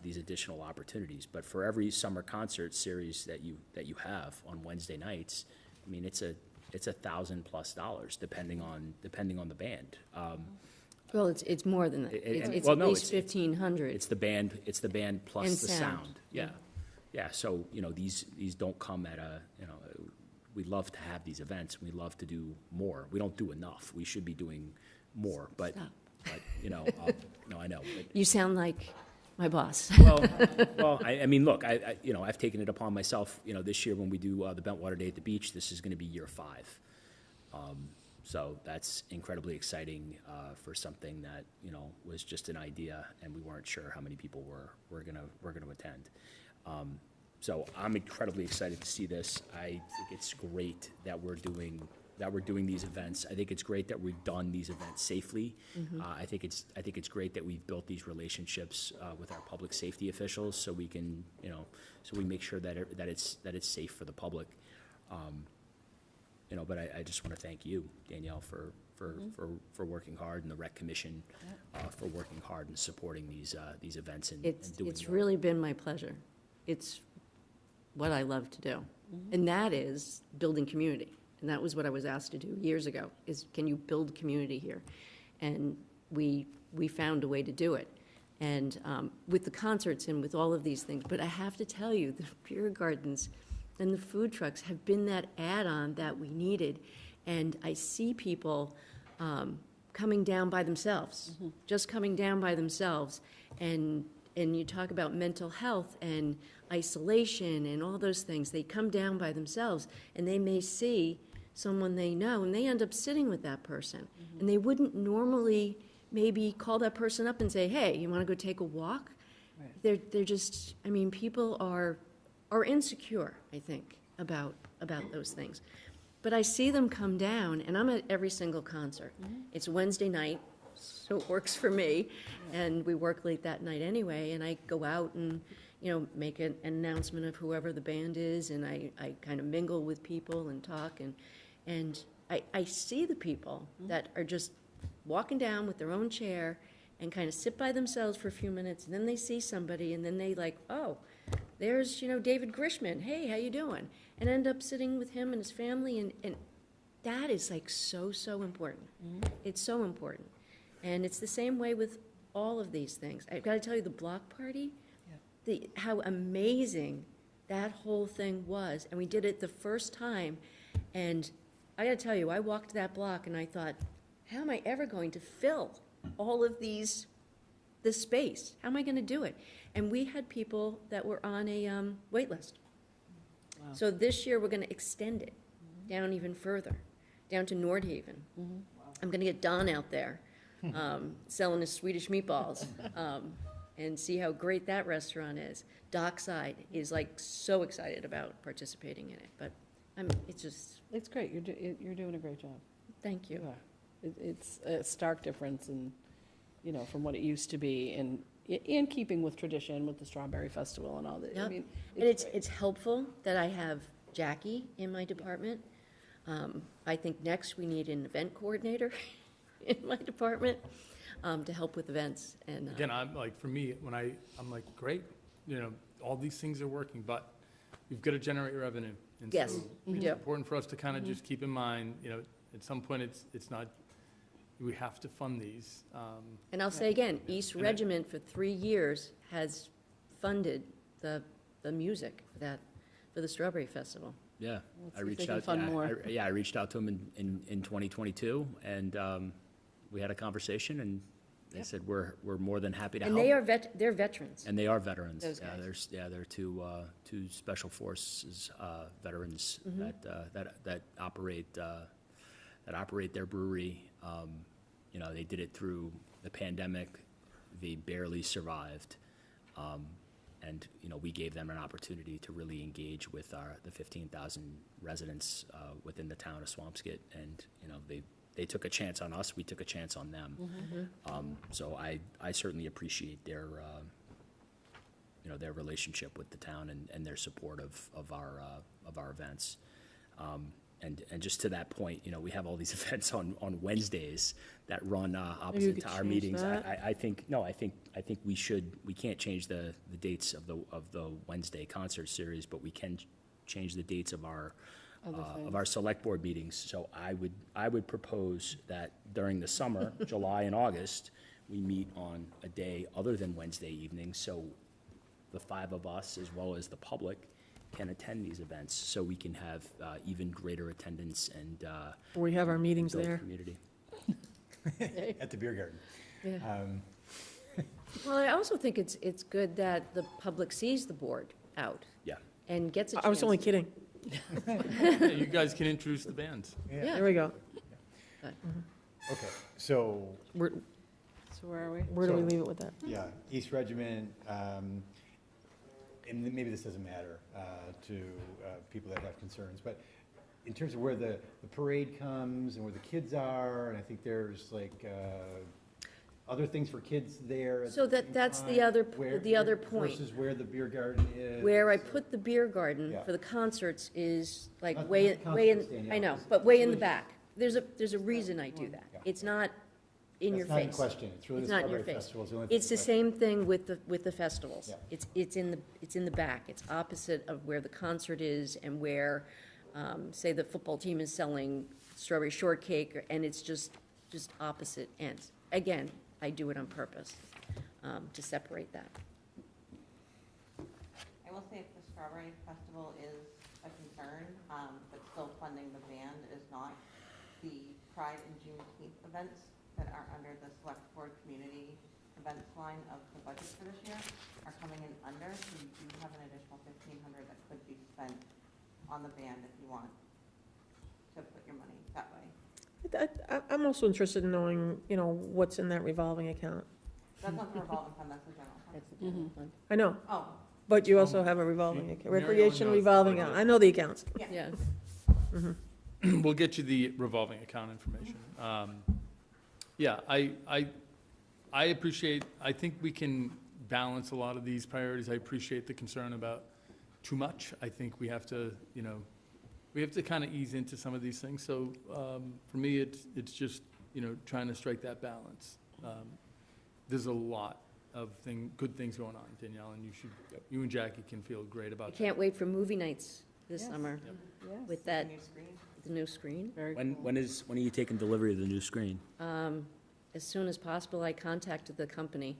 these additional opportunities. But for every summer concert series that you have on Wednesday nights, I mean, it's $1,000+ depending on the band. Well, it's more than that. It's well, at no, least 1,500. It's the band plus And the sound. Yeah. So these don't come at we love to have these events. We love to do more. We don't do enough. We should be doing more. But Stop. No, I know. But, You sound like my boss. well, I mean, look, I've taken it upon myself. This year when we do the Bentwater Day at the beach, this is going to be year 5. So that's incredibly exciting for something that was just an idea, and we weren't sure how many people were going to attend. So I'm incredibly excited to see this. I think it's great that we're doing these events. I think it's great that we've done these events safely. I think it's great that we've built these relationships with our public safety officials, so we can so we make sure that it's safe for the public. But I just want to thank you, Danielle, for working hard, and the Rec Commission for working hard and supporting these events and doing. It's really been my pleasure. It's what I love to do, and that is building community. And that was what I was asked to do years ago, is can you build community here? And we found a way to do it. And with the concerts and with all of these things, but I have to tell you, the beer gardens and the food trucks have been that add-on that we needed. And I see people coming down by themselves, just coming down by themselves. And you talk about mental health and isolation and all those things. They come down by themselves, and they may see someone they know, and they end up sitting with that person. And they wouldn't normally maybe call that person up and say, hey, you want to go take a walk? Right. They're just, I mean, people are insecure, I think, about those things. But I see them come down, and I'm at every single concert. It's Wednesday night, so it works for me, and we work late that night anyway, and I go out and make an announcement of whoever the band is, and I kind of mingle with people and talk, and I see the people that are just walking down with their own chair and kind of sit by themselves for a few minutes, and then they see somebody, and then they like, oh, there's, David Grishman, hey, how you doing? And end up sitting with him and his family, and that is like so important. It's so important. And it's the same way with all of these things. I've got to tell you, the block party, how amazing that whole thing was. And we did it the first time, and I got to tell you, I walked that block and I thought, how am I ever going to fill all of this space? How am I going to do it? And we had people that were on a wait list. Wow. So this year we're going to extend it down even further, down to Nordhaven. Wow. I'm going to get Don out there selling his Swedish meatballs and see how great that restaurant is. Dockside is like so excited about participating in it, but It's great. You're doing a great job. Thank you. It's a stark difference from what it used to be, and in keeping with tradition with the Strawberry Festival and all that. Yep. I mean, it's helpful that I have Jackie in my department. I think next we need an event coordinator in my department to help with events. And again, I'm like, for me, I'm like, great, all these things are working, but we've got to generate revenue. And yes, so it's important for us to kind of just keep in mind, At some point, it's not, we have to fund these. And I'll say again, East And I- Regiment for 3 years has funded the music for the Strawberry Festival. Yeah, Let's I see if reached they can out, fund more. I reached out to them in 2022, and we had a conversation, and they Yep. said, we're more than happy to And help. they are they're veterans. And they are veterans. Those Yeah, guys. they're two special forces veterans that operate their brewery. You know, they did it through the pandemic. They barely survived. And, you know, we gave them an opportunity to really engage with the 15,000 residents within the town of Swampscott. And, you know, they took a chance on us, we took a chance on them. So I certainly appreciate their, you know, their relationship with the town and their support of our events. And just to that point, you know, we have all these events on Wednesdays that run opposite could to our change meetings. that. I think we can't change the dates of the Wednesday concert series, but we can change the dates of our select board meetings. So I would propose that during the summer, July and August, we meet on a day other than Wednesday evenings, so the 5 of us, as well as the public, can attend these events, so we can have even greater attendance and We have our meetings build there. community. At the beer garden. Yeah. Well, I also think it's good that the public sees the board out Yeah. and gets a chance. I was only to- kidding. Yeah, you guys can introduce the bands. Yeah. There we go. Okay, so, Where, So where are we? where do we So- leave it with that? yeah, East Regiment, and maybe this doesn't matter to people that have concerns, but in terms of where the parade comes and where the kids are, and I think there's like other things for kids there. at So the same that's the time, other where- the other point. Versus where the beer garden is. Where I put the beer garden Yeah. for the concerts is like Not- way, not way concerts, in, Danielle. I know, but way in the Really- back. There's a reason I do that. Yeah. It's not in your That's not in face. question, it's really It's the not in your Strawberry face. Festival is the only thing It's the in same thing with the festivals. Yeah. It's in the back. It's opposite of where the concert is and where, say, the football team is selling strawberry shortcake, and it's just opposite ends. Again, I do it on purpose, to separate that. I will say if the Strawberry Festival is a concern, but still funding the band is not, the Pride and Juneteenth events that are under the Select Board Community Events line of the budget for this year are coming in under, so you do have an additional $1,500 that could be spent on the band if you want to put your money that way. I'm also interested in knowing, you know, what's in that revolving account. That's not the revolving fund, that's the general fund. That's the general fund. I know, Oh, but you also have a revolving account, Mary Ellen recreation knows the revolving budget. account. I know the accounts. Yeah. We'll get you the revolving account information. Yeah, I appreciate, I think we can balance a lot of these priorities. I appreciate the concern about too much. I think we have to, you know, we have to kind of ease into some of these things. So for me, it's just, you know, trying to strike that balance. There's a lot of good things going on, Danielle, and you and Jackie can feel great about I that. can't wait for movie nights this Yes. summer Yes. with that, new screen. the new screen. Very When cool. when are you taking delivery of the new screen? As soon as possible, I contacted the company.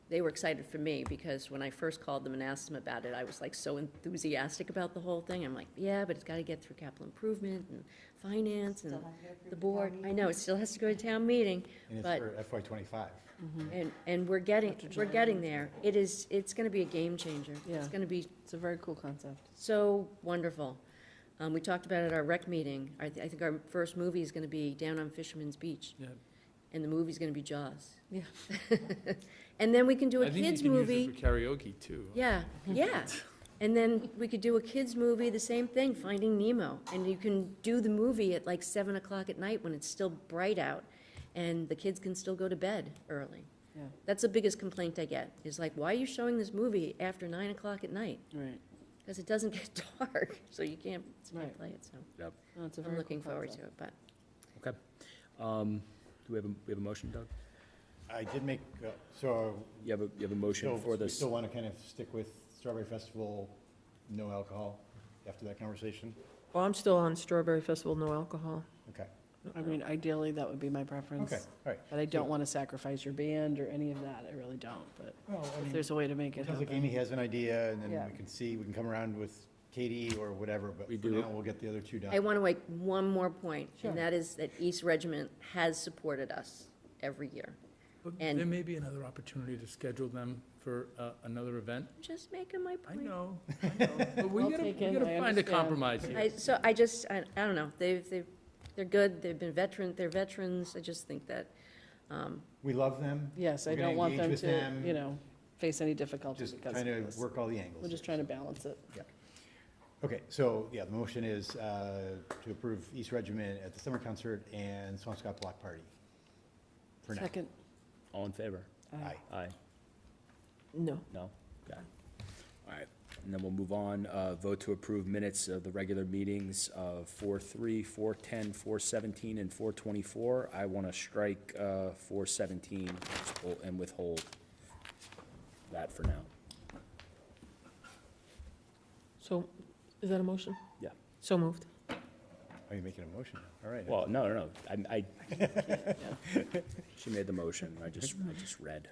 They were excited for me because when I first called them and asked them about it, I was like so enthusiastic about the whole thing. I'm like, yeah, but it's got to get through capital improvement and finance and Still has to go through the town board. I meeting. know, it still has to go to town meeting, And it's but, for FY '25. and we're getting there. It's going to be a game changer. Yeah. It's going to be It's a very cool concept. so wonderful. We talked about it at our rec meeting. I think our first movie is going to be down on Fisherman's Beach. Yeah. And the movie's going to be Jaws. Yeah. And then we can do a I think kids' you can movie. use it for karaoke, too. Yeah, yeah. And then we could do a kids' movie, the same thing, Finding Nemo. And you can do the movie at like 7 o'clock at night when it's still bright out, and the kids can still go to bed early. Yeah. That's the biggest complaint I get, is like, why are you showing this movie after 9 o'clock at night? Right. Because it doesn't get dark, so you can't Right. play it, so Yep. No, it's a I'm very looking cool forward to concept. it, but. Okay. Do we have a motion, Doug? I did make, so. You have a motion So for we this? still want to kind of stick with Strawberry Festival, no alcohol after that conversation? Well, I'm still on Strawberry Festival, no alcohol. Okay, I mean, ideally, that would be my preference. okay, all right. But I don't want to sacrifice your band or any of that, I really don't, but Well, I if mean, there's a way to make it it sounds like happen. Amy has an idea, and then Yeah. we can come around with Katie or whatever, but We for do. now, we'll get the other two done. I want to make one more point, Sure. and that is that East Regiment has supported us every year. But And- there may be another opportunity to schedule them for another event. I'm just making my I point. know, but we Well gotta taken, I find a understand. compromise here. I don't know, they're good, they've been they're veterans, I just think that, We love them. Yes, I We're gonna don't want engage them with to, face any difficulty Just because trying of to this. work all the angles. We're just trying to balance it. Okay, so, yeah, the motion is to approve East Regiment at the summer concert and Swampscott Block Party. For now. Second, All in favor? Aye. Aye. No. No? Okay. All right, and then we'll move on. Vote to approve minutes of the regular meetings of 4/3, 4/10, 4/17, and 4/24. I want to strike 4/17 and withhold that for now. So, is that a motion? Yeah. So moved. Are you making a motion? All right. Well, no. She made the motion. I just read.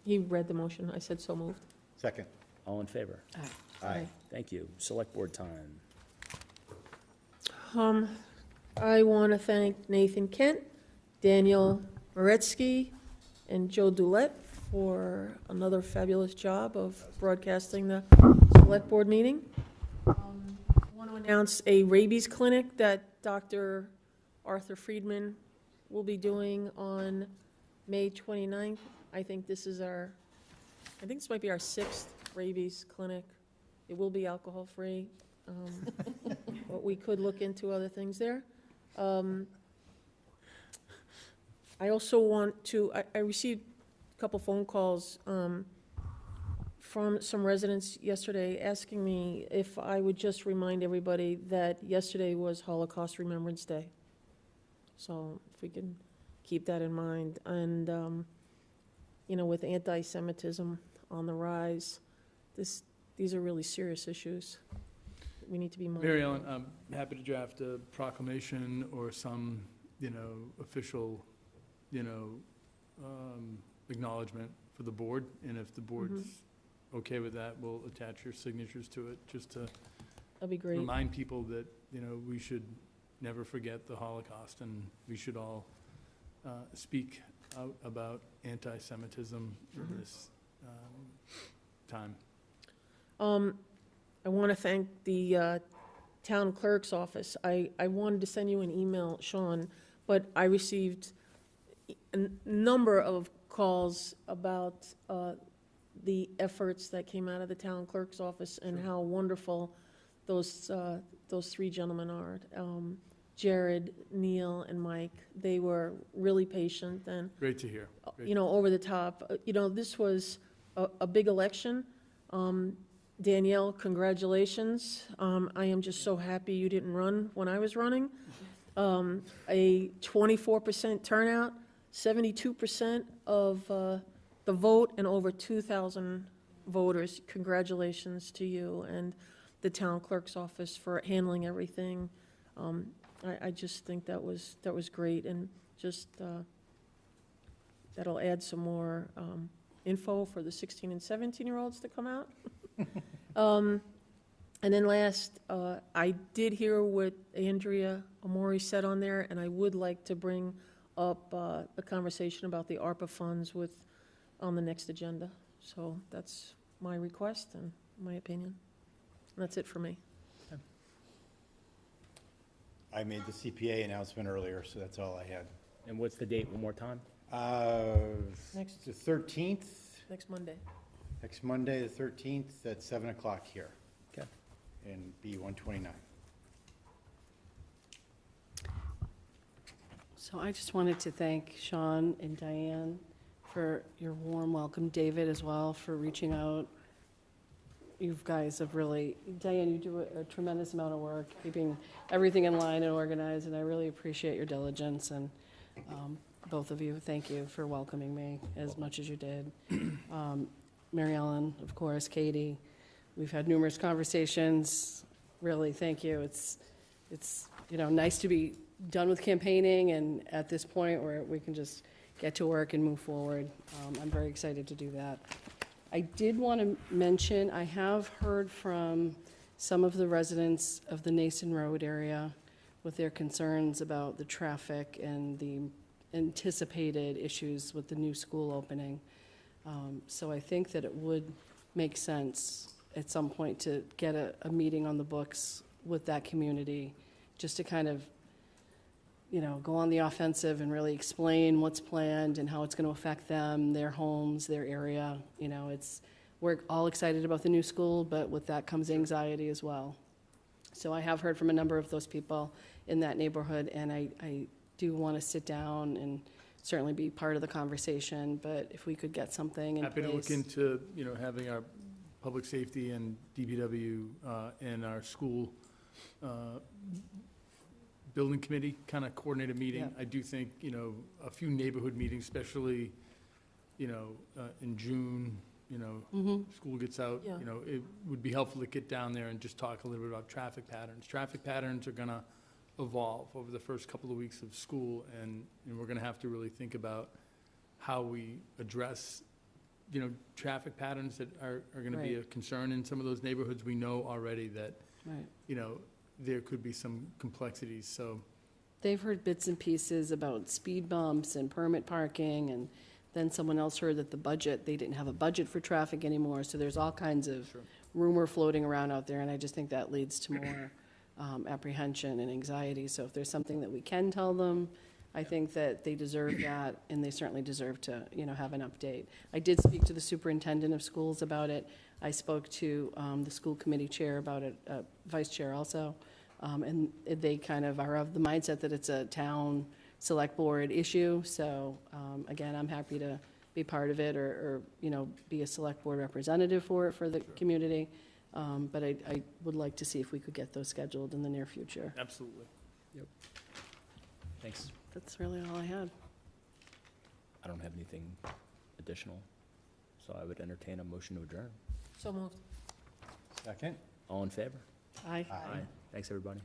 He read the motion, I said so moved. Second. All in favor? Aye. Thank you. Select board time. I want to thank Nathan Kent, Danielle Moretsky, and Joe Dulett for another fabulous job of broadcasting the select board meeting. I want to announce a rabies clinic that Dr. Arthur Friedman will be doing on May 29th. I think this might be our 6th rabies clinic. It will be alcohol-free, but we could look into other things there. I also want to, I received a couple phone calls from some residents yesterday asking me if I would just remind everybody that yesterday was Holocaust Remembrance Day. So if we can keep that in mind. And, with anti-Semitism on the rise, these are really serious issues. We need to be mindful. Mary Ellen, I'm happy to draft a proclamation or some, official, acknowledgement for the board. And if the board's okay with that, we'll attach your signatures to it, just to That'd be great. remind people that, we should never forget the Holocaust, and we should all speak out about anti-Semitism in this time. I want to thank the town clerk's office. I wanted to send you an email, Sean, but I received a number of calls about the efforts that came out of the town clerk's office and how wonderful those 3 gentlemen are. Jared, Neil, and Mike. They were really patient and, Great to hear. over the top. This was a big election. Danielle, congratulations. I am just so happy you didn't run when I was running. A 24% turnout, 72% of the vote, and over 2,000 voters. Congratulations to you and the town clerk's office for handling everything. I just think that was great, and just that'll add some more info for the 16 and 17-year-olds to come out. And then last, I did hear what Andrea Amori said on there, and I would like to bring up a conversation about the ARPA funds on the next agenda. So that's my request and my opinion. And that's it for me. I made the CPA announcement earlier, so that's all I had. And what's the date one more time? Next. The 13th, Next Monday. next Monday, the 13th, at 7 o'clock here. Okay. In B129. So I just wanted to thank Sean and Diane for your warm welcome, David as well for reaching out. You guys have really, Diane, you do a tremendous amount of work, keeping everything in line and organized, and I really appreciate your diligence, and both of you, thank you for welcoming me as much as you did. Mary Ellen, of course, Katie, we've had numerous conversations, really, thank you. It's nice to be done with campaigning and at this point where we can just get to work and move forward. I'm very excited to do that. I did want to mention, I have heard from some of the residents of the Nason Road area with their concerns about the traffic and the anticipated issues with the new school opening. So I think that it would make sense at some point to get a meeting on the books with that community, just to kind of, go on the offensive and really explain what's planned and how it's going to affect them, their homes, their area. We're all excited about the new school, but with that comes anxiety as well. So I have heard from a number of those people in that neighborhood, and I do want to sit down and certainly be part of the conversation, but if we could get something in place. Happy to look into, having our public safety and DPW and our school building committee kind of coordinate a meeting. Yeah. I do think, a few neighborhood meetings, especially, in June, school gets out, Yeah. It would be helpful to get down there and just talk a little bit about traffic patterns. Traffic patterns are gonna evolve over the first couple of weeks of school, and we're gonna have to really think about how we address, traffic patterns that are gonna be a concern in some of those neighborhoods. We know already that, Right. there could be some complexities, so. They've heard bits and pieces about speed bumps and permit parking, and then someone else heard that they didn't have a budget for traffic anymore, so there's all kinds of rumor floating around out there, and I just think that leads to more apprehension and anxiety. So if there's something that we can tell them, I think that they deserve that, and they certainly deserve to, have an update. I did speak to the superintendent of schools about it. I spoke to the school committee chair about it, vice chair also, and they kind of are of the mindset that it's a town select board issue. So again, I'm happy to be part of it or be a select board representative for it for the community. But I would like to see if we could get those scheduled in the near future. Absolutely. Yep. Thanks. That's really all I had. I don't have anything additional, so I would entertain a motion to adjourn. So moved. Second? All in favor? Aye. Aye. Thanks, everybody.